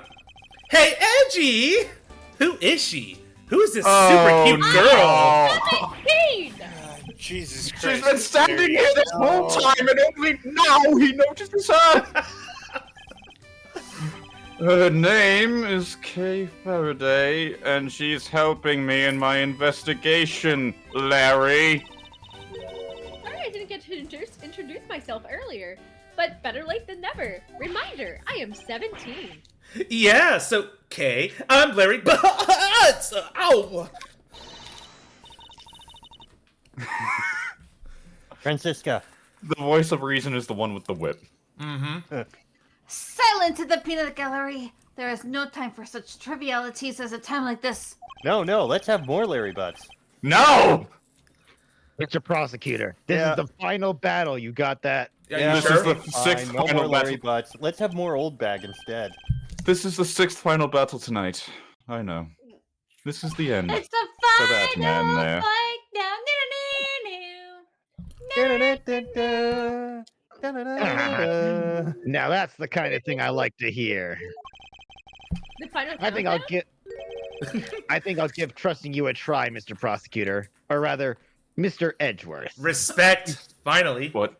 Hey, Edgy! Who is she? Who's this super cute girl? Pain! Jesus Christ. She's been standing here this whole time and only now he notices her! Her name is Kay Faraday, and she's helping me in my investigation, Larry. Sorry I didn't get to introduce myself earlier, but better late than never. Reminder, I am 17. Yeah, so, Kay, I'm Larry, but, ow! Francisca. The voice of reason is the one with the whip. Mm-hmm. Silence at the peanut gallery! There is no time for such trivialities as a time like this. No, let's have more Larry Butts. No! Mr. Prosecutor, this is the final battle. You got that? Yeah, This sure? is the Fine, sixth no final more Larry battle. Butts. Let's have more Old Bag instead. This is the sixth final battle tonight. I know. This is the end. It's the For that man final there. fight now. Now that's the kind of thing I like to hear. The final I think I'll countdown? give trusting you a try, Mr. Prosecutor. Or rather, Mr. Edgeworth. Respect, finally. What?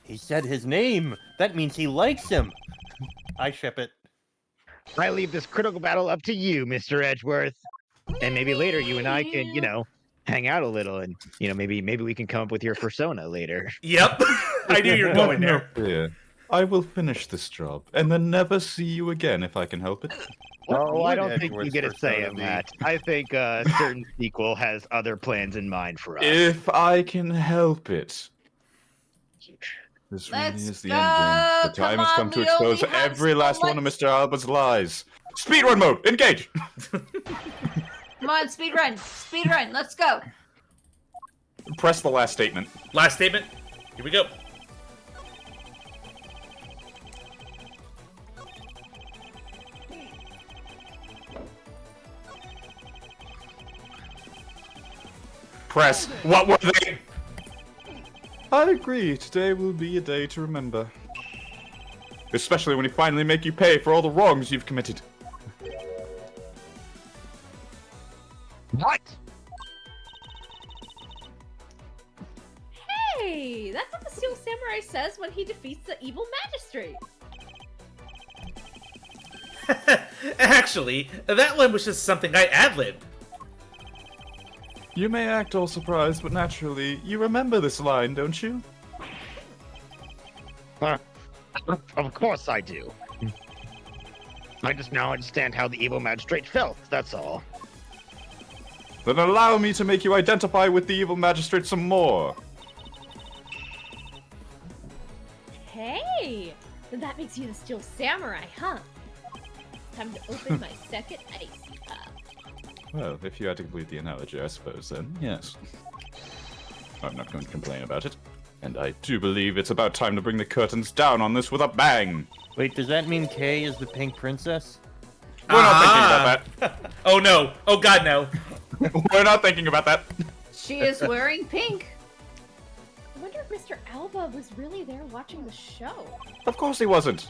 He said his name. That means he likes him. I ship it. I leave this critical battle up to you, Mr. Edgeworth. And maybe later you and I can, hang out a little and, maybe we can come up with your persona later. Yep, I knew you were going there. Yeah. I will finish this job and then never see you again if I can help it. Oh, I don't would think you Edgeworth's get a say persona in be? that. I think a certain sequel has other plans in mind for us. If I can help it. This really Let's is the go! end game. The time Come has come on, to we expose only have every so last one of much- Mr. Alba's lies. Speedrun mode, engage! Come on, speedrun, let's go. Press the last statement. Last statement. Here we go. Press. What were they? I agree. Today will be a day to remember. Especially when we finally make you pay for all the wrongs you've committed. What? Hey, that's what the Steel Samurai says when he defeats the evil magistrate. Actually, that line was just something I ad-libbed. You may act all surprised, but naturally, you remember this line, don't you? Of course I do. I just now understand how the evil magistrate felt, that's all. Then allow me to make you identify with the evil magistrate some more. Hey, then that makes you the Steel Samurai, huh? time to open my second icy cup. Well, if you had to complete the analogy, I suppose, then, yes. I'm not going to complain about it. And I do believe it's about time to bring the curtains down on this with a bang! Wait, does that mean Kay is the pink princess? We're not thinking about that. Oh no! Oh god, no! We're not thinking about that. She is wearing pink. I wonder if Mr. Alba was really there watching the show. Of course he wasn't!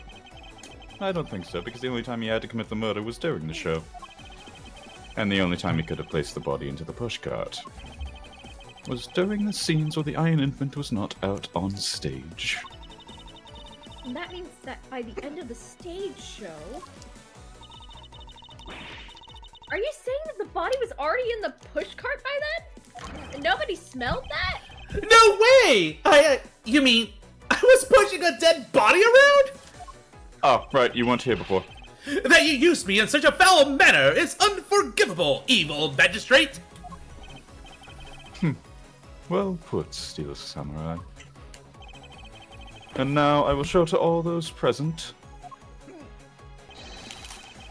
I don't think so, because the only time he had to commit the murder was during the show. And the only time he could have placed the body into the pushcart was during the scenes where the Iron Infant was not out on stage. And that means that by the end of the stage show... Are you saying that the body was already in the pushcart by then? And nobody smelled that? No way! You mean I was pushing a dead body around? Oh, right, you weren't here before. That you used me in such a foul manner is unforgivable, evil magistrate! Well put, Steel Samurai. And now I will show to all those present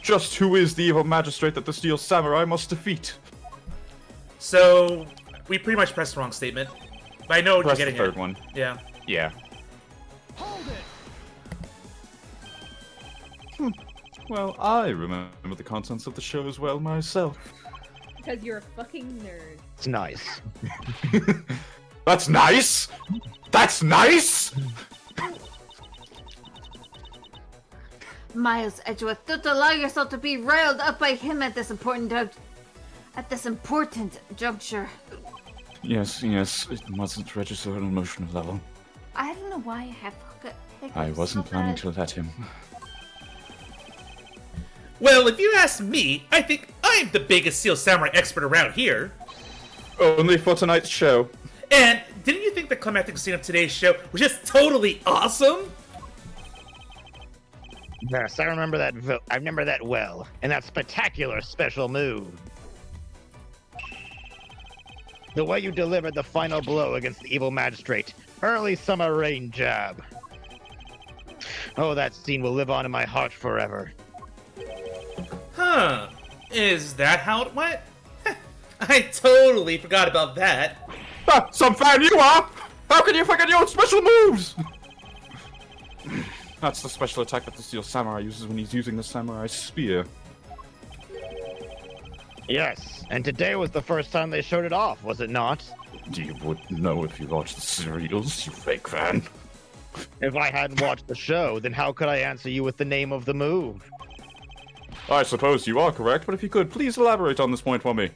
just who is the evil magistrate that the Steel Samurai must defeat. So, we pretty much pressed the wrong statement. But I know what Press you're the getting third at. one. Yeah. Yeah. Well, I remember the contents of the show as well myself. Because you're a fucking nerd. It's nice. That's nice! That's nice! Miles Edgeworth, don't allow yourself to be riled up by him at this important juncture. Yes, it mustn't register an emotional level. I don't know why I have I wasn't planning to let him. Well, if you ask me, I think I'm the biggest Steel Samurai expert around here. Only for tonight's show. And didn't you think the climactic scene of today's show was just totally awesome? Yes, I remember that. I remember that well, and that spectacular special move. The way you delivered the final blow against the evil magistrate, early summer rain jab. Oh, that scene will live on in my heart forever. Huh. Is that how it went? I totally forgot about that. Ah, some fan you are! How can you forget your own special moves? That's the special attack that the Steel Samurai uses when he's using the Samurai Spear. Yes, and today was the first time they showed it off, was it not? You would know if you watched the serials, you fake fan. If I hadn't watched the show, then how could I answer you with the name of the move? I suppose you are correct, but if you could, please elaborate on this point for me.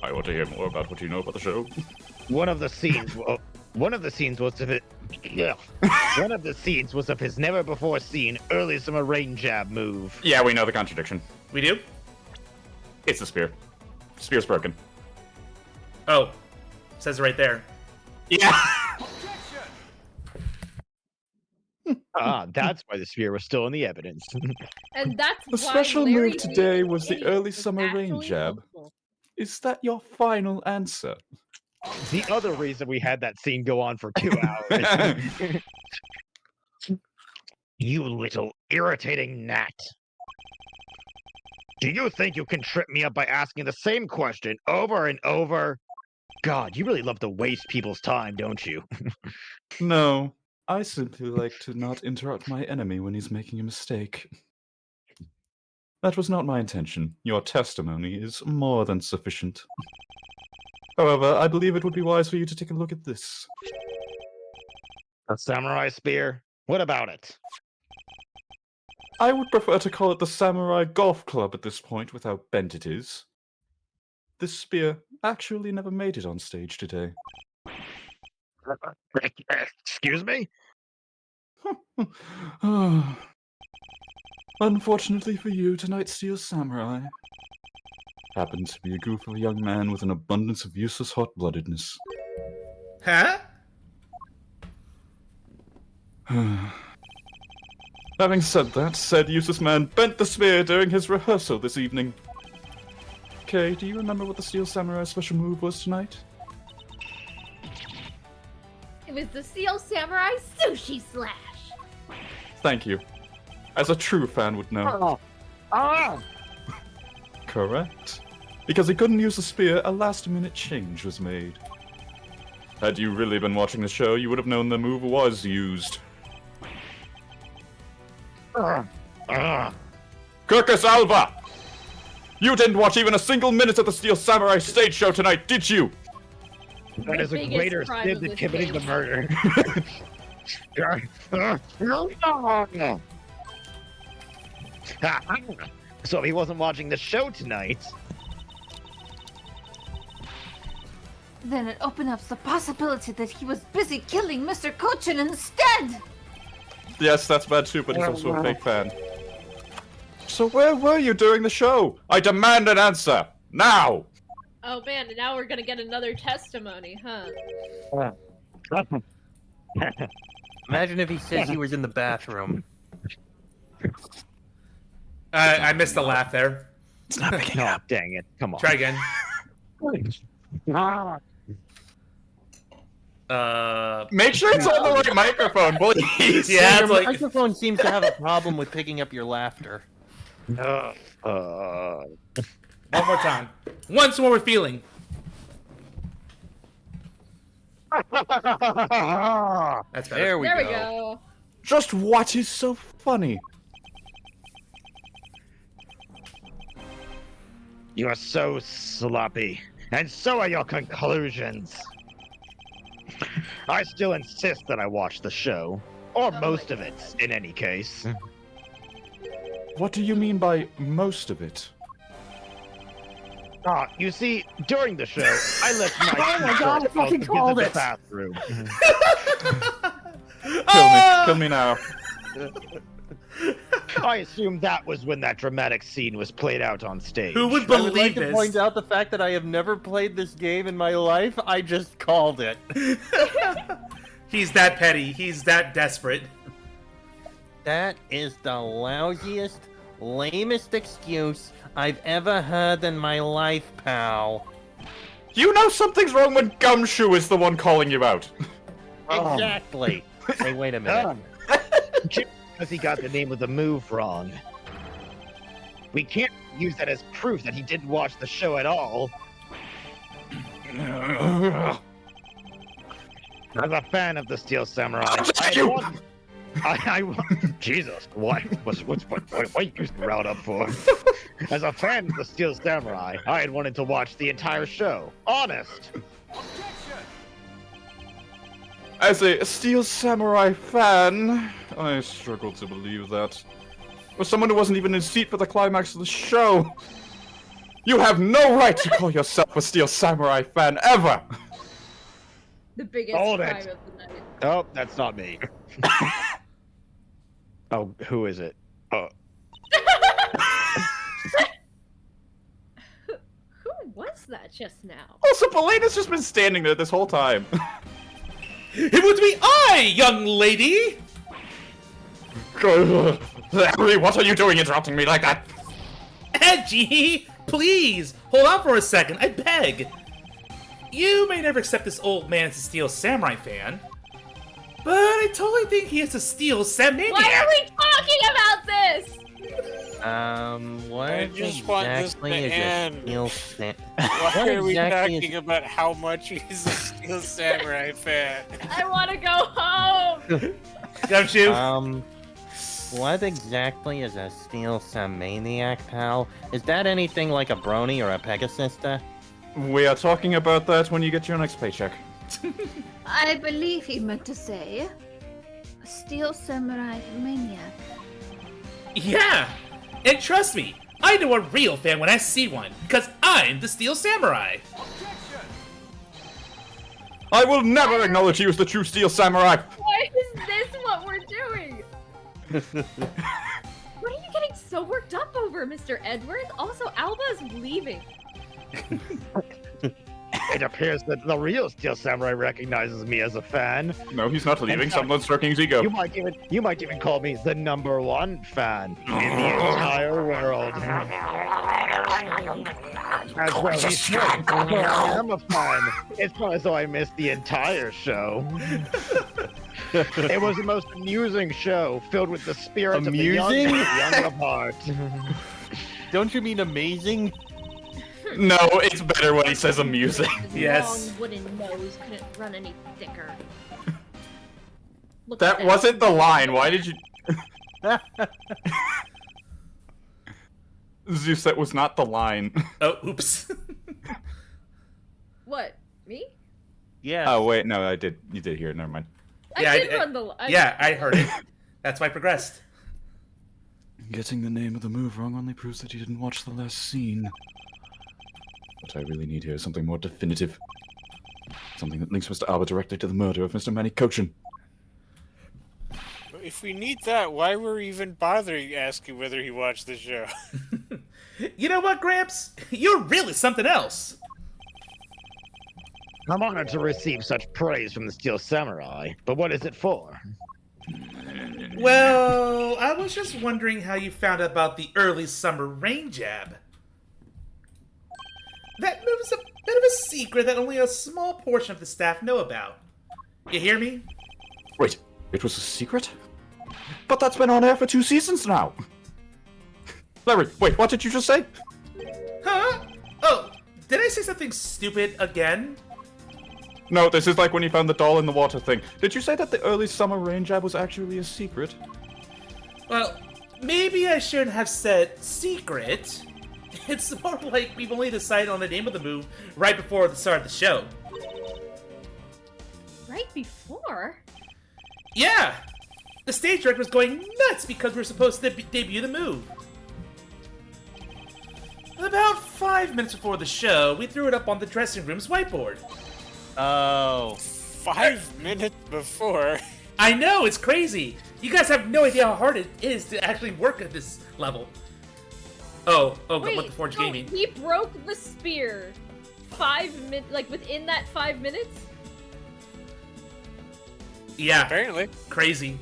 I want to hear more about what you know about the show. One of the scenes was of it. Yeah. One of the scenes was of his never-before-seen early summer rain jab move. Yeah, we know the contradiction. We do? It's the spear. Spear's broken. Oh. Says it right there. Yeah. Ah, that's why the spear was still in the evidence. And that's The why special Larry move today David was the Idiot early was summer rain actually jab. helpful. Is that your final answer? The other reason we had that scene go on for 2 hours. You little irritating gnat. Do you think you can trip me up by asking the same question over and over? God, you really love to waste people's time, don't you? No, I simply like to not interrupt my enemy when he's making a mistake. That was not my intention. Your testimony is more than sufficient. However, I believe it would be wise for you to take a look at this. A samurai spear? What about it? I would prefer to call it the Samurai Golf Club at this point with how bent it is. This spear actually never made it on stage today. Excuse me? Unfortunately for you, tonight's Steel Samurai happens to be a goof of a young man with an abundance of useless hot-bloodedness. Huh? Having said that, said useless man bent the spear during his rehearsal this evening. Kay, do you remember what the Steel Samurai special move was tonight? It was the Steel Samurai Sushi Slash. Thank you. as a true fan would know. Ah! Correct. Because he couldn't use the spear, a last-minute change was made. Had you really been watching the show, you would have known the move was used. Kirkus Alva! You didn't watch even a single minute of the Steel Samurai stage show tonight, did you? That is a biggest greater crime sin of than this committing the game. murder. So he wasn't watching the show tonight. Then it opens up the possibility that he was busy killing Mr. Cochin instead! Yes, that's bad too, but he's also a fake fan. So where were you during the show? I demand an answer! Now! Oh man, and now we're gonna get another testimony, huh? Imagine if he says he was in the bathroom. I missed the laugh there. It's not picking No, up. dang it. Come on. Try again. Make sure it's on the right microphone, please. Yeah, Your it's like microphone seems to have a problem with picking up your laughter. one more time. Once more with feeling. That's better. There we There go. we go. Just what is so funny? You are so sloppy, and so are your conclusions. I still insist that I watch the show, or most of it, in any case. What do you mean by most of it? You see, during the show, I let my Oh my God, I fucking visit called the it. bathroom. Kill me now. I assume that was when that dramatic scene was played out on stage. Who would I would like believe to point this? out the fact that I have never played this game in my life. I just called it. He's that petty. He's that desperate. That is the lousiest, lamest excuse I've ever heard in my life, pal. You know something's wrong when Gumshoe is the one calling you out. Exactly. Hey, wait a minute. Because he got the name of the move wrong. We can't use that as proof that he didn't watch the show at all. As a fan of the Steel Samurai, Jesus, what are you riled up for? As a fan of the Steel Samurai, I had wanted to watch the entire show. Honest. As a Steel Samurai fan, I struggle to believe that. For someone who wasn't even in seat for the climax of the show, you have no right to call yourself a Steel Samurai fan ever! The biggest Hold crime it. of the night. Oh, that's not me. Oh, who is it? Oh, Who was that just now? Also, Belena's just been standing there this whole time. It would be I, young lady! Larry, what are you doing interrupting me like that? Edgy! Please, hold on for a second, I beg. You may never accept this old man as a Steel Samurai fan, but I totally think he is a Steel Sam-maniac. Why are we talking about this? What I just want this exactly to is a end. Steel Sam? Why What are we exactly talking about how much he's a Steel Samurai fan? I want to go home. Gumshoe? What exactly is a Steel Sam-maniac, pal? Is that anything like a brony or a Pegasus? We are talking about that when you get your next paycheck. I believe he meant to say Steel Samurai Maniac. Yeah, and trust me, I know a real fan when I see one, because I'm the Steel Samurai. I will never acknowledge you as the true Steel Samurai! Why is this what we're doing? What are you getting so worked up over, Mr. Edwards? Also, Alba's leaving. it appears that the real Steel Samurai recognizes me as a fan. No, he's not leaving. Someone's stroking his ego. You might even call me the #1 fan in the entire world. As well, he's great. I'm a fan. It's not as though I missed the entire show. It was the most amusing show, filled with the spirit Amusing? of the young of heart. Don't you mean amazing? No, it's better when he says amusing. His Yes. long wooden nose couldn't run any thicker. Look That at wasn't the line. Why did you... Zeus, that was not the line. Oh, oops. What? Me? Yeah. Oh wait, no, I did. You did hear it. Never mind. Yeah, I did run the. Yeah, I heard it. That's why I progressed. Getting the name of the move wrong only proves that you didn't watch the last scene. What I really need here is something more definitive. Something that links Mr. Alba directly to the murder of Mr. Manny Cochin. If we need that, why were we even bothering asking whether he watched the show? You know what, Gramps? You're really something else. I'm honored to receive such praise from the Steel Samurai, but what is it for? Well, I was just wondering how you found out about the early summer rain jab. That move is a bit of a secret that only a small portion of the staff know about. You hear me? Wait, it was a secret? But that's been on air for 2 seasons now! Larry, wait, what did you just say? Huh? Oh, did I say something stupid again? No, this is like when you found the doll in the water thing. Did you say that the early summer rain jab was actually a secret? Well, maybe I shouldn't have said secret. It's more like we've only decided on the name of the move right before the start of the show. Right before? Yeah! The stage director was going nuts because we were supposed to debut the move. About 5 minutes before the show, we threw it up on the dressing room's whiteboard. Oh. 5 minutes before. I know, it's crazy! You guys have no idea how hard it is to actually work at this level. Oh, Wait, what the Forge so Gaming. he broke the spear 5 minutes, like within that 5 minutes? Yeah, Apparently. crazy.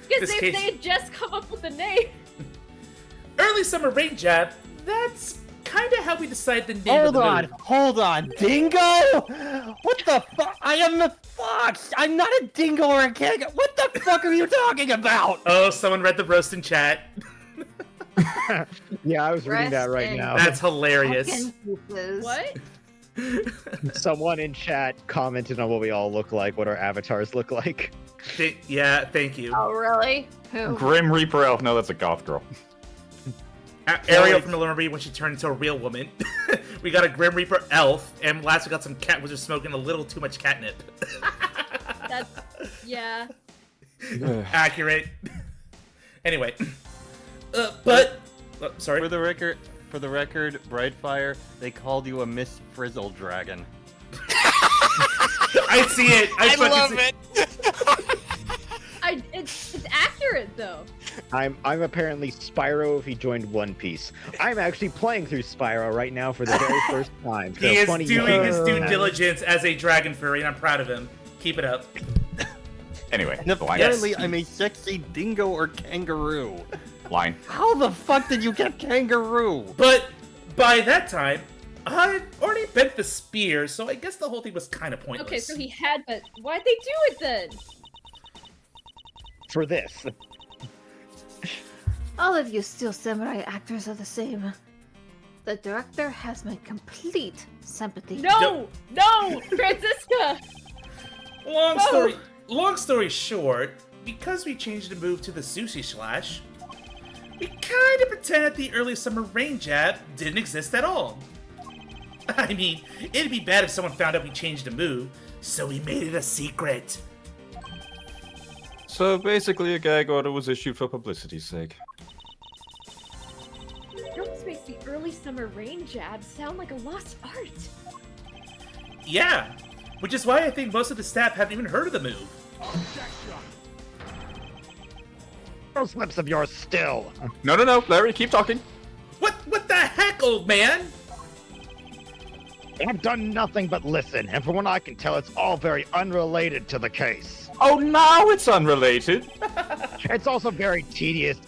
Because This they case- had just come up with the name. Early summer rain jab, that's kinda how we decide the name of the move. Hold on, dingo? What the fuck? I am a fox. I'm not a dingo or a kangaroo. What the fuck are you talking about? Oh, someone read the roast in chat. Yeah, I was reading that Rest right in now. That's hilarious. Fucking pieces. What? Someone in chat commented on what we all look like, what our avatars look like. Yeah, thank you. Oh, really? Who? Grim Reaper Elf. No, that's a goth girl. Ariel from Little Mermaid when she turned into a real woman. We got a Grim Reaper elf, and last we got some cat wizards smoking a little too much catnip. That's, yeah. Accurate. Anyway. But... sorry. For the record, Brightfire, they called you a Miss Frizzle Dragon. I see it. I fucking love see- it. It's accurate though. I'm apparently Spyro if he joined One Piece. I'm actually playing through Spyro right now for the very first time. So He is funny doing his due that. diligence as a dragon furry, and I'm proud of him. Keep it up. Anyway, And the line. apparently I'm a sexy dingo or kangaroo. Line. How the fuck did you get kangaroo? But by that time, I'd already bent the spear, so I guess the whole thing was kind of pointless. Okay, so he had, but why'd they do it then? For this. All of you Steel Samurai actors are the same. The director has my complete sympathy. No! No! Francisca! Long story short, because we changed the move to the sushi slash, we kind of pretended the early summer rain jab didn't exist at all. I mean, it'd be bad if someone found out we changed the move, so we made it a secret. So basically, a gag order was issued for publicity's sake. This makes the early summer rain jab sound like a lost art. Yeah, which is why I think most of the staff haven't even heard of the move. Those lips of yours still. No, Larry, keep talking. What the heck, old man? I've done nothing but listen, and from what I can tell, it's all very unrelated to the case. Oh, now it's unrelated. It's also very tedious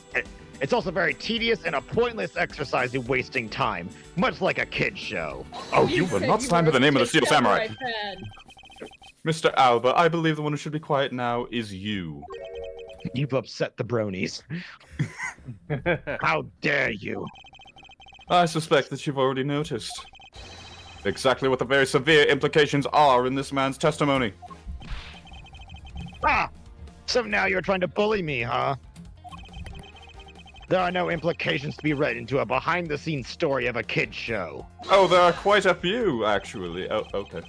It's also very tedious and a pointless exercise in wasting time, much like a kid's show. Oh, you will not slander the name of the Steel Samurai. Mr. Alba, I believe the one who should be quiet now is you. You've upset the bronies. How dare you? I suspect that you've already noticed exactly what the very severe implications are in this man's testimony. Ah! So now you're trying to bully me, huh? There are no implications to be read into a behind-the-scenes story of a kid's show. Oh, there are quite a few, actually. Oh, okay.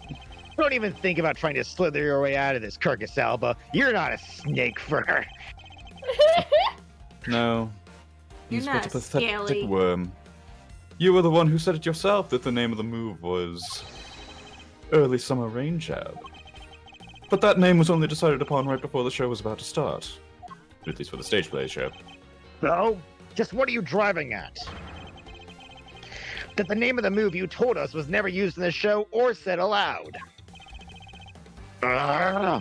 Don't even think about trying to slither your way out of this, Kirkus Alba. You're not a snake fur. No. You're He's not but a pathetic scaly. worm. You were the one who said it yourself that the name of the move was Early Summer Rain Jab. But that name was only decided upon right before the show was about to start. At least for the stage play show. So, just what are you driving at? That the name of the move you told us was never used in the show or said aloud. Ah.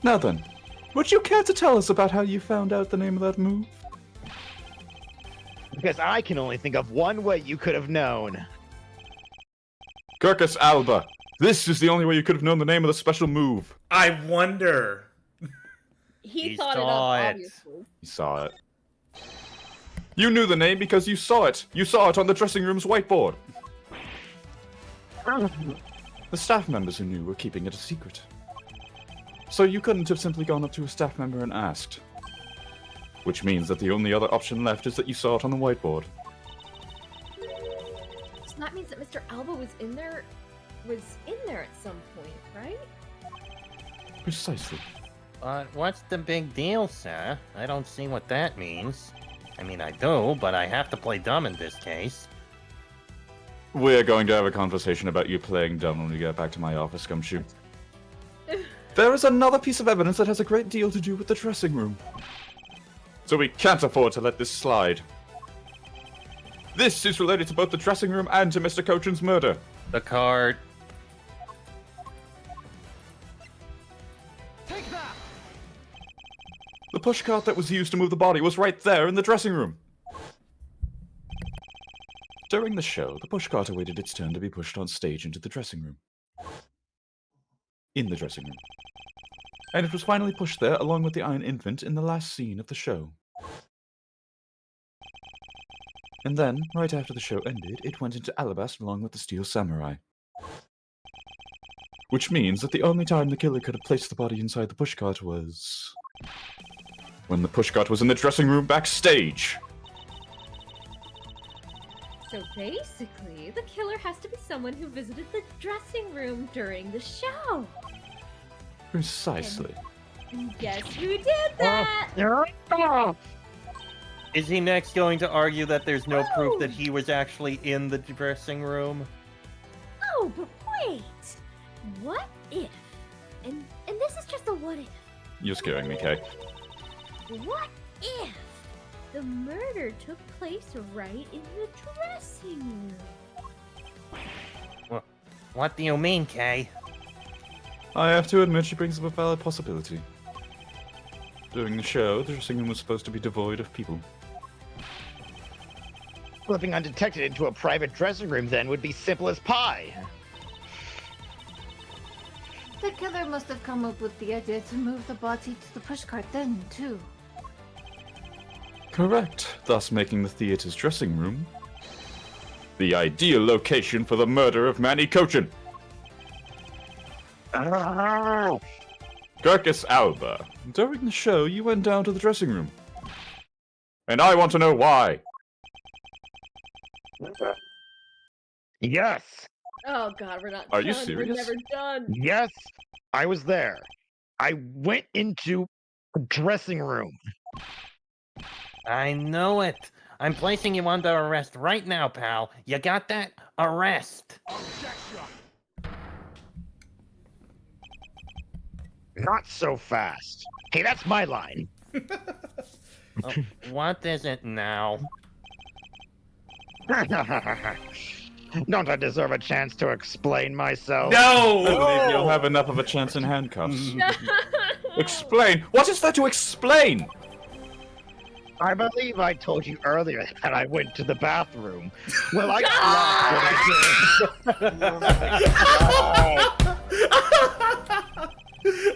Now then, would you care to tell us about how you found out the name of that move? Because I can only think of one way you could have known. Kirkus Alba, this is the only way you could have known the name of the special move. I wonder. He He thought it up, saw it. obviously. You saw it. You knew the name because you saw it. You saw it on the dressing room's whiteboard. The staff members who knew were keeping it a secret. So you couldn't have simply gone up to a staff member and asked. Which means that the only other option left is that you saw it on the whiteboard. So that means that Mr. Alba was in there at some point, right? Precisely. But what's the big deal, sir? I don't see what that means. I mean, I do, but I have to play dumb in this case. We're going to have a conversation about you playing dumb when we get back to my office, Gumshoe. There is another piece of evidence that has a great deal to do with the dressing room. So we can't afford to let this slide. This is related to both the dressing room and to Mr. Cochin's murder. The card. The pushcart that was used to move the body was right there in the dressing room. During the show, the pushcart awaited its turn to be pushed on stage into the dressing room. In the dressing room. And it was finally pushed there along with the Iron Infant in the last scene of the show. And then, right after the show ended, it went into Alabast along with the Steel Samurai. Which means that the only time the killer could have placed the body inside the pushcart was when the pushcart was in the dressing room backstage. So basically, the killer has to be someone who visited the dressing room during the show. Precisely. And guess who did that? Is he next going to argue that there's no proof that he was actually in the dressing room? Oh, but wait! What if? And this is just a what if. You're scaring me, Kay. What if the murder took place right in the dressing room? What do you mean, Kay? I have to admit she brings up a valid possibility. During the show, the dressing room was supposed to be devoid of people. Slipping undetected into a private dressing room then would be simple as pie. The killer must have come up with the idea to move the body to the pushcart then, too. Correct, thus making the theater's dressing room the ideal location for the murder of Manny Cochin. Kirkus Alba, during the show you went down to the dressing room. And I want to know why. Yes, Oh god, we're not Are done. you serious? We're never done. yes, I was there. I went into a dressing room. I know it. I'm placing you under arrest right now, pal. You got that? Arrest. Not so fast. Hey, that's my line. Oh, what is it now? Don't I deserve a chance to explain myself? I No! believe you'll have enough of a chance in handcuffs. Explain? What is there to explain? I believe I told you earlier that I went to the bathroom. Well, I got lost.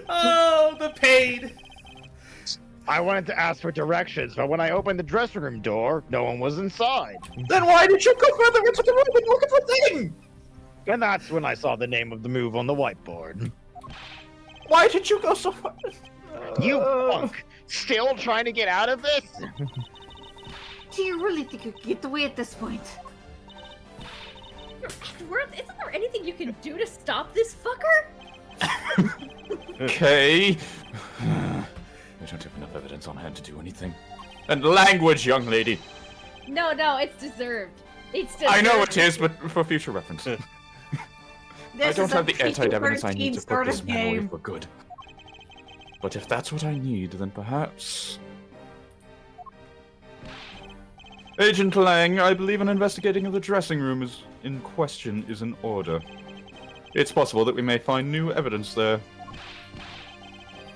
Oh, the pain. I wanted to ask for directions, but when I opened the dressing room door, no one was inside. Then why did you go further into the room and look at the thing? And that's when I saw the name of the move on the whiteboard. Why did you go so far? You punk! Still trying to get out of this? Do you really think you can get away at this point? Edgeworth, isn't there anything you can do to stop this fucker? Okay. We don't have enough evidence on hand to do anything. And language, young lady. No, it's deserved. It's deserved. I know it is, but for future reference. I This don't is a have the anti-evidence I need to put sort this of man away game. for good. But if that's what I need, then perhaps... Agent Lang, I believe an investigating of the dressing room in question is in order. It's possible that we may find new evidence there.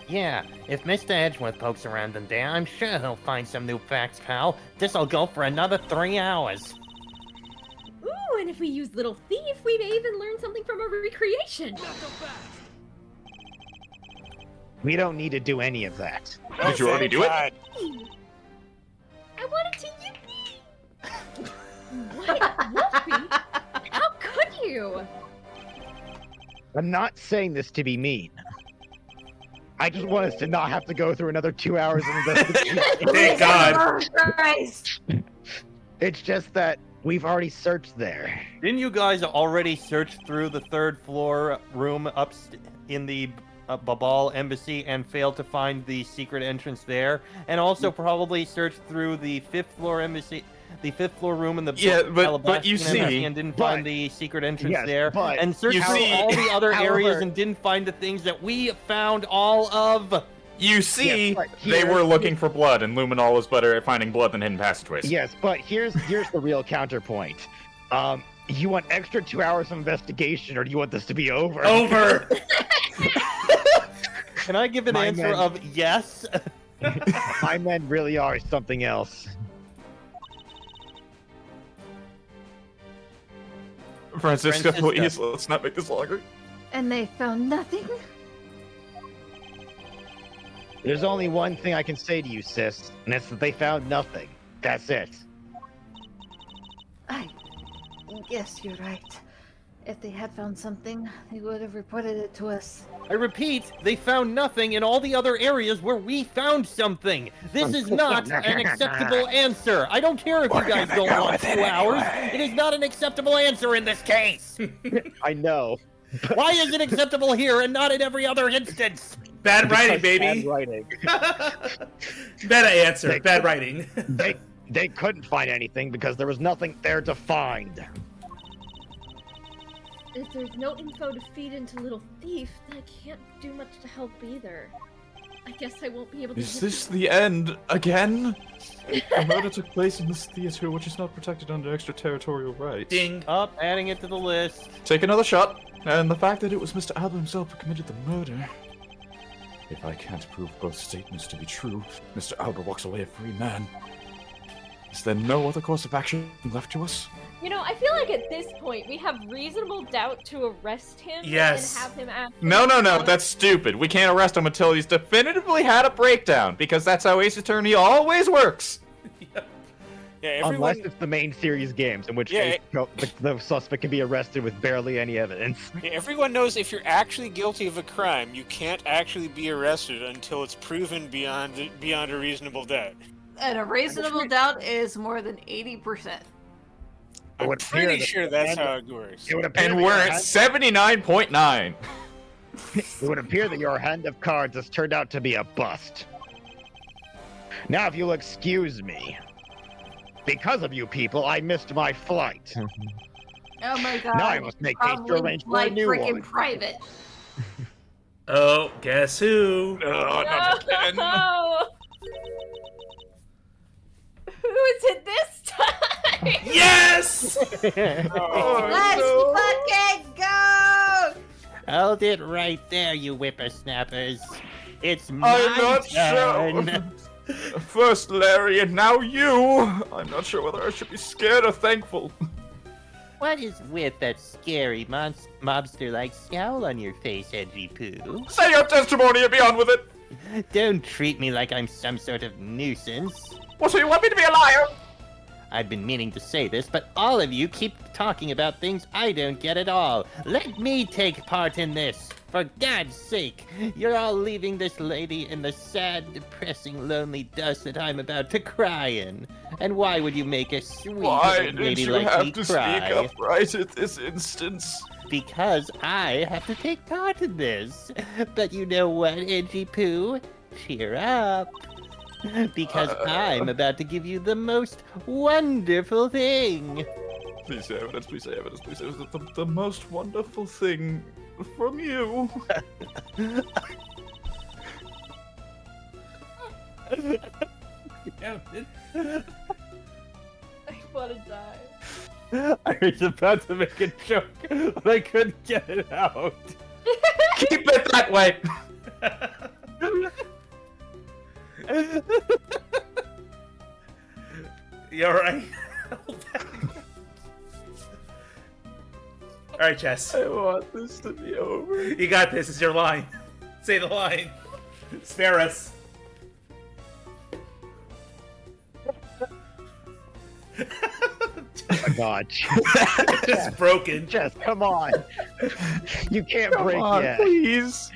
Yeah, if Mr. Edgeworth pokes around in there, I'm sure he'll find some new facts, pal. This'll go for another 3 hours. Ooh, and if we use Little Thief, we may even learn something from a recreation. We don't need to do any of that. Did you already do it? I wanted to yippee! What? Wolfie? How could you? I'm not saying this to be mean. I just want us to not have to go through another 2 hours of investigation. Thank God. Christ. It's just that we've already searched there. Didn't you guys already search through the 3rd floor room in the Babal embassy and failed to find the secret entrance there? And also probably searched through the 5th floor embassy, the 5th floor room in the but you Alabaster embassy see, and didn't find the secret entrance yes, there, but and searched you through see- all the other areas however- and didn't find the things that we found all of. You see, Yes, but they here- were looking for blood, and Luminol was better at finding blood than hidden passageways. Yes, but here's the real counterpoint. You want extra 2 hours of investigation, or do you want this to be over? Over. Can I give an My answer man. of yes? My men really are something else. Francisco, Francisco. please, let's not make this longer. And they found nothing? There's only one thing I can say to you, sis, and it's that they found nothing. That's it. I guess you're right. If they had found something, they would have reported it to us. I repeat, they found nothing in all the other areas where we found something. This is not an acceptable answer. I don't care if you guys don't want 2 hours. It is not an acceptable answer in this case. I know. Why is it acceptable here and not in every other instance? Bad writing, Because baby. bad writing. Better answer. Bad writing. They couldn't find anything because there was nothing there to find. If there's no info to feed into Little Thief, then I can't do much to help either. I guess I won't be able to. Is this the end again? The murder took place in this theater, which is not protected under extraterritorial rights. Ding. Up, adding it to the list. Take another shot, and the fact that it was Mr. Alba himself who committed the murder. If I can't prove both statements to be true, Mr. Alba walks away a free man. Is there no other course of action left to us? You know, I feel like at this point we have reasonable doubt to arrest him Yes. and have him act. No, that's stupid. We can't arrest him until he's definitively had a breakdown, because that's how Ace Attorney always works. Yeah, everyone. Unless it's the main series games, in which Yeah, case the suspect can be arrested with barely any evidence. Yeah, everyone knows if you're actually guilty of a crime, you can't actually be arrested until it's proven beyond a reasonable doubt. And a reasonable doubt is more than 80%. I'm would appear pretty that- sure that's how it works. It would appear And that we're your at hand- 79.9. It would appear that your hand of cards has turned out to be a bust. Now, if you'll excuse me, because of you people, I missed my flight. Oh my god. Now I must make haste to Probably arrange for a like new freaking one. private. Oh, guess who? Oh, not again. No! Who is it this time? Yes! Let's fucking go! Hold it right there, you whippersnappers. It's my I'm not turn. sure. First Larry, and now you! I'm not sure whether I should be scared or thankful. What is with that scary mobster-like scowl on your face, Edgy Poo? Say your testimony and be on with it! Don't treat me like I'm some sort of nuisance. What, so you want me to be a liar? I've been meaning to say this, but all of you keep talking about things I don't get at all. Let me take part in this. For God's sake, you're all leaving this lady in the sad, depressing, lonely dust that I'm about to cry in. And why would you make a sweet Why little did lady you like have me to cry? speak up right at this instance? Because I have to take part in this. But you know what, Edgy Poo? Cheer up. Because I'm about to give you the most wonderful thing. Please say evidence, please say evidence, please say evidence. The most wonderful thing from you. I want to die. I was about to make a joke, but I couldn't get it out. Keep it that way! You alright? Alright, Chess. I want this to be over. You got this. It's your line. Say the line. Spare us. Oh my god. It's broken. Just come on. You can't Come break on, yet. please.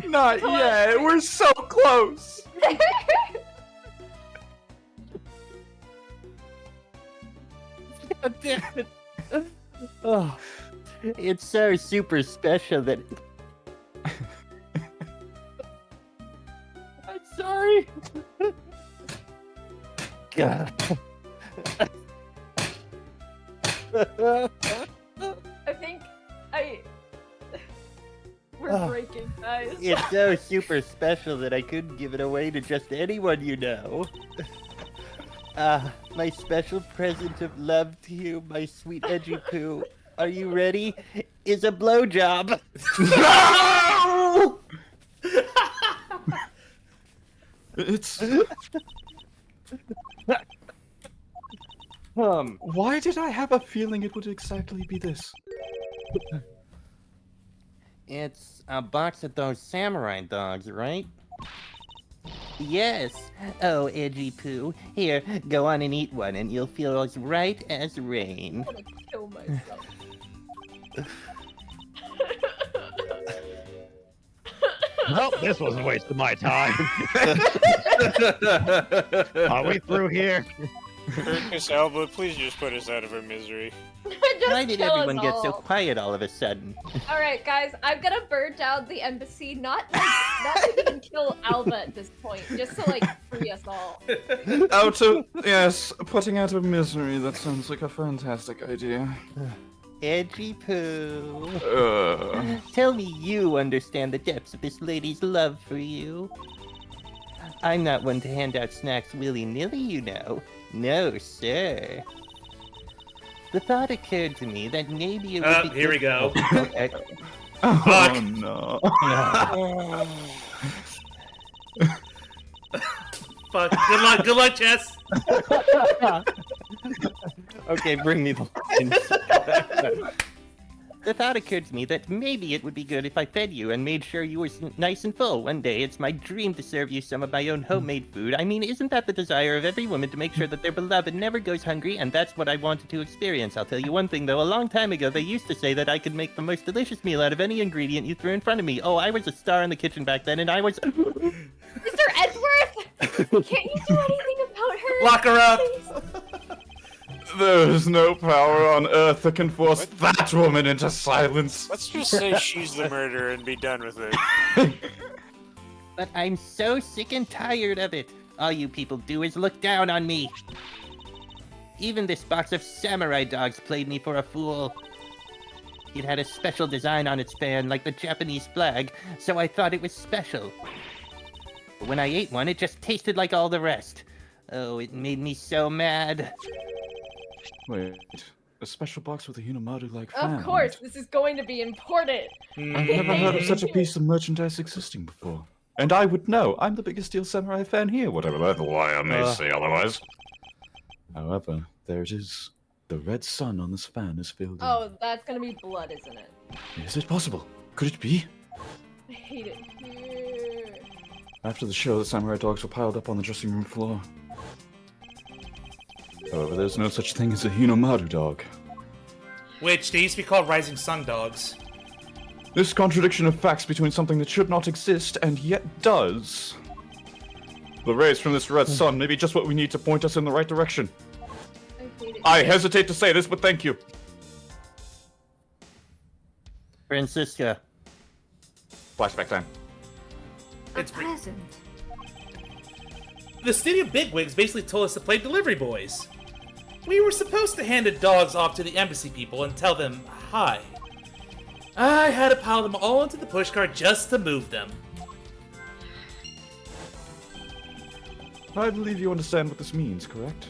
Not yet. We're so close. God damn it. Oh, it's so super special that. I'm sorry. God. I think we're breaking, guys. It's so super special that I couldn't give it away to just anyone you know. My special present of love to you, my sweet Edgy Poo. Are you ready? Is a blowjob. No! It's. Why did I have a feeling it would exactly be this? It's a box of those samurai dogs, right? Yes. Oh, Edgy Poo. Here, go on and eat one, and you'll feel as right as rain. I want to kill myself. Well, this was a waste of my time. Are we through here? Miss Alba, please just put us out of our misery. Just Why did kill us everyone get so all. quiet all of a sudden? All right, guys, I'm gonna burn down the embassy. Not to even kill Alba at this point, just to like free us all. Out of. Yes, putting out of misery. That sounds like a fantastic idea. Edgy Poo. Uh. Tell me you understand the depths of this lady's love for you. I'm not one to hand out snacks willy-nilly, you know. No, sir. The thought occurred to me that maybe it would be Here we good- go. Okay. Oh no. Fuck. Good luck, Chess. Okay, bring me the lines. The thought occurred to me that maybe it would be good if I fed you and made sure you were nice and full one day. It's my dream to serve you some of my own homemade food. I mean, isn't that the desire of every woman to make sure that their beloved never goes hungry? And that's what I wanted to experience. I'll tell you one thing, though. A long time ago, they used to say that I could make the most delicious meal out of any ingredient you threw in front of me. Oh, I was a star in the kitchen back then, and I was... Mr. Edgeworth, can't you do anything about her? Lock her up. Please? There is no power on earth that can force that woman into silence. Let's just say she's the murderer and be done with it. But I'm so sick and tired of it. All you people do is look down on me. Even this box of samurai dogs played me for a fool. It had a special design on its fan, like the Japanese flag, so I thought it was special. But when I ate one, it just tasted like all the rest. Oh, it made me so mad. Wait, a special box with a Hinamaru-like fan. Of course, this is going to be important. I've never heard of such a piece of merchandise existing before. And I would know. I'm the biggest Steel Samurai fan here, whatever that liar may say otherwise. However, there it is. The red sun on this fan is filled in. Oh, that's gonna be blood, isn't it? Is it possible? Could it be? I hate it here. After the show, the samurai dogs were piled up on the dressing room floor. However, there's no such thing as a Hinomaru dog. Which they used to be called Rising Sun dogs. This contradiction of facts between something that should not exist and yet does. The rays from this red sun may be just what we need to point us in the right direction. I hate it. I hesitate to say this, but thank you. Francisca. Flashback time. A present. The studio bigwigs basically told us to play delivery boys. We were supposed to hand the dogs off to the embassy people and tell them hi. I had to pile them all into the pushcart just to move them. I believe you understand what this means, correct?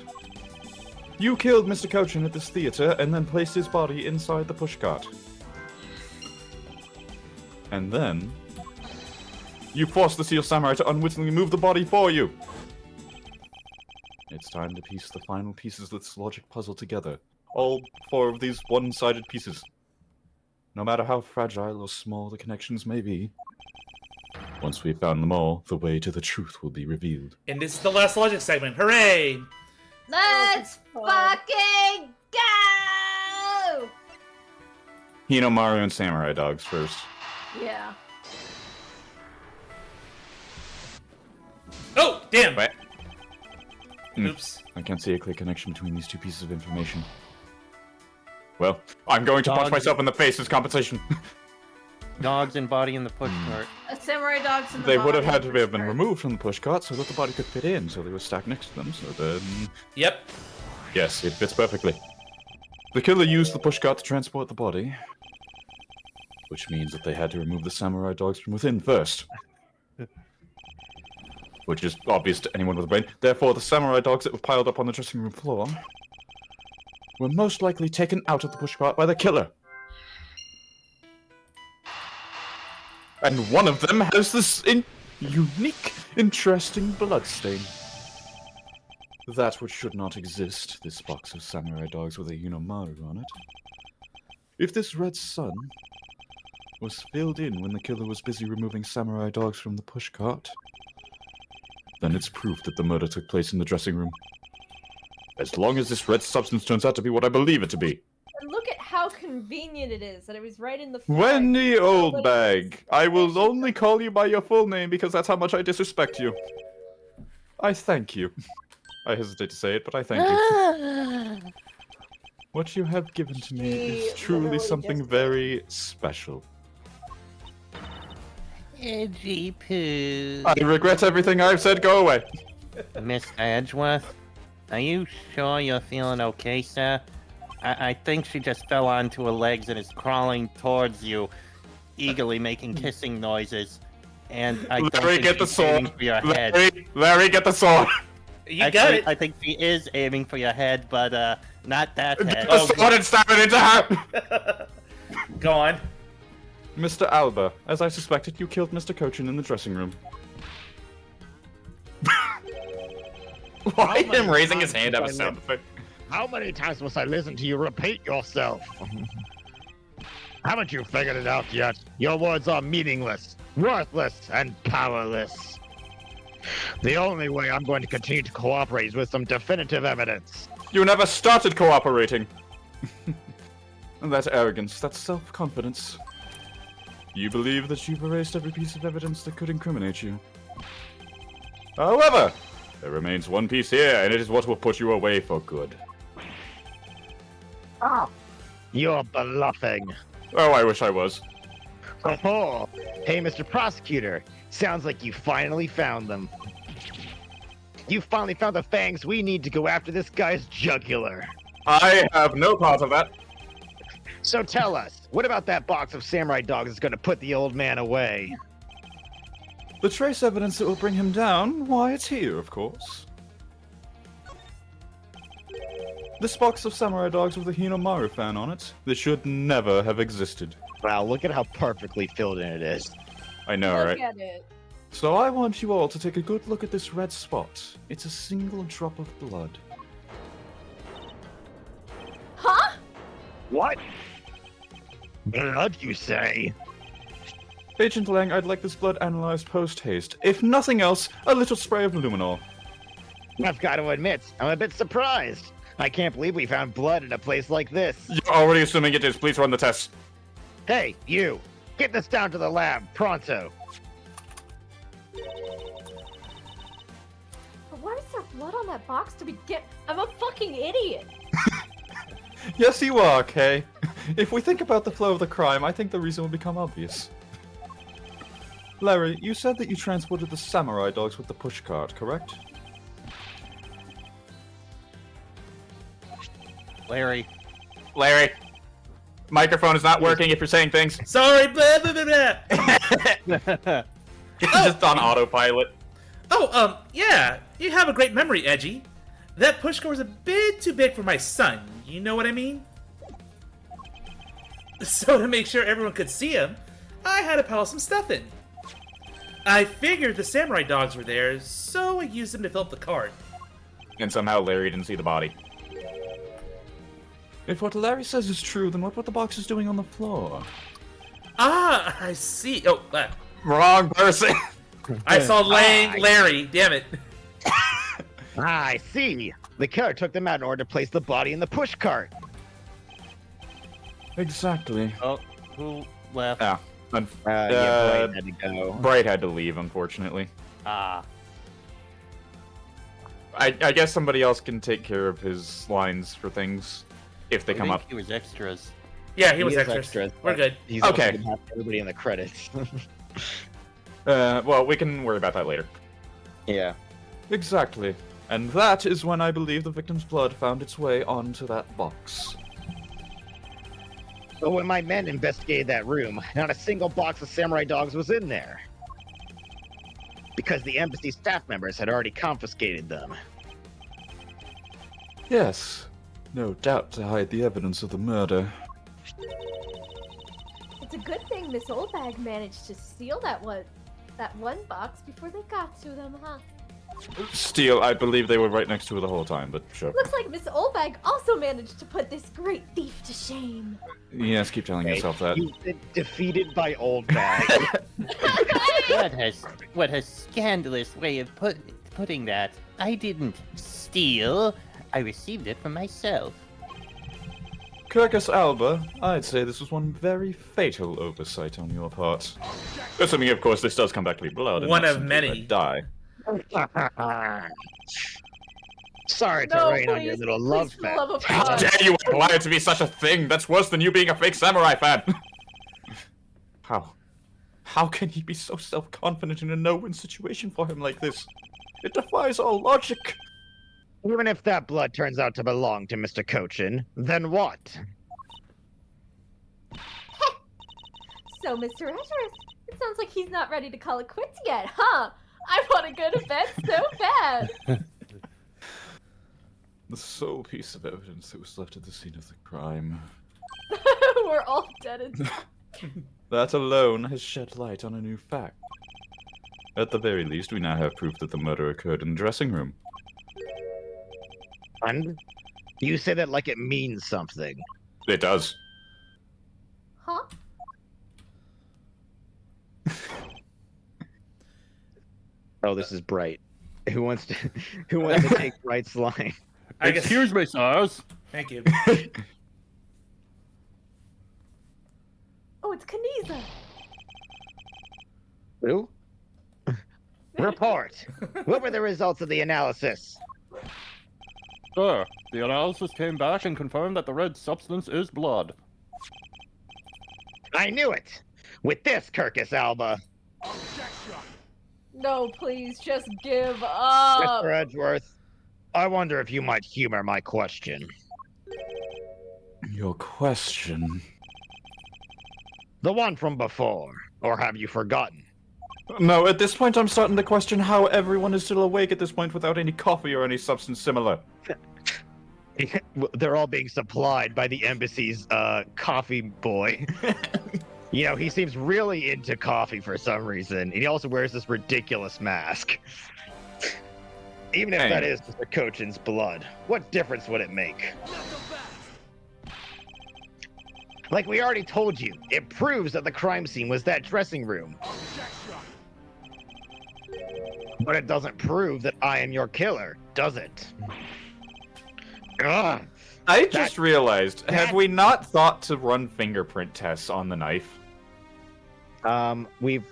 You killed Mr. Cochin at this theater and then placed his body inside the pushcart. And then you forced the Steel Samurai to unwittingly move the body for you. It's time to piece the final pieces of this logic puzzle together. All 4 of these one-sided pieces. No matter how fragile or small the connections may be, once we've found them all, the way to the truth will be revealed. And this is the last logic segment. Hooray! Let's fucking go! Hinomaru and Samurai Dogs first. Yeah. Oh, damn! Wait. Oops. I can't see a clear connection between these 2 pieces of information. Well, I'm going to punch myself in the face as compensation. Dogs and body in the pushcart. A samurai dog's in the They would have bottom had to of the have been cart. removed from the pushcart so that the body could fit in, so they were stacked next to them, so then... Yep. Yes, it fits perfectly. The killer used the pushcart to transport the body, which means that they had to remove the samurai dogs from within first. Which is obvious to anyone with a brain. Therefore, the samurai dogs that were piled up on the dressing room floor were most likely taken out of the pushcart by the killer. And one of them has this unique, interesting bloodstain. That which should not exist, this box of samurai dogs with a Hinomaru on it. If this red sun was filled in when the killer was busy removing samurai dogs from the pushcart, then it's proof that the murder took place in the dressing room. As long as this red substance turns out to be what I believe it to be. And look at how convenient it is that it was right in the front. Wendy Nobody- Oldbag, I will only call you by your full name because that's how much I disrespect you. I thank you. I hesitate to say it, but I thank you. What you have given to me is She truly literally something just- very special. Edgy poo. I regret everything I've said. Go away. Mr. Edgeworth, are you sure you're feeling okay, sir? I think she just fell onto her legs and is crawling towards you, eagerly making kissing noises. And I don't Larry, think get the she's aiming sword. for your head. Larry, get the sword. You Actually, got it. I think she is aiming for your head, but not that head. Get the sword and stab it into her. Go on. Mr. Alba, as I suspected, you killed Mr. Cochin in the dressing room. Why How many him raising his times hand out of must I sound live- effect? How many times must I listen to you repeat yourself? Haven't you figured it out yet? Your words are meaningless, worthless, and powerless. The only way I'm going to continue to cooperate is with some definitive evidence. You never started cooperating. That arrogance, that self-confidence. You believe that you've erased every piece of evidence that could incriminate you. However, there remains one piece here, and it is what will put you away for good. You're bluffing. Oh, I wish I was. Oh, hey, Mr. Prosecutor. Sounds like you finally found them. You finally found the fangs we need to go after this guy's jugular. I have no part of that. So tell us, what about that box of samurai dogs that's going to put the old man away? The trace evidence that will bring him down, why, it's here, of course. This box of samurai dogs with a Hinomaru fan on it, this should never have existed. Wow, look at how perfectly filled in it is. I know, Look right? at it. So I want you all to take a good look at this red spot. It's a single drop of blood. Huh? What? Blood, you say? Agent Lang, I'd like this blood analyzed post-haste. If nothing else, a little spray of luminol. I've got to admit, I'm a bit surprised. I can't believe we found blood in a place like this. You're already assuming it is. Please run the test. Hey, you! Get this down to the lab, pronto! But why is there blood on that box to begin? I'm a fucking idiot. Yes, you are, Kay. If we think about the flow of the crime, I think the reason will become obvious. Larry, you said that you transported the samurai dogs with the pushcart, correct? Larry. Larry, microphone is not working if you're saying things. Sorry, blah, blah, blah, blah. It's just on autopilot. Oh, yeah, you have a great memory, Edgy. That push car was a bit too big for my son, you know what I mean? So to make sure everyone could see him, I had to pile some stuff in. I figured the samurai dogs were there, so I used them to fill up the cart. And somehow Larry didn't see the body. If what Larry says is true, then what were the boxes doing on the floor? Ah, I see. Oh, Wrong person. I saw Larry, damn it. I see. The killer took them out in order to place the body in the pushcart. Exactly. Oh, who left? Yeah. Yeah, Bright had to go. Bright had to leave, unfortunately. Ah. I guess somebody else can take care of his lines for things if they come up. He was extras. Yeah, he was is extras. extras, We're but good. He's Okay. also gonna have everybody in the credits. Well, we can worry about that later. Yeah. Exactly. And that is when I believe the victim's blood found its way onto that box. But when my men investigated that room, not a single box of samurai dogs was in there. Because the embassy staff members had already confiscated them. Yes. No doubt to hide the evidence of the murder. It's a good thing Miss Oldbag managed to steal that one box before they got to them, huh? Steele, I believe they were right next to her the whole time, but sure. Looks like Miss Oldbag also managed to put this great thief to shame. Yes, keep telling yourself that. You've been defeated by old bag. What a scandalous way of putting that. I didn't steal. I received it from myself. Kirkus Alba, I'd say this was one very fatal oversight on your part. Assuming, of course, this does come back to be blood. and One not of simply many. red dye. Sorry to No, rain on your please, little please, love for the fest. love of How God. dare you imply it to be such a thing? That's worse than you being a fake samurai fan. How can he be so self-confident in a no-win situation for him like this? It defies all logic. Even if that blood turns out to belong to Mr. Cochin, then what? So, Mr. Edgeworth, it sounds like he's not ready to call it quits yet, huh? I want to go to bed so bad. The sole piece of evidence that was left at the scene of the crime. We're all dead and... That alone has shed light on a new fact. At the very least, we now have proof that the murder occurred in the dressing room. And you say that like it means something. It does. Huh? Oh, this is Bright. Who wants to take Bright's line? I guess. Excuse me, sirs. Thank you. Oh, it's Kaniza. Who? Report. What were the results of the analysis? Sir, the analysis came back and confirmed that the red substance is blood. I knew it. With this, Kirkus Alba. No, please, just give up. Mr. Edgeworth, I wonder if you might humor my question. Your question? The one from before. Or have you forgotten? No, at this point I'm starting to question how everyone is still awake at this point without any coffee or any substance similar. They're all being supplied by the embassy's coffee boy. You know, he seems really into coffee for some reason. And he also wears this ridiculous mask. Even if that is Mr. Cochin's blood, what difference would it make? Like we already told you, it proves that the crime scene was that dressing room. But it doesn't prove that I am your killer, does it? Ugh. I just realized, have we not thought to run fingerprint tests on the knife? We've...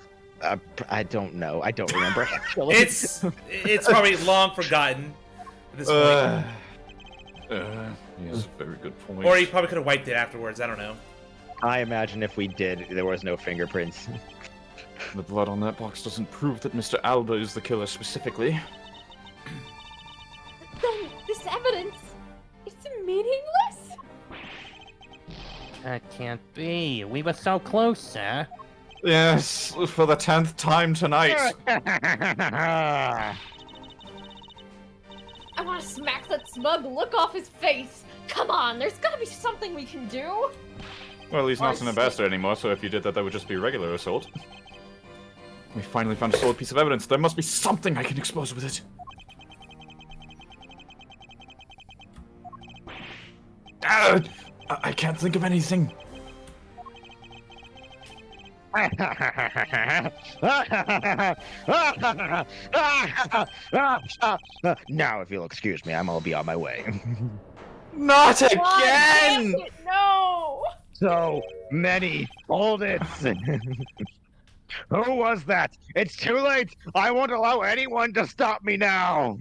I don't know. I don't remember, actually. It's probably long forgotten at this point. He has a very good point. Or he probably could have wiped it afterwards. I don't know. I imagine if we did, there was no fingerprints. The blood on that box doesn't prove that Mr. Alba is the killer specifically. Then this evidence, it's meaningless? That can't be. We were so close, sir. Yes, for the 10th time tonight. I want to smack that smug look off his face. Come on, there's gotta be something we can do. Well, he's not an ambassador anymore, so if you did that, that would just be regular assault. We finally found a solid piece of evidence. There must be something I can expose with it. I can't think of anything. Now, if you'll excuse me, I'll be on my way. Not God again! damn it, no! So many audits. Who was that? It's too late. I won't allow anyone to stop me now.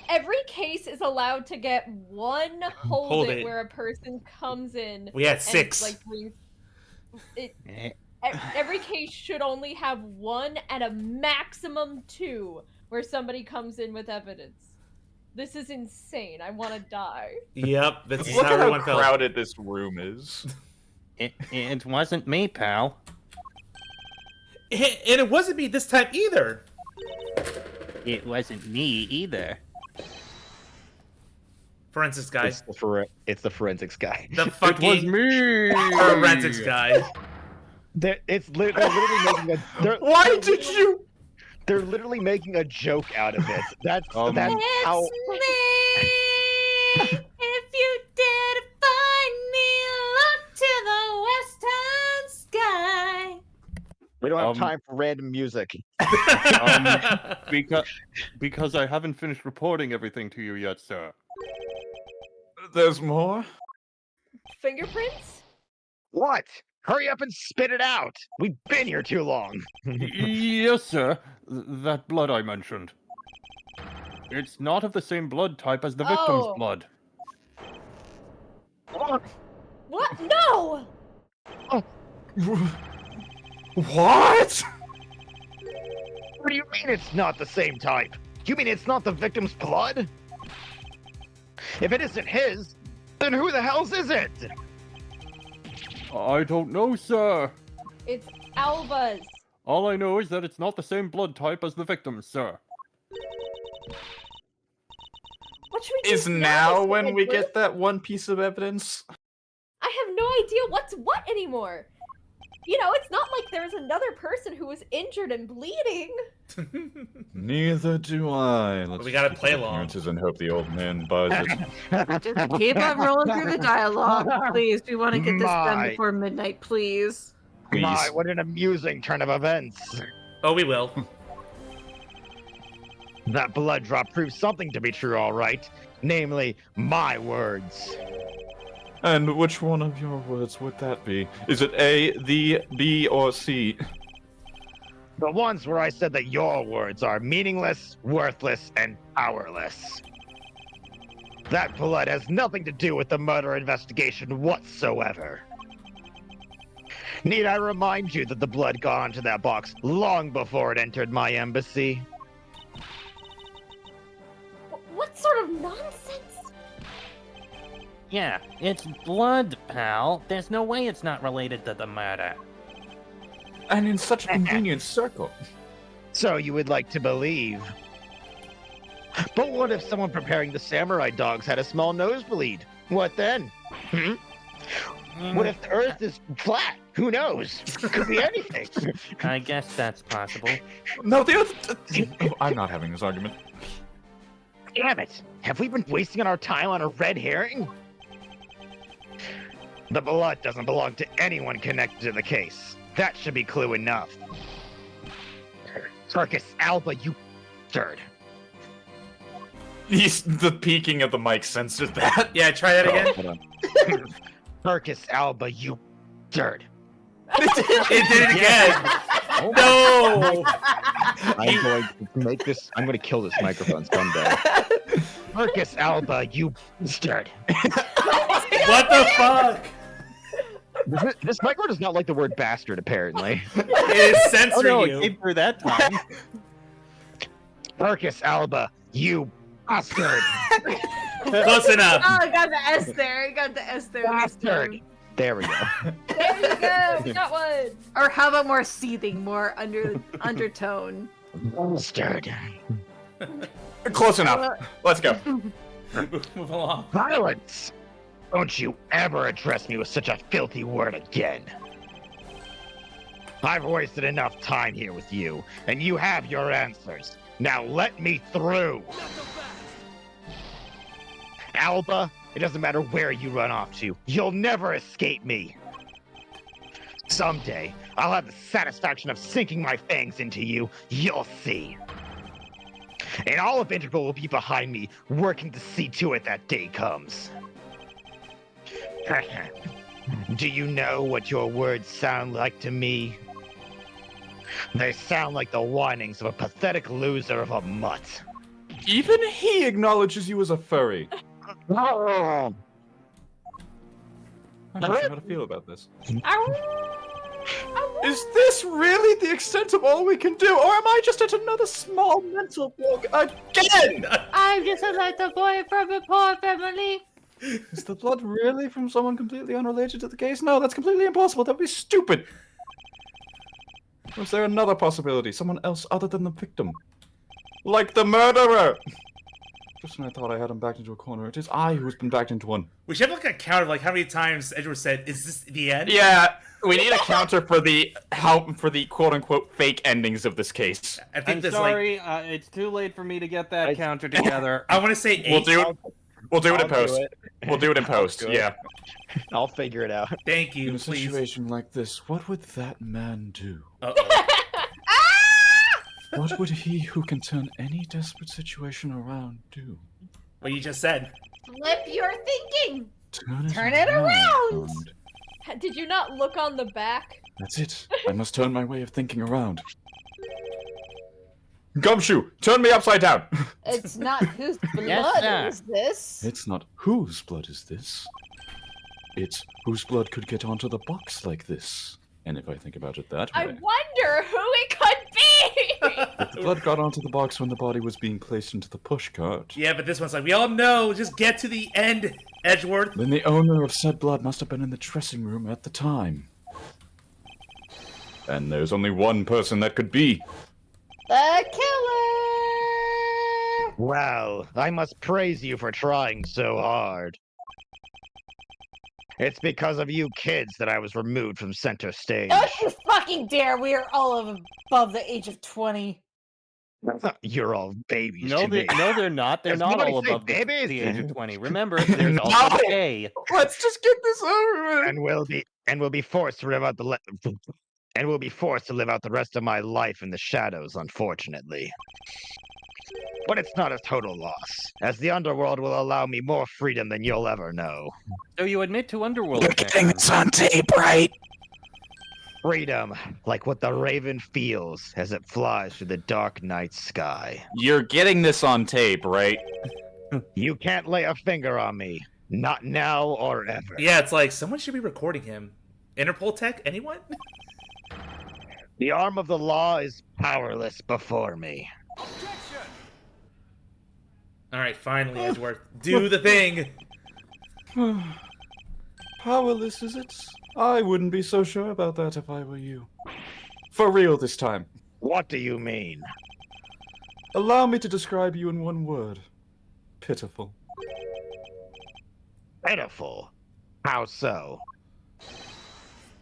Every case is allowed to get one hold, Hold it it. where a person comes in. We had and, 6. like, brings... Every case should only have 1 and a maximum 2 where somebody comes in with evidence. This is insane. I want to die. Yep, that's Look how at everyone how felt. crowded this room is. It wasn't me, pal. And it wasn't me this time either. It wasn't me either. Forensics guy. It's the forensics guy. The fucking me! forensics guy. They're literally making a. Why did you? They're literally making a joke out of it. That's how. If you dare to find me, look to the western sky. We don't have time for random music. Because I haven't finished reporting everything to you yet, sir. There's more? Fingerprints? What? Hurry up and spit it out. We've been here too long. Yes, sir. That blood I mentioned. It's not of the same blood type as the victim's Oh. blood. What? No! What? What do you mean it's not the same type? You mean it's not the victim's blood? If it isn't his, then who the hell's is it? I don't know, sir. It's Alva's. All I know is that it's not the same blood type as the victim's, sir. What should we do Is now Mr. when we Edgeworth? get that one piece of evidence? I have no idea what's what anymore. You know, it's not like there's another person who was injured and bleeding. Neither do I. Let's We gotta keep play up along. appearances and hope the old man buys it. Just keep on rolling through the dialogue, please. We want to get this done My. before midnight, please. My, what an amusing turn of events. Oh, we will. That blood drop proves something to be true, all right. Namely, my words. And which one of your words would that be? Is it A, the, B, or C? The ones where I said that your words are meaningless, worthless, and powerless. That blood has nothing to do with the murder investigation whatsoever. Need I remind you that the blood got onto that box long before it entered my embassy? What sort of nonsense? Yeah, it's blood, pal. There's no way it's not related to the murder. And in such a convenient circle. So you would like to believe. But what if someone preparing the samurai dogs had a small nosebleed? What then? What if the earth is flat Who knows? Could be anything. I guess that's possible. No, the other. I'm not having this argument. Damn it! Have we been wasting our time on a red herring? The blood doesn't belong to anyone connected to the case. That should be clue enough. Circus Alba, you bastard. The peaking of the mic censored that. Yeah, try that again. Hold on. Circus Alba, you dirt. It did it again. No. I'm going to make this. I'm going to kill this microphone someday. Circus Alba, you bastard. What the fuck? This microphone does not like the word bastard, apparently. It is censoring Oh no, you. it came through that time. Circus Alba, you bastard. Close enough. Oh, I got the S there. I got the S there. this Bastard. time. There we go. There you go. We got one. Or how about more seething, more undertone? Bastard. Close enough. Let's go. Move along. Violence! Don't you ever address me with such a filthy word again. I've wasted enough time here with you, and you have your answers. Now let me through! Alba, it doesn't matter where you run off to. You'll never escape me. Someday, I'll have the satisfaction of sinking my fangs into you. You'll see. And all of Integral will be behind me, working to see to it that day comes. Do you know what your words sound like to me? They sound like the whinings of a pathetic loser of a mutt. Even he acknowledges you as a furry. Oh, I'm not sure how to feel about this. Ow. Is this really the extent of all we can do, or am I just at another small mental block again? I'm just a little boy from a poor family. Is the blood really from someone completely unrelated to the case? No, that's completely impossible. That would be stupid. Or is there another possibility? Someone else other than the victim? Like the murderer! Just when I thought I had him backed into a corner, it is I who's been backed into one. We should have like a count of like how many times Edward said, "Is this the end?" Yeah, we need a counter for the quote unquote fake endings of this case. I think I'm there's sorry, it's too late for me to get that counter together. I want to say 8. We'll do it. We'll do it in I'll do post. it. We'll do it in post. do it. Yeah. I'll figure it out. Thank In you, a please. situation like this, what would that man do? Uh-oh. What would he who can turn any desperate situation around do? What you just said. Flip your thinking. Turn it around. Did you not look on the back? That's it. I must turn my way of thinking around. Gumshoe, turn me upside down. It's not whose blood Yes, sir. is this? It's not whose blood is this. It's whose blood could get onto the box like this. And if I think about it that I way, wonder who it could be. if the blood got onto the box when the body was being placed into the push cart, Yeah, but this one's like, we all know, just get to the end, Edgeworth. then the owner of said blood must have been in the dressing room at the time. And there's only one person that could be. The killer. Well, I must praise you for trying so hard. It's because of you kids that I was removed from center stage. Don't you fucking dare! We are all above the age of 20. You're all babies No, to me. they're not. They're Does not nobody all say above the babies? age of 20. Remember, there's also gay. Let's just get this over with. And will be forced to live out the and will be forced to live out the rest of my life in the shadows, unfortunately. But it's not a total loss, as the underworld will allow me more freedom than you'll ever know. So you admit to underworld You're getting affection. this on tape, right? Freedom, like what the raven feels as it flies through the dark night sky. You're getting this on tape, right? You can't lay a finger on me. Not now or ever. Yeah, it's like, someone should be recording him. Interpol tech? Anyone? The arm of the law is powerless before me. Alright, finally, Edgeworth. Do the thing! Powerless, is it? I wouldn't be so sure about that if I were you. For real this time. What do you mean? Allow me to describe you in one word. Pitiful. Pitiful. How so?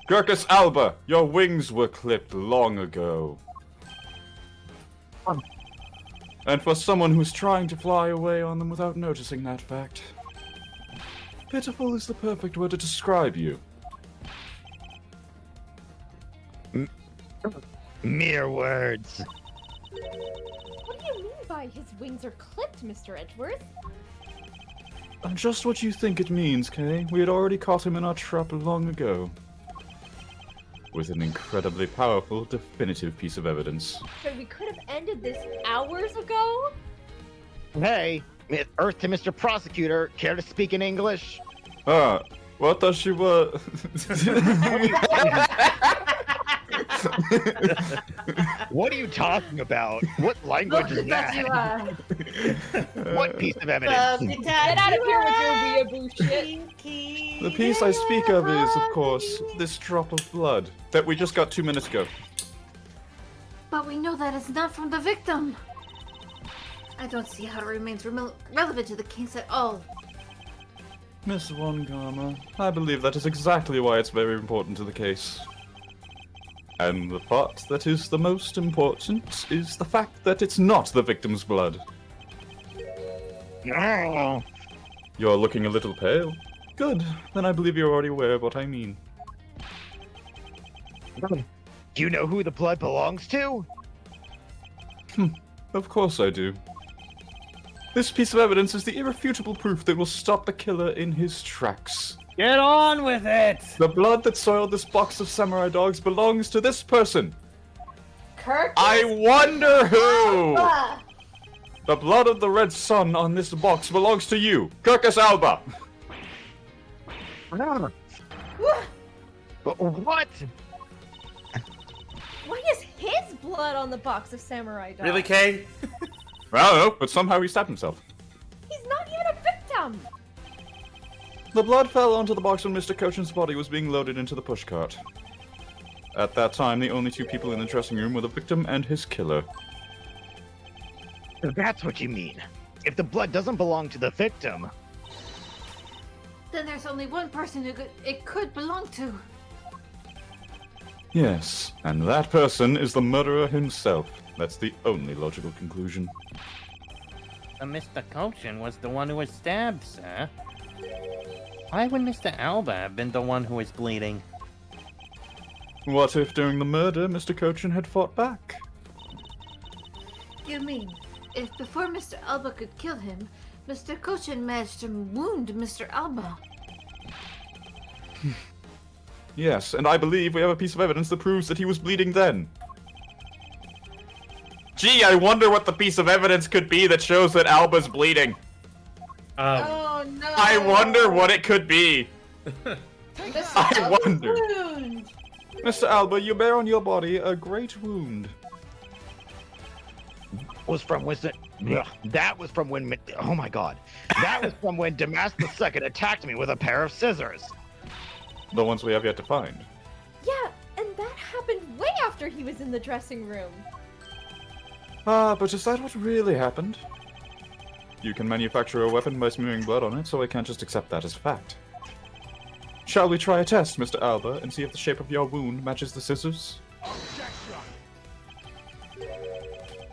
Gurkus Alba, your wings were clipped long ago. And for someone who's trying to fly away on them without noticing that fact, pitiful is the perfect word to describe you. Mere words. What do you mean by his wings are clipped, Mr. Edgeworth? Just what you think it means, Kay. We had already caught him in our trap long ago. With an incredibly powerful, definitive piece of evidence. So we could have ended this hours ago? Hey, Earth to Mr. Prosecutor, care to speak in English? What does she want? What are you talking about? What language is that? What piece of evidence? Get out of here with your weeaboo shit. The piece I speak of is, of course, this drop of blood that we just got 2 minutes ago. But we know that it's not from the victim. I don't see how it remains relevant to the case at all. Miss Von Karma, I believe that is exactly why it's very important to the case. And the part that is the most important is the fact that it's not the victim's blood. Oh. You're looking a little pale. Good, then I believe you're already aware of what I mean. Do you know who the blood belongs to? Of course I do. This piece of evidence is the irrefutable proof that will stop the killer in his tracks. Get on with it! The blood that soiled this box of samurai dogs belongs to this person. Kirk? I wonder who! The blood of the red sun on this box belongs to you, Gurkus Alba! But what? Why is his blood on the box of samurai dogs? Really, Kay? I don't know, but somehow he stabbed himself. He's not even a victim! The blood fell onto the box when Mr. Cochin's body was being loaded into the pushcart. At that time, the only two people in the dressing room were the victim and his killer. That's what you mean. If the blood doesn't belong to the victim, Then there's only one person who it could belong to. Yes, and that person is the murderer himself. That's the only logical conclusion. Mr. Cochin was the one who was stabbed, sir. Why would Mr. Alba have been the one who was bleeding? What if during the murder, Mr. Cochin had fought back? You mean, if before Mr. Alba could kill him, Mr. Cochin managed to wound Mr. Alba? Yes, and I believe we have a piece of evidence that proves that he was bleeding then. Gee, I wonder what the piece of evidence could be that shows that Alba's bleeding. Oh no! I wonder what it could be. Mr. I Alba's wonder. wound! Mr. Alba, you bear on your body a great wound. was from when that was from when oh my god, that was from when Damas II attacked me with a pair of scissors. The ones we have yet to find. Yeah, and that happened way after he was in the dressing room. But is that what really happened? You can manufacture a weapon by smearing blood on it, so I can't just accept that as fact. Shall we try a test, Mr. Alba, and see if the shape of your wound matches the scissors?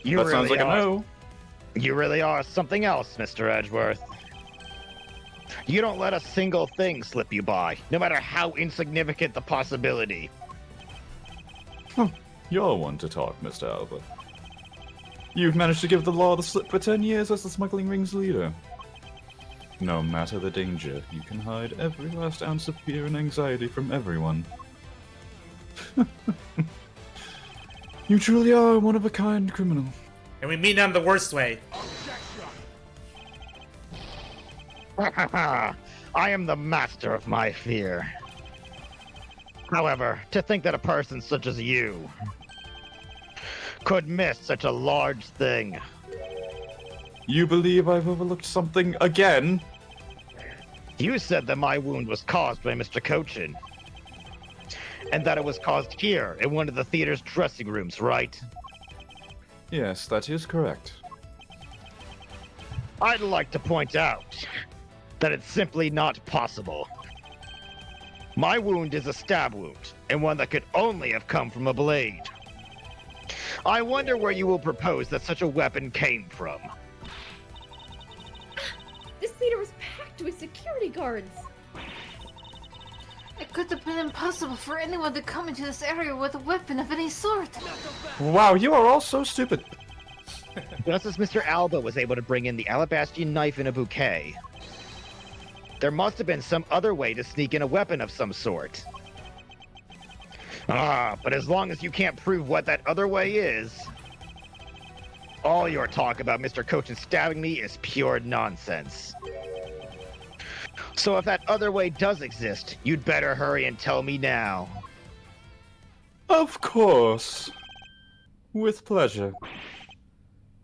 You That sounds like a no. You really are something else, Mr. Edgeworth. You don't let a single thing slip you by, no matter how insignificant the possibility. You're one to talk, Mr. Alba. You've managed to give the law the slip for 10 years as the smuggling ring's leader. No matter the danger, you can hide every last ounce of fear and anxiety from everyone. You truly are a one-of-a-kind criminal. And we mean them the worst way. I am the master of my fear. However, to think that a person such as you could miss such a large thing. You believe I've overlooked something again? You said that my wound was caused by Mr. Cochin. And that it was caused here, in one of the theater's dressing rooms, right? Yes, that is correct. I'd like to point out that it's simply not possible. My wound is a stab wound, and one that could only have come from a blade. I wonder where you will propose that such a weapon came from. This theater was packed with security guards. It could have been impossible for anyone to come into this area with a weapon of any sort. Wow, you are all so stupid. Just as Mr. Alba was able to bring in the alabastrian knife in a bouquet, there must have been some other way to sneak in a weapon of some sort. But as long as you can't prove what that other way is, all your talk about Mr. Cochin stabbing me is pure nonsense. So if that other way does exist, you'd better hurry and tell me now. Of course. With pleasure.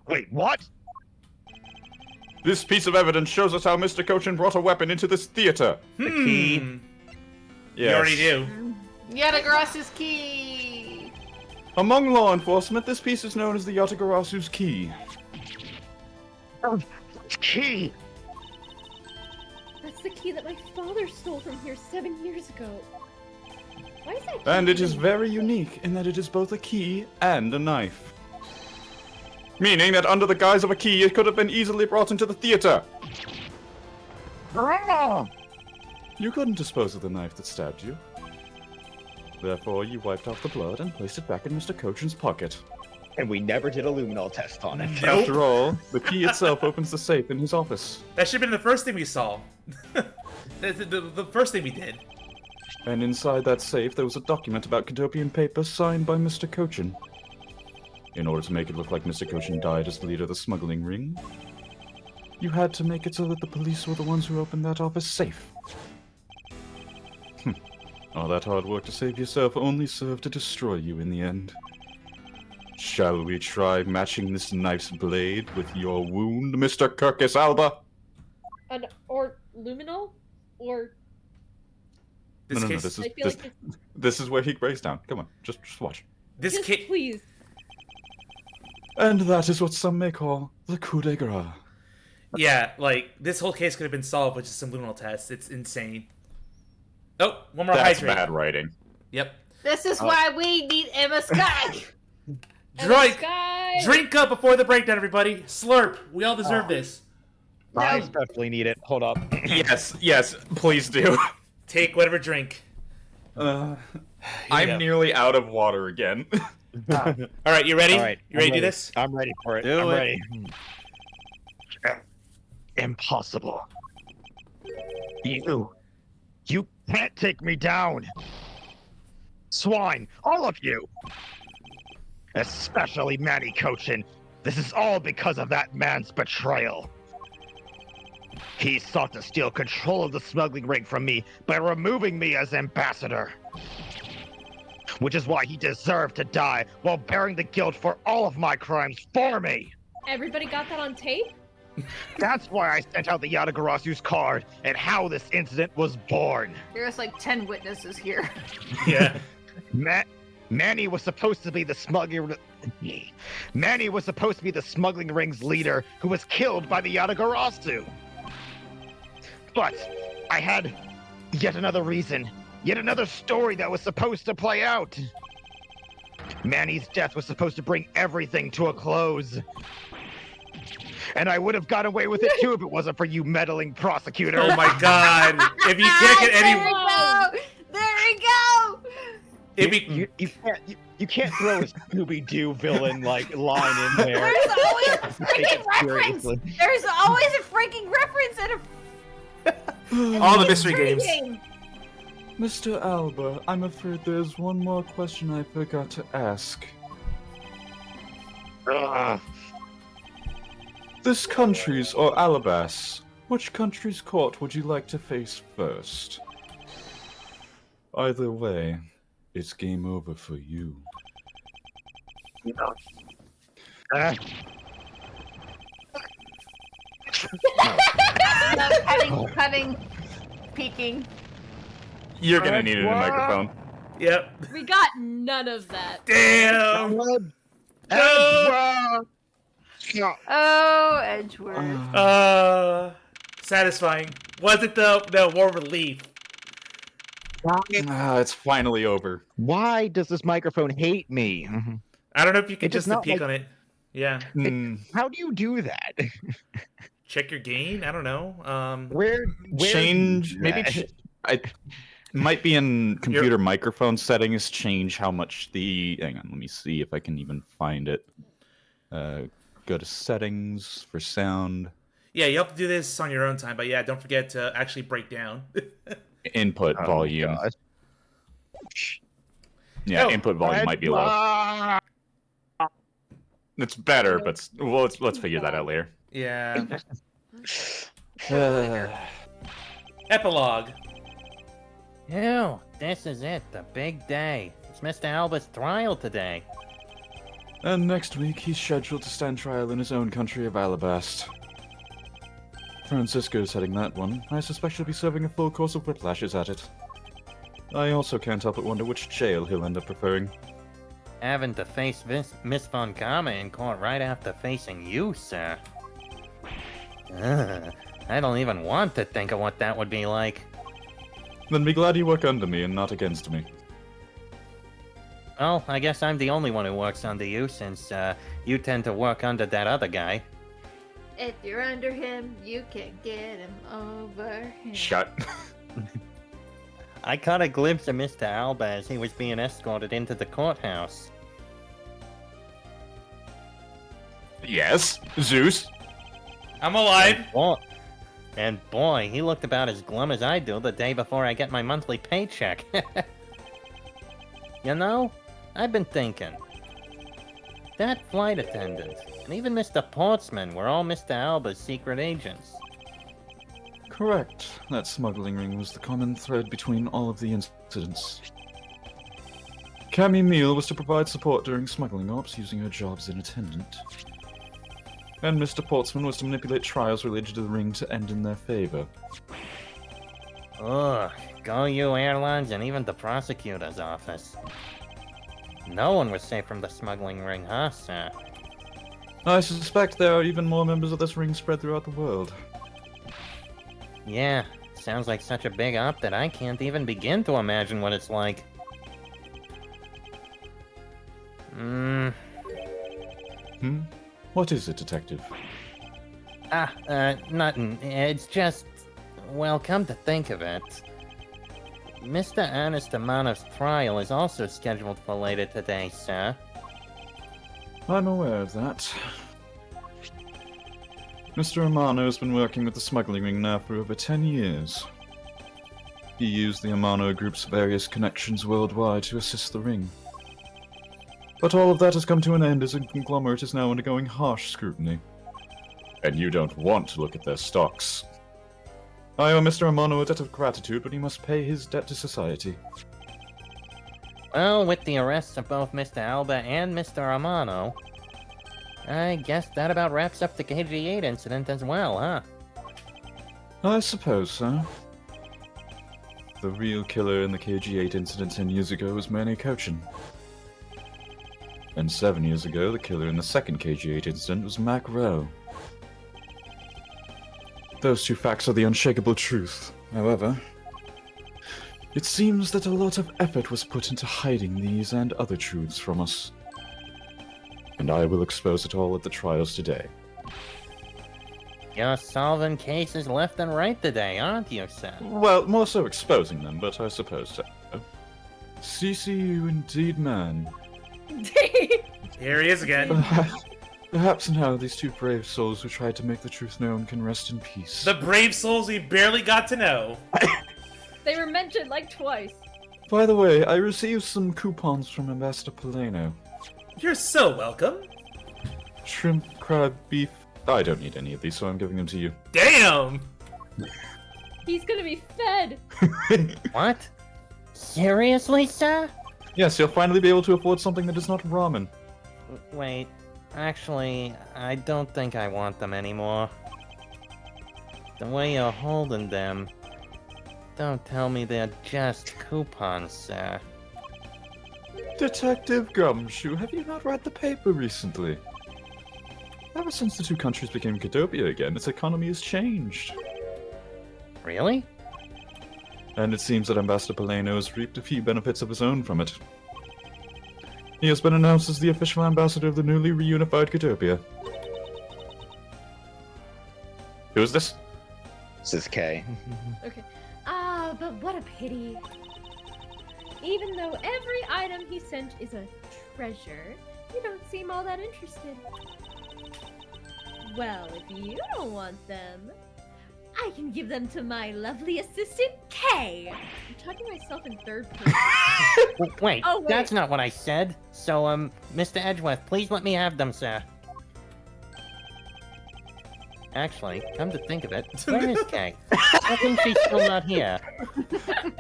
Wait, what? This piece of evidence shows us how Mr. Cochin brought a weapon into this theater. The key. Yes. You already do. Yatagarasu's key! Among law enforcement, this piece is known as the Yatagarasu's key. Key! That's the key that my father stole from here 7 years ago. Why is that key And it is even very here? unique in that it is both a key and a knife. Meaning that under the guise of a key, it could have been easily brought into the theater. You couldn't dispose of the knife that stabbed you. Therefore, you wiped off the blood and placed it back in Mr. Cochin's pocket. And we never did a luminol test on it. Nope. After all, the key itself opens the safe in his office. That should have been the first thing we saw. the first thing we did. And inside that safe, there was a document about Cadopian paper signed by Mr. Cochin. In order to make it look like Mr. Cochin died as the leader of the smuggling ring, you had to make it so that the police were the ones who opened that office safe. All that hard work to save yourself only served to destroy you in the end. Shall we try matching this knife's blade with your wound, Mr. Kirkus Alba? Or luminol? Or This No, case. this is I feel like this is where he breaks down. Come on, just watch. This just case. please. And that is what some may call the coup de grace. Yeah, like this whole case could have been solved with just some luminal tests. It's insane. Oh, one more That's hydrate. bad writing. Yep. This is why we need Emma Sky! Drink, Sky! drink up before the breakdown, everybody. Slurp. We all deserve this. I especially need it. Hold up. Yes, please do. Take whatever drink. Uh, I'm go. nearly out of water again. All right, you ready? All right, You ready to I'm do this? I'm ready for it. Do I'm it. ready. Impossible. You can't take me down. Swine, all of you. Especially Manny Cochin. This is all because of that man's betrayal. He sought to steal control of the smuggling ring from me by removing me as ambassador. Which is why he deserved to die while bearing the guilt for all of my crimes for me. Everybody got that on tape? That's why I sent out the Yatagarasu's card and how this incident was born. There's like 10 witnesses here. Yeah. Manny was supposed to be the smuggling. Manny was supposed to be the smuggling ring's leader who was killed by the Yatagarasu. But I had yet another reason, yet another story that was supposed to play out. Manny's death was supposed to bring everything to a close. And I would have got away with it too if it wasn't for you meddling prosecutor. Oh my God! If you can't get There any, we go! There we go! if you, You can't throw a Scooby-Doo villain like line in there. There's always a Take it freaking reference! seriously. There's always a freaking reference in a all the mystery games. game. Mr. Alba, I'm afraid there's one more question I forgot to ask. Ugh. This country's or Alabas, which country's court would you like to face first? Either way, it's game over for you. Uh, Cutting, peeking. You're gonna need a new microphone. Yep. We got none of that. Damn. Edward! Oh, Edgeworth. Satisfying. Was it though? No, more relief. It's finally over. Why does this microphone hate me? I don't know if you can It does just not peek like- on it. Yeah. Hmm. How do you do that? Check your gain. I don't know. Where Change maybe. I might be in computer You're- microphone settings. Change how much the. Hang on, let me see if I can even find it. Go to settings for sound. Yeah, you have to do this on your own time, but yeah, don't forget to actually break down. Input Oh, volume. God. Yeah, Oh, input volume might be low. It's better, but well, let's figure that out later. Yeah. Epilogue. Ew, this is it, the big day. It's Mr. Alba's trial today. And next week, he's scheduled to stand trial in his own country of Alabast. Francisco's heading that one. I suspect he'll be serving a full course of whiplashes at it. I also can't help but wonder which jail he'll end up preferring. Having to face Miss Von Karma in court right after facing you, sir. Ugh, I don't even want to think of what that would be like. Then be glad you work under me and not against me. Well, I guess I'm the only one who works under you, since you tend to work under that other guy. If you're under him, you can get him over him. Shut. I caught a glimpse of Mr. Alba as he was being escorted into the courthouse. Yes, Zeus. I'm alive. And boy, he looked about as glum as I do the day before I get my monthly paycheck. You know, I've been thinking. That flight attendant, and even Mr. Portsman were all Mr. Alba's secret agents. Correct. That smuggling ring was the common thread between all of the incidents. Cammy Meal was to provide support during smuggling ops using her job as an attendant. And Mr. Portsman was to manipulate trials related to the ring to end in their favor. Ugh, go you airlines and even the prosecutor's office. No one was safe from the smuggling ring, huh, sir? I suspect there are even more members of this ring spread throughout the world. Yeah, sounds like such a big op that I can't even begin to imagine what it's like. What is it, Detective? Nothing. It's just... Well, come to think of it... Mr. Ernest Amano's trial is also scheduled for later today, sir. I'm aware of that. Mr. Amano has been working with the smuggling ring now for over 10 years. He used the Amano Group's various connections worldwide to assist the ring. But all of that has come to an end as a conglomerate is now undergoing harsh scrutiny. And you don't want to look at their stocks. I owe Mr. Amano a debt of gratitude, but he must pay his debt to society. Well, with the arrests of both Mr. Alba and Mr. Amano, I guess that about wraps up the KG-8 incident as well, huh? I suppose so. The real killer in the KG-8 incident 10 years ago was Manny Cochin. And 7 years ago, the killer in the second KG-8 incident was Mac Rowe. Those two facts are the unshakable truth. However, it seems that a lot of effort was put into hiding these and other truths from us. And I will expose it all at the trials today. You're solving cases left and right today, aren't you, sir? Well, more so exposing them, but I suppose so. CCU indeed, man. Here he is again. Perhaps now these two brave souls who tried to make the truth known can rest in peace. The brave souls we barely got to know. They were mentioned like twice. By the way, I received some coupons from Ambassador Polano. You're so welcome. Shrimp, crab, beef. I don't need any of these, so I'm giving them to you. Damn! He's gonna be fed. What? Seriously, sir? Yes, you'll finally be able to afford something that is not ramen. Wait, actually, I don't think I want them anymore. The way you're holding them... Don't tell me they're just coupons, sir. Detective Gumshoe, have you not read the paper recently? Ever since the two countries became Cadopia again, its economy has changed. Really? And it seems that Ambassador Polano has reaped a few benefits of his own from it. He has been announced as the official ambassador of the newly reunified Catopia. Who is this? This is Kay. Okay. Ah, but what a pity. Even though every item he sent is a treasure, you don't seem all that interested. Well, if you don't want them, I can give them to my lovely assistant, Kay. I'm talking to myself in third person. Wait, Oh, wait. that's not what I said. So, Mr. Edgeworth, please let me have them, sir. Actually, come to think of it, where is Kay? How come she's still not here?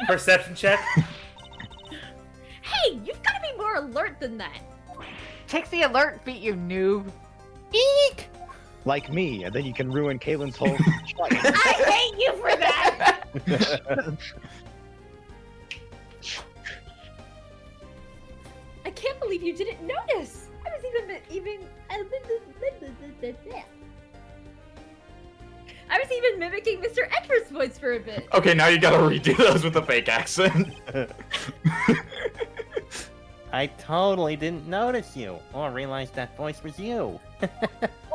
Perception check. Hey, you've got to be more alert than that. Takes the alert feat, you noob. Eek! Like me, and then you can ruin Kaylin's whole choice. I hate you for that. I can't believe you didn't notice. I was even mimicking Mr. Edward's voice for a bit. Okay, now you gotta redo those with a fake accent. I totally didn't notice you, or realize that voice was you.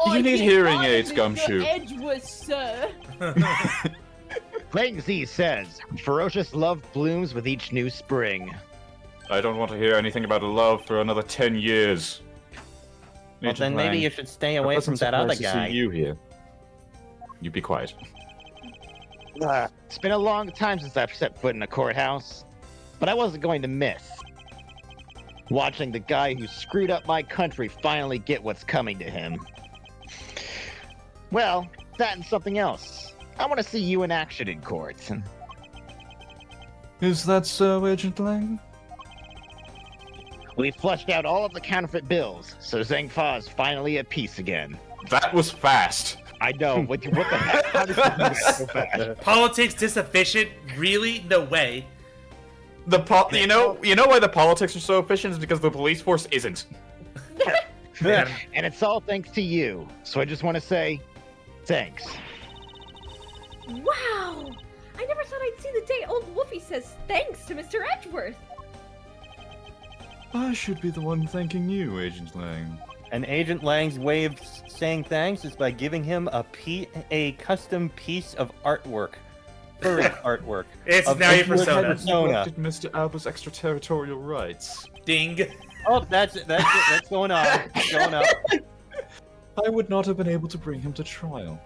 You need hearing aids, Gumshoe. Edgeworth, sir. Playing Z says, ferocious love blooms with each new spring. I don't want to hear anything about love for another 10 years. Well, then maybe you should stay I away from wasn't that other surprised to guy. see you here. You be quiet. It's been a long time since I've set foot in a courthouse, but I wasn't going to miss watching the guy who screwed up my country finally get what's coming to him. Well, that and something else. I want to see you in action in court. Is that so, Agent Lang? We flushed out all of the counterfeit bills, so Zhang is finally at peace again. That was fast. I know. What the heck? How did you do that so fast? Politics disinefficient? Really? No way. You know why the politics are so efficient is because the police force isn't. And it's all thanks to you. So I just want to say, thanks. Wow! I never thought I'd see the day old Wolfie says thanks to Mr. Edgeworth. I should be the one thanking you, Agent Lang. And Agent Lang's way of saying thanks is by giving him a custom piece of artwork. Furry artwork. It's of now your Edgeworth persona. persona. Mr. Alba's extraterritorial rights. Ding. Oh, that's going on. It's going up. I would not have been able to bring him to trial.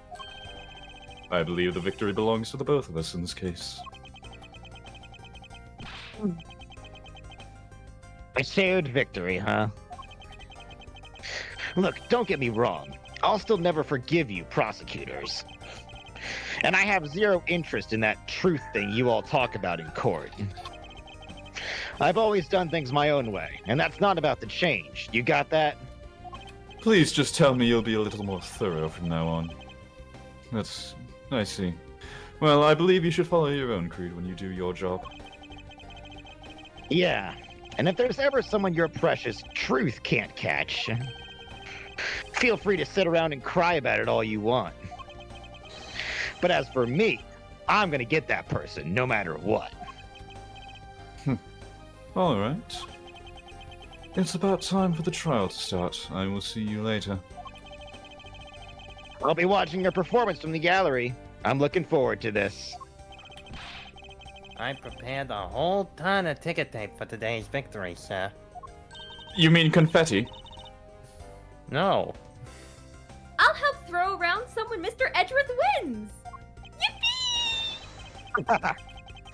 I believe the victory belongs to the both of us in this case. A shared victory, huh? Look, don't get me wrong. I'll still never forgive you, prosecutors. And I have zero interest in that truth thing you all talk about in court. I've always done things my own way, and that's not about to change. You got that? Please just tell me you'll be a little more thorough from now on. I see. Well, I believe you should follow your own creed when you do your job. Yeah. And if there's ever someone your precious truth can't catch, feel free to sit around and cry about it all you want. But as for me, I'm gonna get that person, no matter what. Alright. It's about time for the trial to start. I will see you later. I'll be watching your performance from the gallery. I'm looking forward to this. I prepared a whole ton of ticket tape for today's victory, sir. You mean confetti? No. I'll help throw around some when Mr. Edgeworth wins. Yippee!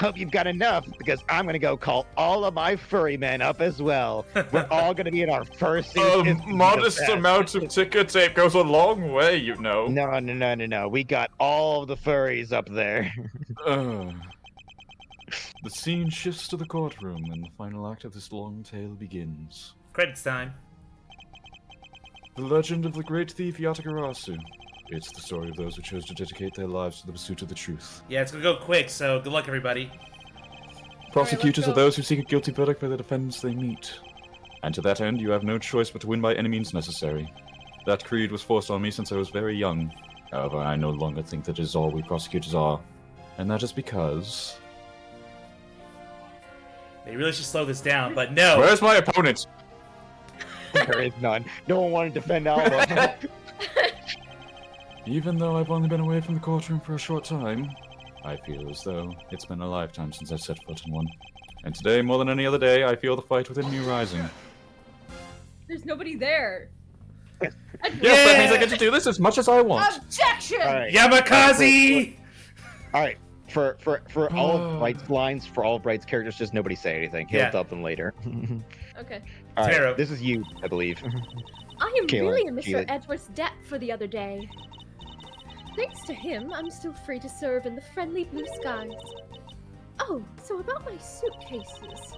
Hope you've got enough, because I'm gonna go call all of my furry men up as well. We're all gonna be in our first A season. modest amount of ticker tape goes a long way, you know. No. We got all the furries up there. The scene shifts to the courtroom, and the final act of this long tale begins. Credits time. The legend of the great thief Yatagarasu. It's the story of those who chose to dedicate their lives to the pursuit of the truth. Yeah, it's gonna go quick, so good luck, everybody. Prosecutors go. are those who seek a guilty verdict for the defendants they meet. And to that end, you have no choice but to win by any means necessary. That creed was forced on me since I was very young. However, I no longer think that is all we prosecutors are. And that is because You really should slow this down, but no. Where's my opponent? There is none. No one wanted to defend Alba. Even though I've only been away from the courtroom for a short time, I feel as though it's been a lifetime since I set foot in one. And today, more than any other day, I feel the fight within me rising. There's nobody there. Yes, that means I get to do this as much as I want. Objection! All right. Yamakaze! All right. For all of Bright's lines, for all of Bright's characters, just nobody say anything. He'll Yeah. tell them later. Okay. All right. Taro. This is you, I believe. I am Kayla, really in Mr. Kayla. Edgeworth's debt for the other day. Thanks to him, I'm still free to serve in the friendly blue skies. Oh, so about my suitcases.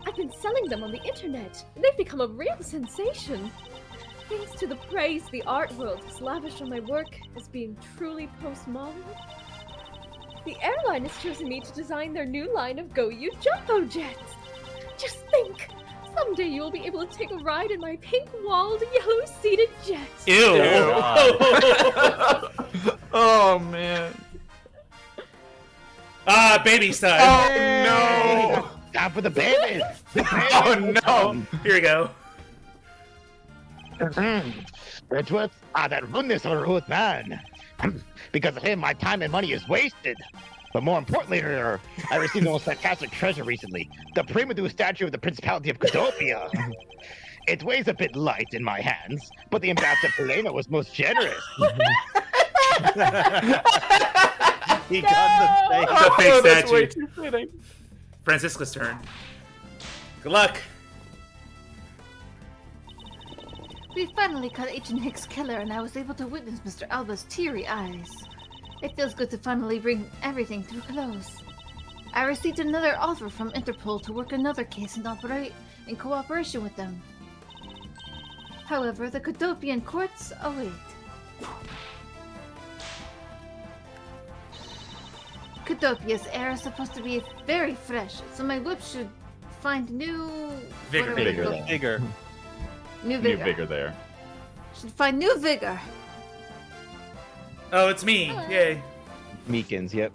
I've been selling them on the internet, and they've become a real sensation. Thanks to the praise the art world has lavished on my work as being truly postmodern. The airline has chosen me to design their new line of Go You Jumbo jets. Just think, someday you will be able to take a ride in my pink-walled, yellow-seated jet. Ew. Oh, man. Baby style. Oh, Time for the baby. Oh, no. Here we go. Edgeworth, that rudeness of a rude man. Because of him, my time and money is wasted. But more importantly, I received the most fantastic treasure recently. The Primadou statue of the Principality of Cadopia. It weighs a bit light in my hands, but the ambassador Polena was most generous. He got the thing. The fake Oh, that's way statue. too fitting. Francisca's turn. Good luck. We finally caught Agent Hicks' killer, and I was able to witness Mr. Alba's teary eyes. It feels good to finally bring everything to a close. I received another offer from Interpol to work another case and operate in cooperation with them. However, the Cadopian courts await. Cadopia's air is supposed to be very fresh, so my whip should find new... Vigor. what are we Vigor. calling- Bigger. New New vigor. vigor there. Should find new vigor. Oh, it's me. Yay. Meekins, yep.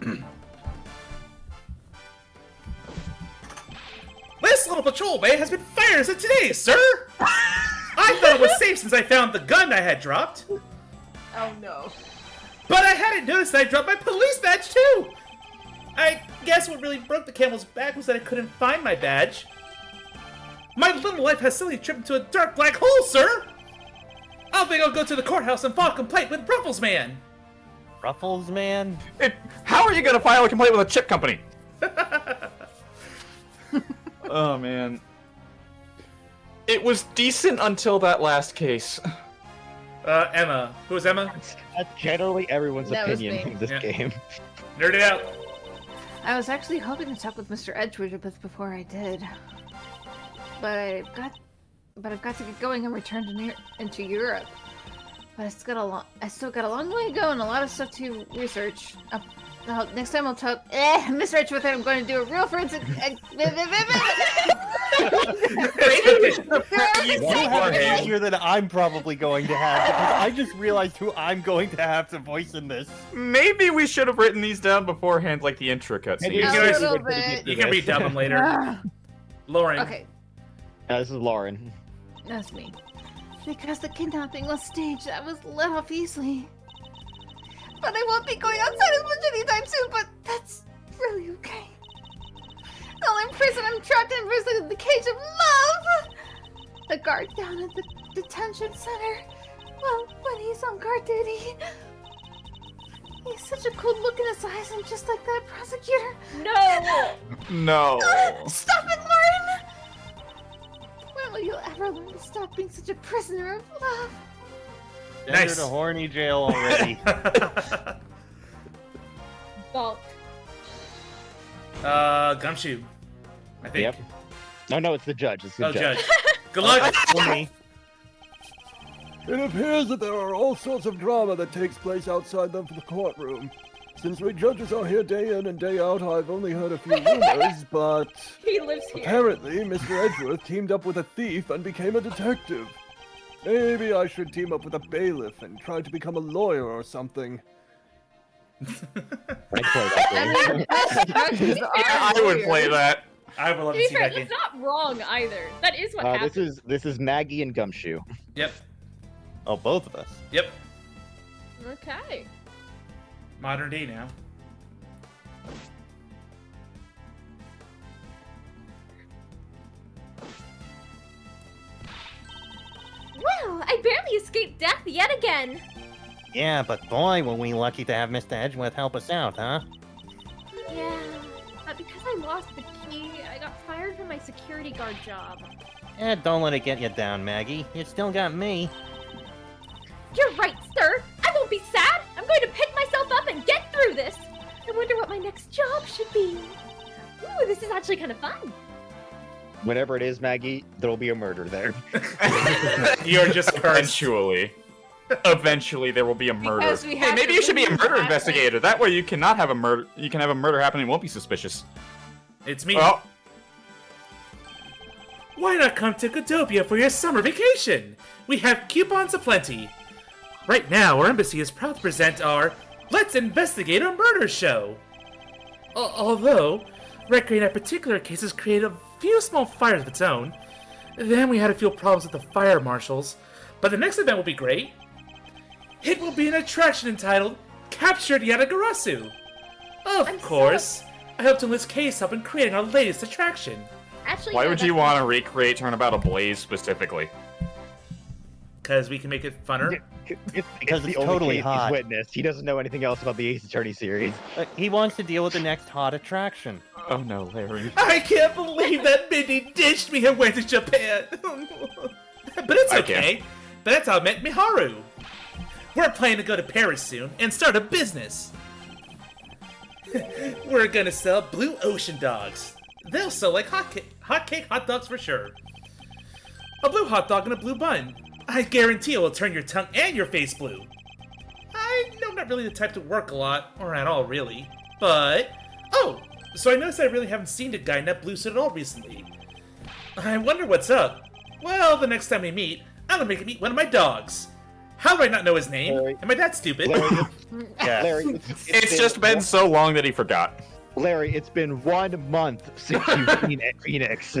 This little patrol bay has been fired since today, sir! I thought it was safe since I found the gun I had dropped. Oh no. But I hadn't noticed that I dropped my police badge too! I guess what really broke the camel's back was that I couldn't find my badge. My little life has suddenly tripped into a dark black hole, sir! I think I'll go to the courthouse and file a complaint with Ruffles Man. Ruffles, man? How are you gonna file a complaint with a chip company? Oh, man. It was decent until that last case. Emma. Who was Emma? That's generally everyone's That was opinion me. in this Yeah. game. Nerd it out. I was actually hoping to talk with Mr. Edgeworth a bit before I did. But I've got to get going and return to into Europe. But I still got a long way to go and a lot of stuff to research. Next time I'll talk. Mr. Edgeworth, I'm going to do a real forensic. You have an answer that I'm probably going to have because I just realized who I'm going to have to voice in this. Maybe we should have written these down beforehand, like the intro Maybe cutscene. we can should always- do little it for the bit. gift You of can this. redub them later. Lauren. Okay, This is Lauren. that's me. Because the kidnapping was staged, I was let off easily. But I won't be going outside as much anytime soon, but that's really okay. While in prison, I'm trapped in the cage of love! The guard down at the detention center, well, when he's on guard duty, he's such a cool look in his eyes and just like that prosecutor. No! No. Stop it, Lauren! When will you ever learn to stop being such a prisoner of love? Send her Nice. to horny jail already. Bonk. Gumshoe. I think. Yep. No, it's the judge. It's the Oh, judge. Judge. Good luck. For me. It appears that there are all sorts of drama that takes place outside the courtroom. Since we judges are here day in and day out, I've only heard a few rumors, but He lives here. apparently Mr. Edgeworth teamed up with a thief and became a detective. Maybe I should team up with a bailiff and try to become a lawyer or something. I'd play that game. I would play that. I would love To to be see fair, that game. that's not wrong either. That is what happened. This is Maggie and Gumshoe. Yep. Oh, both of us. Yep. Okay. Modern day now. Well, I barely escaped death yet again. Yeah, but boy, were we lucky to have Mr. Edgeworth help us out, huh? Yeah, but because I lost the key, I got fired from my security guard job. Don't let it get you down, Maggie. You still got me. You're right, sir. I won't be sad. I'm going to pick myself up and get through this. I wonder what my next job should be. Ooh, this is actually kind of fun. Whenever it is, Maggie, there'll be a murder there. You're just cursed. Eventually, there will be a murder. Because we Hey, have maybe to you should be a remove murder that investigator. That way, you cannot have a murder. You can have a murder happen and won't be suspicious. It's me. Well, Why not come to Godopia for your summer vacation? We have coupons aplenty. Right now, our embassy is proud to present our Let's Investigate a Murder show. Although, recreating that particular case has created a few small fires of its own. Then we had a few problems with the fire marshals. But the next event will be great. It will be an attraction entitled Captured Yatagarasu. Of course, I hope to enlist K's help in creating our latest attraction. Actually, why no, would you that's- want to recreate Turnabout Ablaze specifically? Because we can make it funner. Because the it's only totally case hot. he's witnessed. He doesn't know anything else about the Ace Attorney series. He wants to deal with the next hot attraction. Oh no, Larry. I can't believe that Mindy ditched me and went to Japan. But it's I okay. But that's how I met Miharu. We're planning to go to Paris soon and start a business. We're gonna sell Blue Ocean dogs. They'll sell like hotcake hot dogs for sure. A blue hot dog and a blue bun. I guarantee it will turn your tongue and your face blue. I know I'm not really the type to work a lot, or at all really. But, oh, so I noticed I really haven't seen the guy in that blue suit at all recently. I wonder what's up. Well, the next time we meet, I'm gonna make him meet one of my dogs. How do I not know his name? Larry. Am I that stupid? Larry, It's just been so long that he forgot. Larry, it's been 1 month since you've seen Phoenix.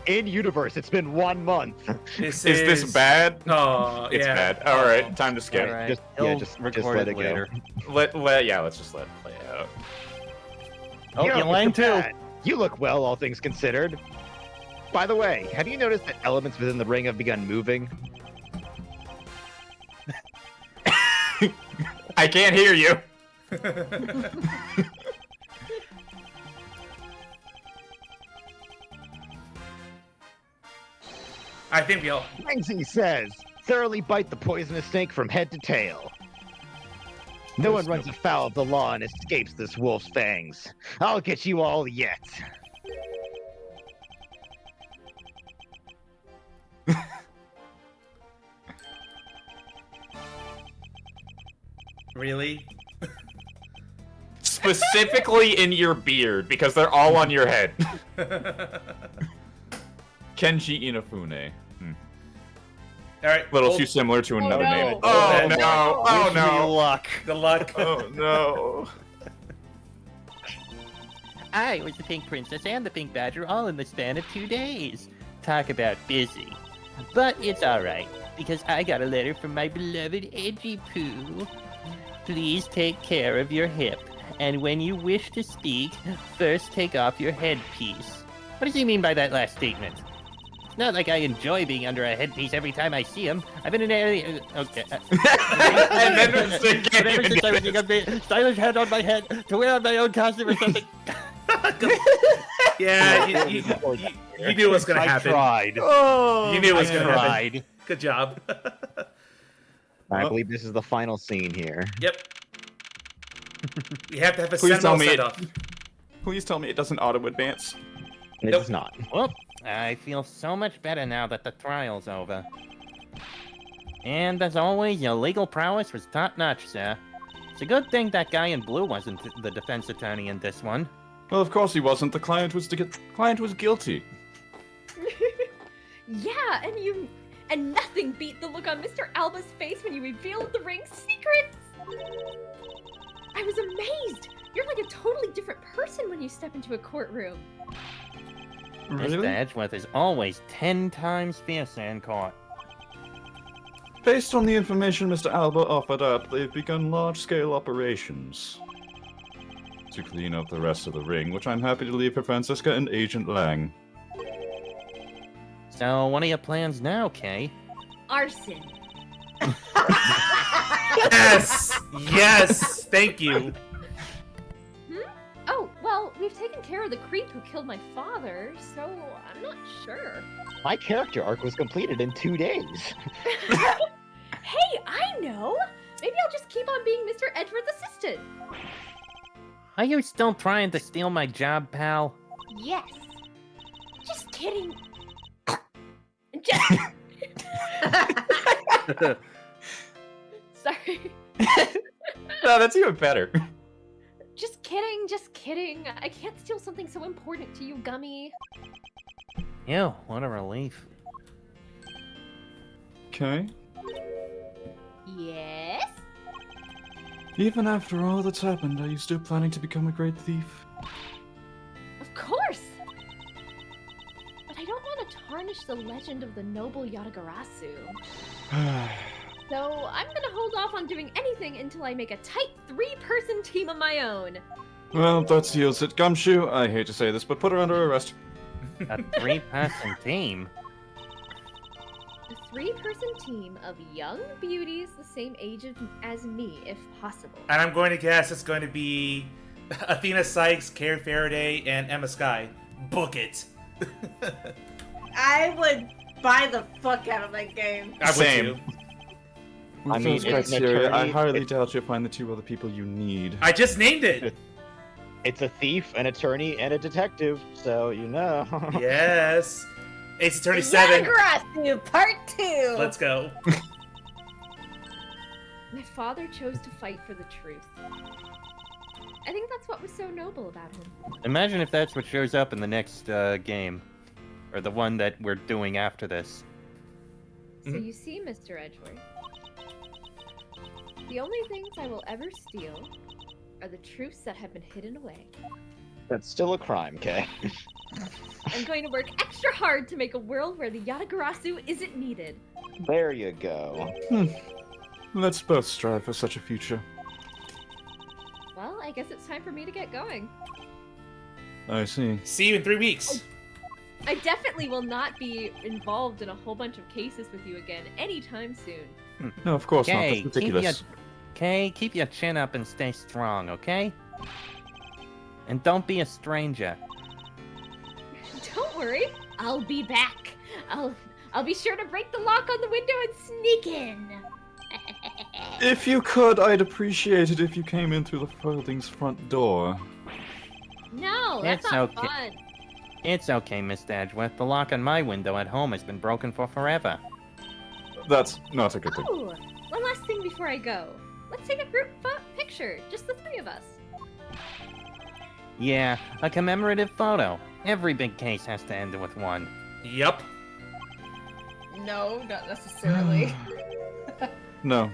In universe, it's been 1 month. Is Is this bad? Oh, It's yeah. bad. All right, time to skip. All right. Just- He'll yeah, just record let it it go. later. Let's just let it play out. Oh, Yeah, you're lying look too. at that. You look well, all things considered. By the way, have you noticed that elements within the ring have begun moving? I can't hear you. I think we all. Ringsy says, thoroughly bite the poisonous snake from head to tail. No one runs afoul of the law and escapes this wolf's fangs. I'll get you all yet. Really? Specifically in your beard, because they're all on your head. Kenji Inafune. Alright. Little too similar to another no. name. Oh, Oh no. no! Oh Wish me no! luck. Good luck. Oh no! I was the Pink Princess and the Pink Badger all in the span of 2 days. Talk about busy. But it's alright, because I got a letter from my beloved Edgy Poo. Please take care of your hip, and when you wish to speak, first take off your headpiece. What does he mean by that last statement? It's not like I enjoy being under a headpiece every time I see him. I've been in area. Okay. And then it's the But ever since I was a young stylish head on my head to wear on my own costume or something. Yeah, you knew what was gonna happen. tried. Oh, You knew it was I gonna happen. tried. Good job. I believe this is the final scene here. Yep. We have to have a Please tell send-off me it- send-off. Please tell me it doesn't auto advance. It Nope. is not. Well, I feel so much better now that the trial's over. And as always, your legal prowess was top-notch, sir. It's a good thing that guy in blue wasn't the defense attorney in this one. Well, of course he wasn't. The client was guilty. Yeah, and nothing beat the look on Mr. Alba's face when you revealed the ring's secrets. I was amazed. You're like a totally different person when you step into a courtroom. Really? Mr. Edgeworth is always 10 times fiercer in court. Based on the information Mr. Alba offered up, they've begun large-scale operations to clean up the rest of the ring, which I'm happy to leave for Francisca and Agent Lang. So, what are your plans now, Kay? Arson. Yes! Yes! Thank you. Oh, well, we've taken care of the creep who killed my father, so I'm not sure. My character arc was completed in 2 days. Hey, I know! Maybe I'll just keep on being Mr. Edgeworth's assistant. Are you still trying to steal my job, pal? Yes. Just kidding. Just... Sorry. No, that's even better. Just kidding, just kidding. I can't steal something so important to you, Gummy. Ew, what a relief. Okay. Yes? Even after all that's happened, are you still planning to become a great thief? Of course! But I don't want to tarnish the legend of the noble Yatagarasu. So I'm gonna hold off on doing anything until I make a tight 3-person team of my own. Well, that seals it. Gumshoe, I hate to say this, but put her under arrest. A 3-person team? A 3-person team of young beauties the same age as me, if possible. And I'm going to guess it's going to be Athena Sykes, Carrie Faraday, and Emma Skye. Book it. I would buy the fuck out of that game. I would Same. too. With I mean, those it's an criteria, I attorney- highly doubt you'll find the 2 other people you need. I just named it. It's a thief, an attorney, and a detective, so you know. Yes. Ace Attorney 7. Yatagarasu, part 2! Let's go. My father chose to fight for the truth. I think that's what was so noble about him. Imagine if that's what shows up in the next game. Or the one that we're doing after this. So you see, Mr. Edgeworth, the only things I will ever steal are the truths that have been hidden away. That's still a crime, Kay. I'm going to work extra hard to make a world where the Yatagarasu isn't needed. There you go. Let's both strive for such a future. Well, I guess it's time for me to get going. I see. See you in 3 weeks. I definitely will not be involved in a whole bunch of cases with you again anytime soon. No, of course not. Kay, That's ridiculous. keep your chin up and stay strong, okay? And don't be a stranger. Don't worry, I'll be back. I'll be sure to break the lock on the window and sneak in. If you could, I'd appreciate it if you came in through the Furling's front door. No, that's It's not okay. fun. It's okay, Mr. Edgeworth. The lock on my window at home has been broken for forever. That's not a good thing. Oh, one last thing before I go. Let's take a group picture, just the 3 of us. Yeah, a commemorative photo. Every big case has to end with one. Yup. No, not necessarily. No.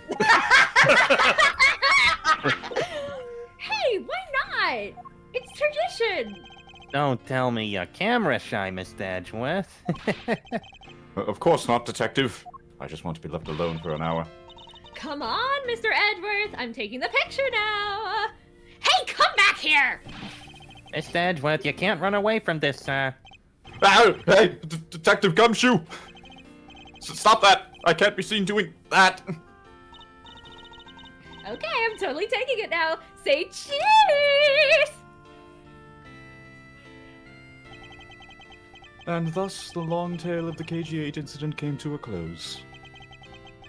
Hey, why not? It's tradition. Don't tell me you're camera shy, Mr. Edgeworth. Of course not, Detective. I just want to be left alone for an hour. Come on, Mr. Edgeworth. I'm taking the picture now. Hey, come back here. Mr. Edgeworth, you can't run away from this, sir. Ow! Hey, Detective Gumshoe! Stop that! I can't be seen doing that! Okay, I'm totally taking it now. Say cheers. And thus, the long tale of the KG-8 incident came to a close.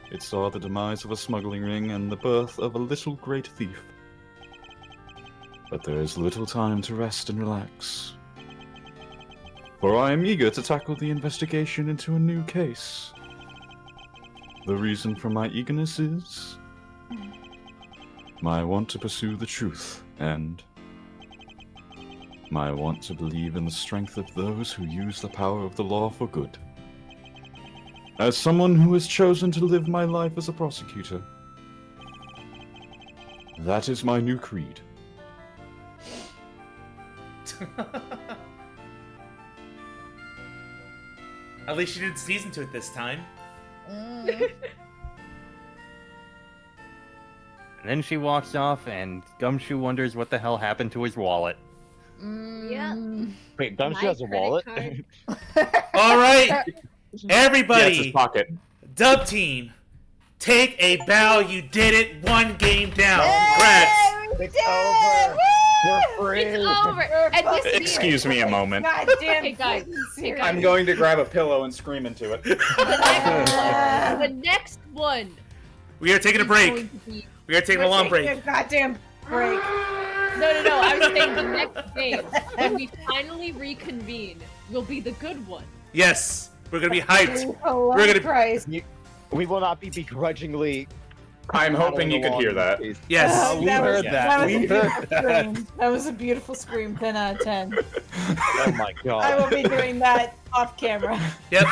It saw the demise of a smuggling ring and the birth of a little great thief. But there is little time to rest and relax. For I am eager to tackle the investigation into a new case. The reason for my eagerness is my want to pursue the truth and my want to believe in the strength of those who use the power of the law for good. As someone who has chosen to live my life as a prosecutor, that is my new creed. At least she didn't sneeze into it this time. Mm. And then she walks off, and Gumshoe wonders what the hell happened to his wallet. Mm. Wait, Gumshoe My has a credit wallet? card. All right, Yeah, it's his everybody, pocket. Dub Team, take a bow. You did it. One game down. Congrats. It's over. We're free. It's over. And this means- Excuse me a moment. Goddamn. Hey guys, hey guys. I'm going to grab a pillow and scream into it. The next one. We are taking a is break. going to be- We are taking a long break. A goddamn break. No. I was saying the next game, when we finally reconvene, will be the good one. Yes, we're gonna be hyped. Oh, We're gonna- Christ. We will not be begrudgingly. I'm hoping you could hear that. Yes. Oh, we heard was, that. was We a heard beautiful scream. That was a beautiful scream. 10 out of 10. Oh my god. I will be doing that off camera. Yep.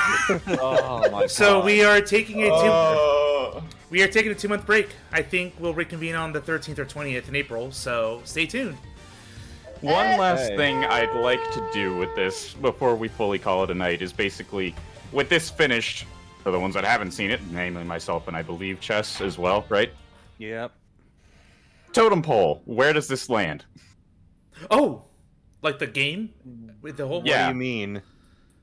Oh my god. So we are taking a Oh. 2-month break. I think we'll reconvene on the 13th or 20th in April. So stay tuned. One last Hey. thing I'd like to do with this before we fully call it a night is basically, with this finished, for the ones that haven't seen it, namely myself and I believe Chess as well, right? Yep. Totem pole, where does this land? Oh, like the game with the whole. What Yeah. do you mean?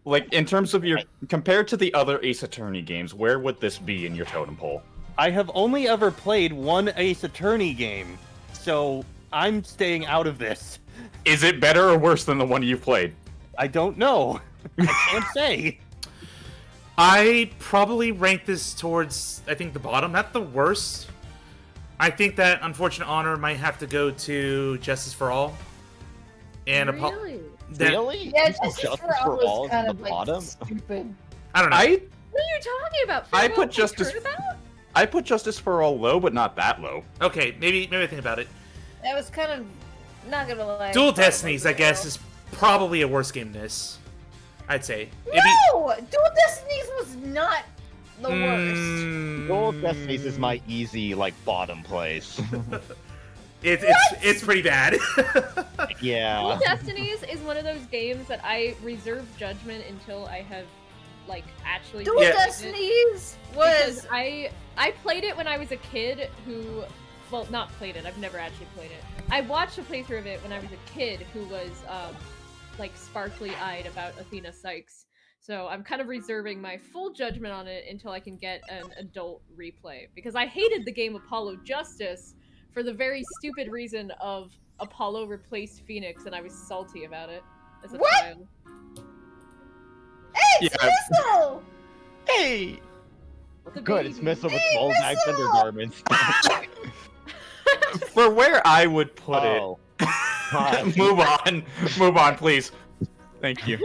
Like, in terms of your, compared to the other Ace Attorney games, where would this be in your totem pole? I have only ever played one Ace Attorney game, so I'm staying out of this. Is it better or worse than the one you've played? I don't know. I can't say. I probably rank this towards, I think, the bottom, not the worst. I think that Unfortunate Honor might have to go to Justice for All. And Really? Really? Yeah, You put Justice for All is was kind in of the like bottom. stupid. I don't know. I What are you talking about? I Farewell put to Justice- Turnabout? I put Justice for All low, but not that low. Okay, maybe I think about it. That was kind of not gonna lie. Dual Destinies, I guess, is probably a worse game than this. I'd say. No, Dual Destinies was not the worst. Dual Destinies is my easy, like, bottom place. It's pretty bad. Dual Yeah. Destinies is one of those games that I reserve judgment until I have, like, actually Dual played it. Destinies Because was I played it when I was a kid who, well, not played it. I've never actually played it. I watched a playthrough of it when I was a kid who was like sparkly-eyed about Athena Sykes. So I'm kind of reserving my full judgment on it until I can get an adult replay, because I hated the game Apollo Justice for the very stupid reason of Apollo replaced Phoenix, and I was salty about it as a What? child. Hey, it's Yeah. Missile! Hey! The Good, it's baby. Missile with Hey, small bags Missile! undergarments. For where I would put Oh. it, move on, please. Thank you.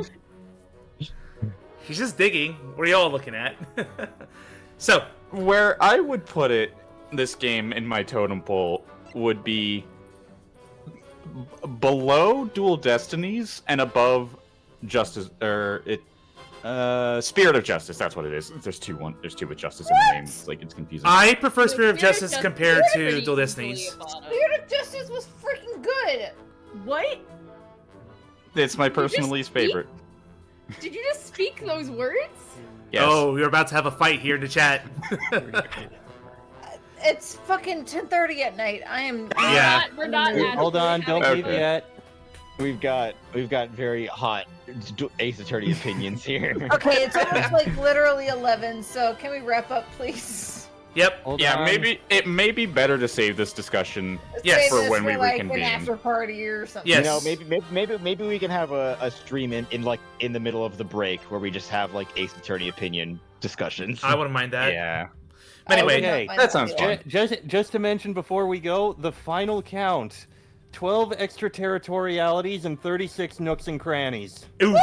He's just digging. What are y'all looking at? So, Where I would put it, this game in my totem pole would be below Dual Destinies and above Justice, Spirit of Justice. That's what it is. There's two with Justice in the name. It's like it's confusing. I prefer Spirit of Spirit Justice Justice compared is to pretty Dual easily Destinies. a bottom. Spirit of Justice was freaking good! What? It's my personal just least speak? favorite. Did you just speak those words? Yes. Oh, we're about to have a fight here in the chat. It's fucking 10:30 at night. I am. Yeah. We're not Hold on, don't Okay. leave yet. We've got very hot Ace Attorney opinions here. Okay, it's almost like literally 11, so can we wrap up, please? Yep. Hold Yeah, on. maybe it may be better to save this discussion. Yes, Save for this when we like reconvene. an after party or something. Yes. You know, maybe we can have a stream in like in the middle of the break where we just have like Ace Attorney opinion discussions. I wouldn't mind that. Yeah. Anyway, Okay, that sounds fun. Just to mention before we go, the final count: 12 extraterritorialities and 36 nooks and crannies. Ooh.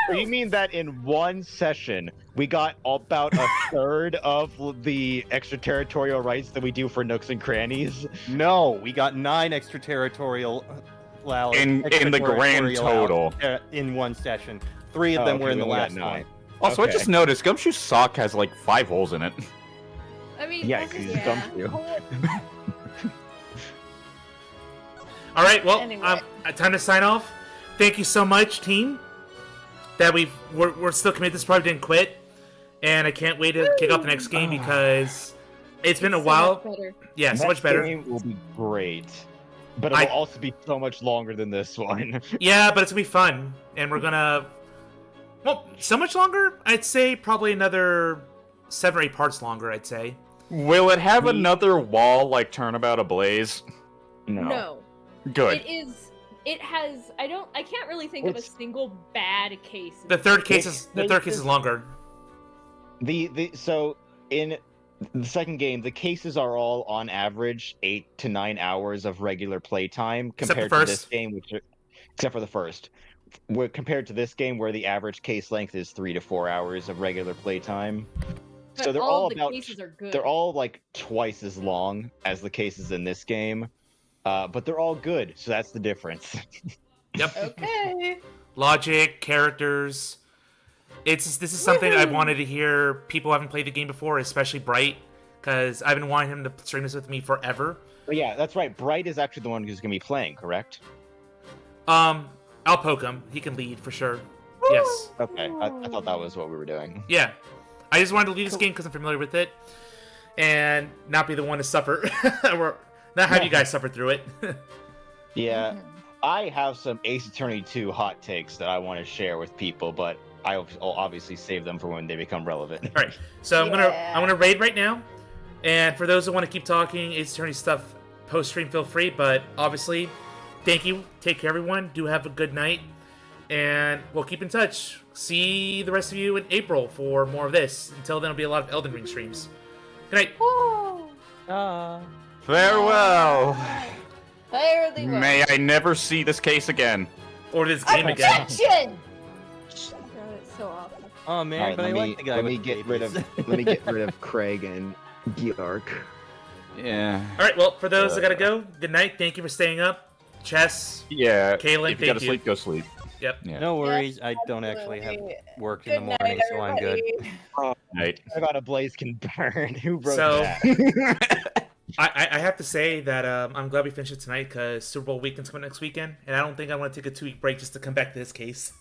So you mean that in one session we got about a third of the extraterritorial rights that we do for nooks and crannies? No, we got 9 extraterritorial In the grand total. In one session. 3 of them okay, were in we the only got last 9. one. Also, I Okay. just noticed Gumshoe's sock has like 5 holes in it. I mean, Yeah, that's because just- he's Gumshoe. All right, well, Anyway. time to sign off. Thank you so much, team. That we're still committed. This probably didn't quit, and I can't wait to kick off the next game because it's been a while. Yeah, so much better. Game will be great, but it'll also be so much longer than this one. Yeah, but it's gonna be fun, and we're gonna. Well, so much longer? I'd say probably another 7 or 8 parts longer. I'd say. Will it have another wall like Turnabout Ablaze? No. Good. It is. It has. I can't really think of a single bad case. The third case is longer. So in the second game, the cases are all on average 8 to 9 hours of regular playtime compared to this game, except for the first. Compared to this game, where the average case length is 3 to 4 hours of regular playtime. But So they're all all the about. cases are good. They're all like twice as long as the cases in this game, but they're all good. So that's the difference. Yep. Okay. Logic, characters. This is something I've wanted to hear. People who haven't played the game before, especially Bright, because I've been wanting him to stream this with me forever. But yeah, that's right. Bright is actually the one who's going to be playing, correct? I'll poke him. He can lead for sure. Yes. Okay, I thought that was what we were doing. Yeah. I just wanted to lead this game because I'm familiar with it, and not be the one to suffer, or not have you guys suffer through it. Yeah, I have some Ace Attorney 2 hot takes that I want to share with people, but I'll obviously save them for when they become relevant. All right, so I'm gonna raid right now, and for those who want to keep talking Ace Attorney stuff post stream, feel free. But obviously, thank you. Take care, everyone. Do have a good night, and we'll keep in touch. See the rest of you in April for more of this. Until then, it'll be a lot of Elden Ring streams. Good night. Farewell. Fairly well. May I never see this case again. Or this game again. Objection! God, it's so awful. Oh man, All right, but I like the guy let with me the get rid of babies. let me get rid of Craig and Georg. Yeah. All right. Well, for those that gotta go, good night. Thank you for staying up. Chess. Yeah. Kaylin, if you gotta thank you. sleep, go sleep. Yep. Yeah. No worries, I don't actually have work in the Good morning, night, so I'm good. everybody. Night. I got a blaze can burn. Who wrote So- that? I have to say that I'm glad we finished it tonight because Super Bowl weekend's coming next weekend, and I don't think I want to take a 2-week break just to come back to this case.